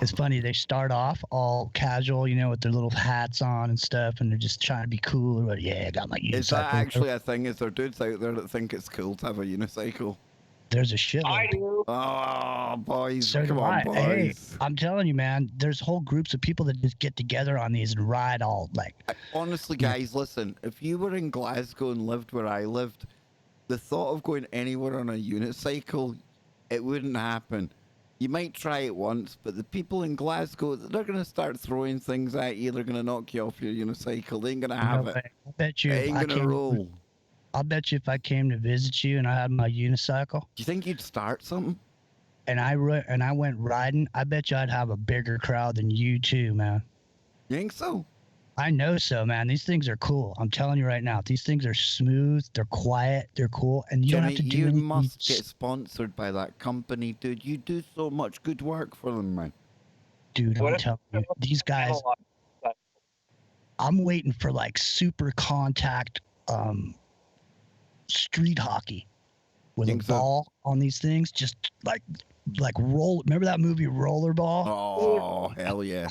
It's funny. They start off all casual, with their little hats on and stuff, and they're just trying to be cool. But yeah, I got my unicycle. Is that actually a thing? Is there dudes out there that think it's cool to have a unicycle? There's a shitload. I do. Oh, boys. So Come do on, I. boys. Hey, I'm telling you, man. There's whole groups of people that just get together on these and ride all like. Honestly, guys, listen. If you were in Glasgow and lived where I lived, the thought of going anywhere on a unicycle, it wouldn't happen. You might try it once, but the people in Glasgow, they're going to start throwing things at you. They're going to knock you off your unicycle. They ain't going to have No it. way. I bet you. It If ain't I going to came, roll. I'll bet you if I came to visit you and I had my unicycle Do you think you'd start something? and I went riding, I bet you I'd have a bigger crowd than you too, man. You think so? I know so, man. These things are cool. I'm telling you right now. These things are smooth. They're quiet. They're cool, and you don't Jimmy, have to do you anything. must get sponsored by that company, dude. You do so much good work for them, man. Dude, What I'm if- telling you, these guys. I'm waiting for like super contact street hockey with a Think so? ball on these things, just like roll. Remember that movie Rollerball? Oh, hell yeah.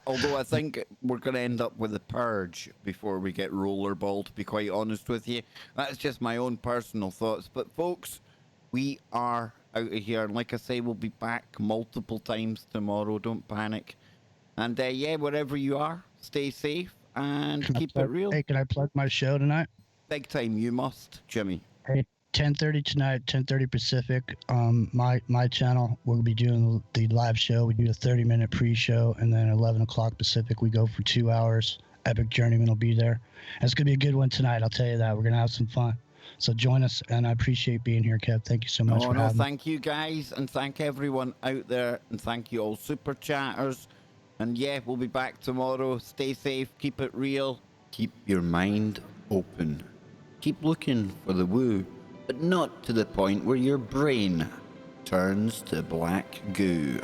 Although I think we're going to end up with a purge before we get rollerball, to be quite honest with you. That's just my own personal thoughts. But folks, we are out of here. And like I say, we'll be back multiple times tomorrow. Don't panic. And yeah, wherever you are, stay safe and keep it real. Hey, can I plug my show tonight? Big time, you must, Jimmy. Hey, 10:30 tonight, 10:30 Pacific. My channel. We'll be doing the live show. We do a 30-minute pre-show, and then 11 o'clock Pacific, we go for 2 hours. Epic Journeyman will be there. And it's gonna be a good one tonight. I'll tell you that. We're gonna have some fun. So join us, and I appreciate being here, Kev. Thank you so much for having me. Thank you guys, and thank everyone out there, and thank you all super chatters. And yeah, we'll be back tomorrow. Stay safe, keep it real, keep your mind open. Keep looking for the woo, but not to the point where your brain turns to black goo.